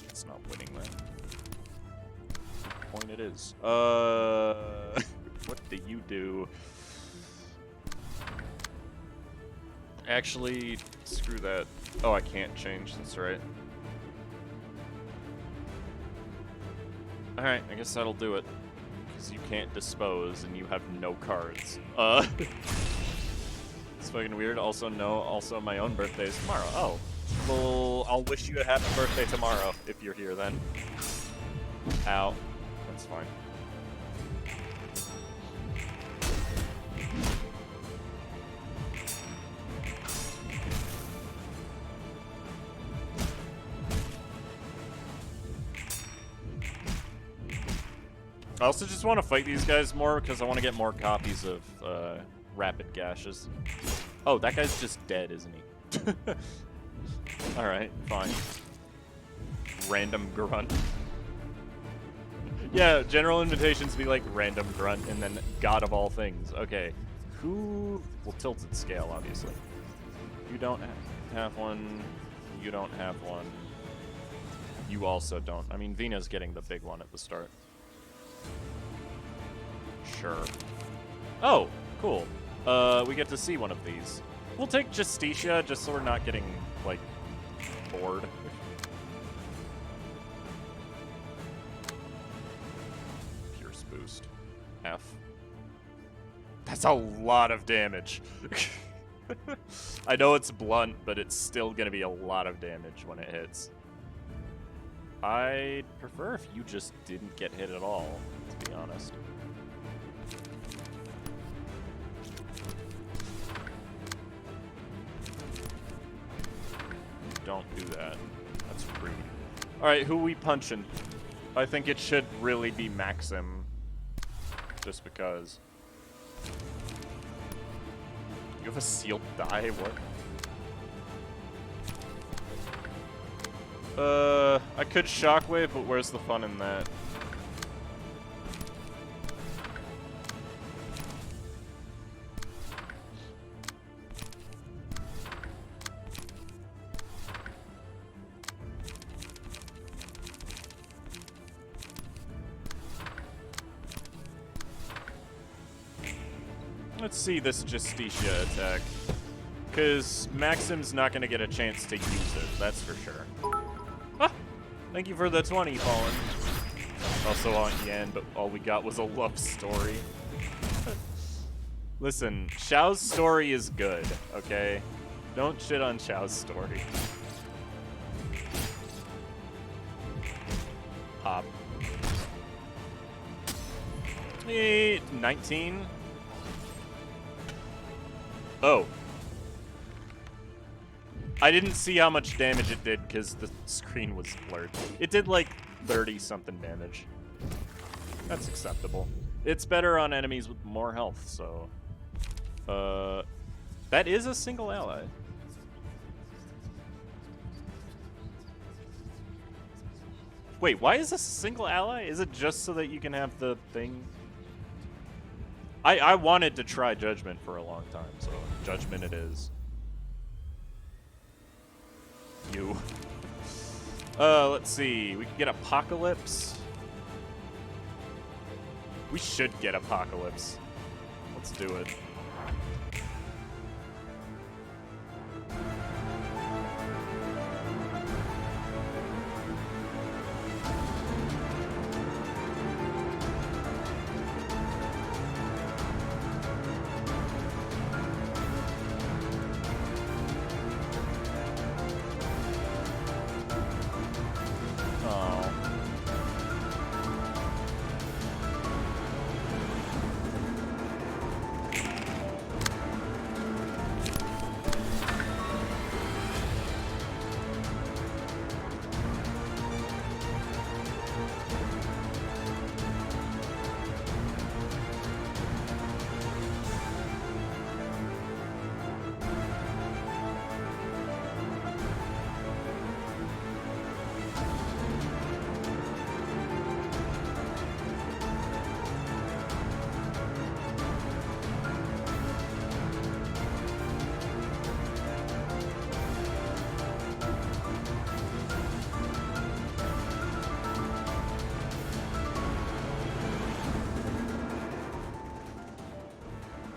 It's not winning that. Point it is. What do you do? Actually, screw that. Oh, I can't change, that's right. Alright, I guess that'll do it. Because you can't dispose and you have no cards. It's fucking weird. Also, no, also my own birthday is tomorrow. Oh. Well, I'll wish you a happy birthday tomorrow, if you're here then. Ow. That's fine. I also just want to fight these guys more because I want to get more copies of Rapid Gashes. Oh, that guy's just dead, isn't he? Alright, fine. Random grunt. Yeah, general invitations be like random grunt and then god of all things. Okay. Who... Well, tilted scale, obviously. You don't have one. You don't have one. You also don't. I mean, Vina's getting the big one at the start. Sure. Oh, cool. We get to see one of these. We'll take Justicia just so we're not getting, like, bored. Pierce boost. F. That's a lot of damage. I know it's blunt, but it's still gonna be a lot of damage when it hits. I'd prefer if you just didn't get hit at all, to be honest. Don't do that. That's rude. Alright, who we punching? I think it should really be Maxim. Just because. You have a sealed die? What? I could shockwave, but where's the fun in that? Let's see this Justicia attack. Because Maxim's not going to get a chance to use it, that's for sure. Ah! Thank you for the 20, Fallen. Also on Yen, but all we got was a love story. Listen, Xiao's story is good, okay? Don't shit on Xiao's story. Pop. 19? Oh. I didn't see how much damage it did because the screen was blurred. It did like 30-something damage. That's acceptable. It's better on enemies with more health, so... that is a single ally. Wait, why is this a single ally? Is it just so that you can have the thing? I wanted to try Judgment for a long time, so Judgment it is. You. Let's see. We could get Apocalypse. We should get Apocalypse. Let's do it.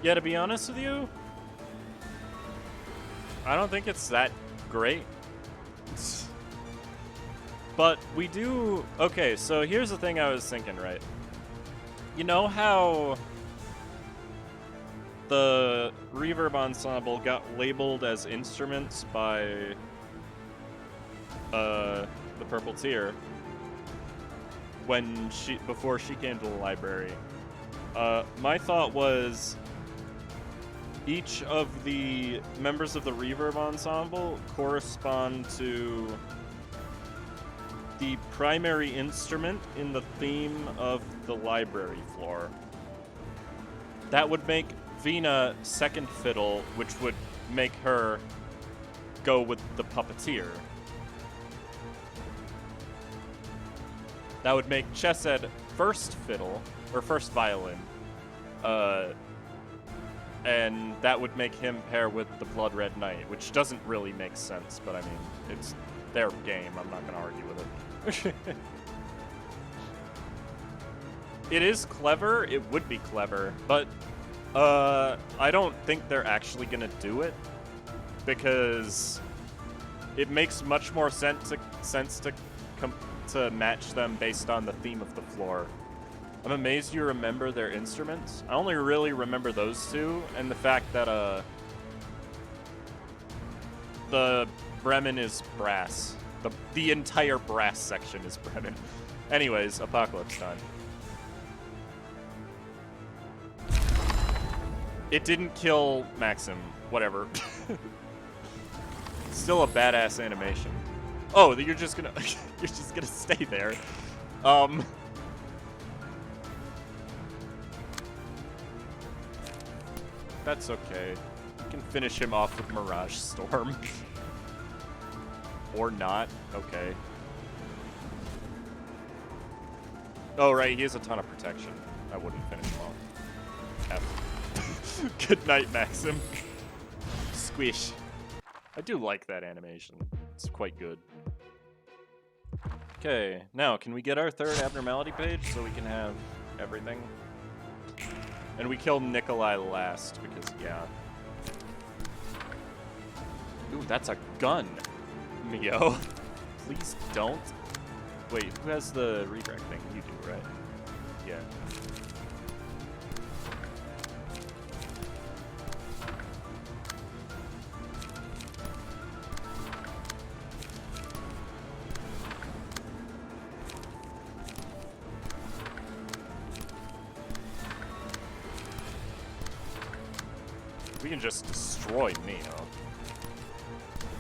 Yeah, to be honest with you, I don't think it's that great. But we do... Okay, so here's the thing I was thinking, right? You know how the Reverb Ensemble got labeled as instruments by the Purple Tear when before she came to the library? My thought was each of the members of the Reverb Ensemble correspond to the primary instrument in the theme of the library floor. That would make Vina second fiddle, which would make her go with the puppeteer. That would make Chesed first fiddle, or first violin. And that would make him pair with the Blood Red Knight, which doesn't really make sense, but I mean, it's their game. I'm not going to argue with it. It is clever. It would be clever, but I don't think they're actually going to do it because it makes much more sense to match them based on the theme of the floor. I'm amazed you remember their instruments. I only really remember those two, and the fact that the Bremen is brass. The entire brass section is Bremen. Anyways, Apocalypse time. It didn't kill Maxim. Whatever. Still a badass animation. Oh, you're just gonna stay there. That's okay. You can finish him off with Mirage Storm. Or not. Okay. Oh, right. He has a ton of protection. I wouldn't finish him off. Good night, Maxim. Squish. I do like that animation. It's quite good. Okay. Now, can we get our third abnormality page so we can have everything? And we killed Nikolai last because, yeah. Ooh, that's a gun, Mio. Please don't. Wait, who has the redirect thing? You do, right? Yeah. We can just destroy Mio.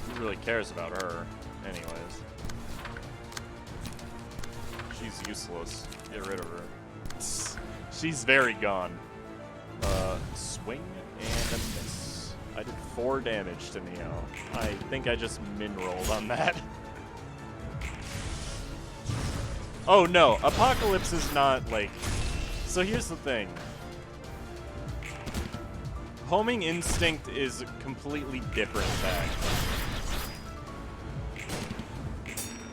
Who really cares about her? Anyways. She's useless. Get rid of her. She's very gone. Swing and a miss. I did 4 damage to Mio. I think I just min-rolled on that. Oh no, Apocalypse is not like... So here's the thing. Homing Instinct is a completely different attack.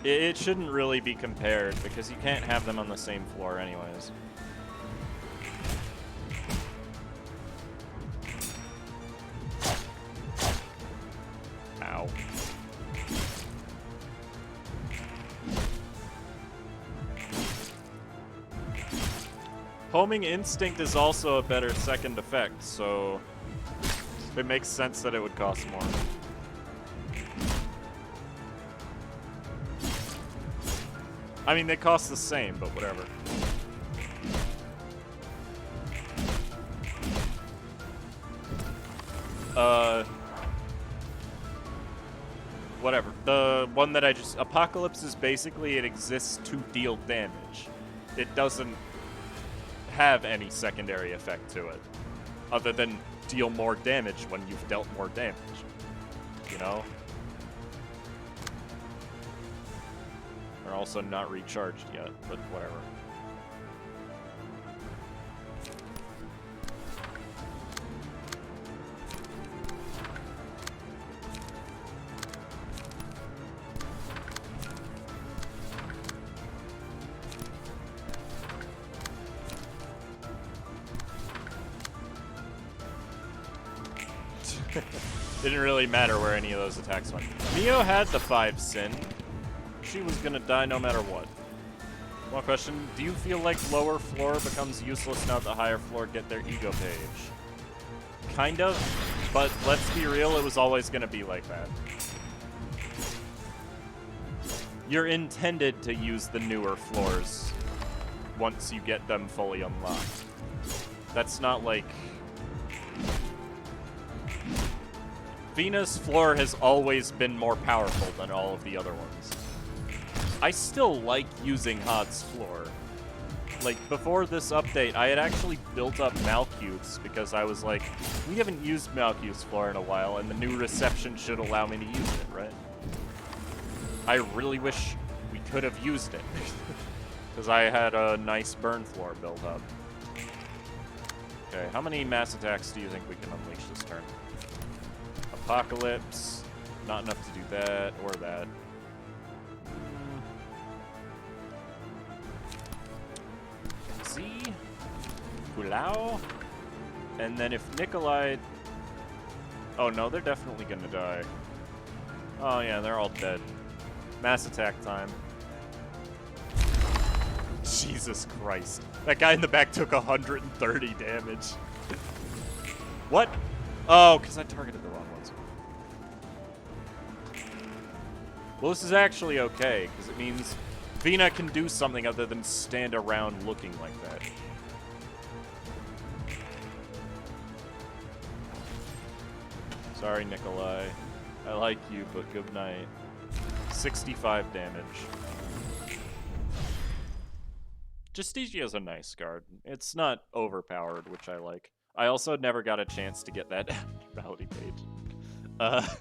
It shouldn't really be compared because you can't have them on the same floor anyways. Ow. Homing Instinct is also a better second effect, so it makes sense that it would cost more. I mean, they cost the same, but whatever. Whatever. The one that I just... Apocalypse is basically, it exists to deal damage. It doesn't have any secondary effect to it, other than deal more damage when you've dealt more damage. You know? They're also not recharged yet, but whatever. Didn't really matter where any of those attacks went. Mio had the 5 sin. She was gonna die no matter what. One question, do you feel like lower floor becomes useless now that the higher floor get their ego page? Kind of, but let's be real, it was always gonna be like that. You're intended to use the newer floors once you get them fully unlocked. That's not like... Vina's floor has always been more powerful than all of the other ones. I still like using Hod's floor. Like, before this update, I had actually built up Malkuth's because I was like, we haven't used Malkuth's floor in a while, and the new reception should allow me to use it, right? I really wish we could have used it. Because I had a nice burn floor built up. Okay, how many mass attacks do you think we can unleash this turn? Apocalypse. Not enough to do that, or that. Pulau. And then if Nikolai... Oh no, they're definitely gonna die. Oh yeah, they're all dead. Mass attack time. Jesus Christ. That guy in the back took 130 damage. What? Oh, because I targeted the wrong ones. Well, this is actually okay, because it means Vina can do something other than stand around looking like that. Sorry, Nikolai. I like you, but good night. 65 damage. Justicia is a nice card. It's not overpowered, which I like. I also never got a chance to get that abnormality page. But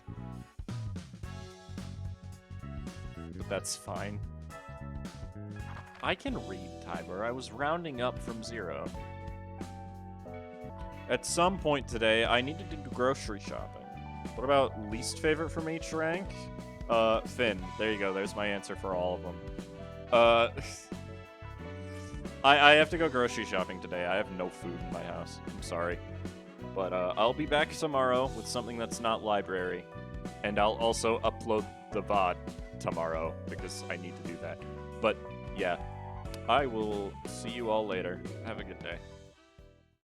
that's fine. I can read timer. I was rounding up from 0. At some point today, I needed to do grocery shopping. What about least favorite from each rank? Finn. There you go. There's my answer for all of them. I have to go grocery shopping today. I have no food in my house. I'm sorry. But I'll be back tomorrow with something that's not library. And I'll also upload the VOD tomorrow because I need to do that. But yeah, I will see you all later. Have a good day.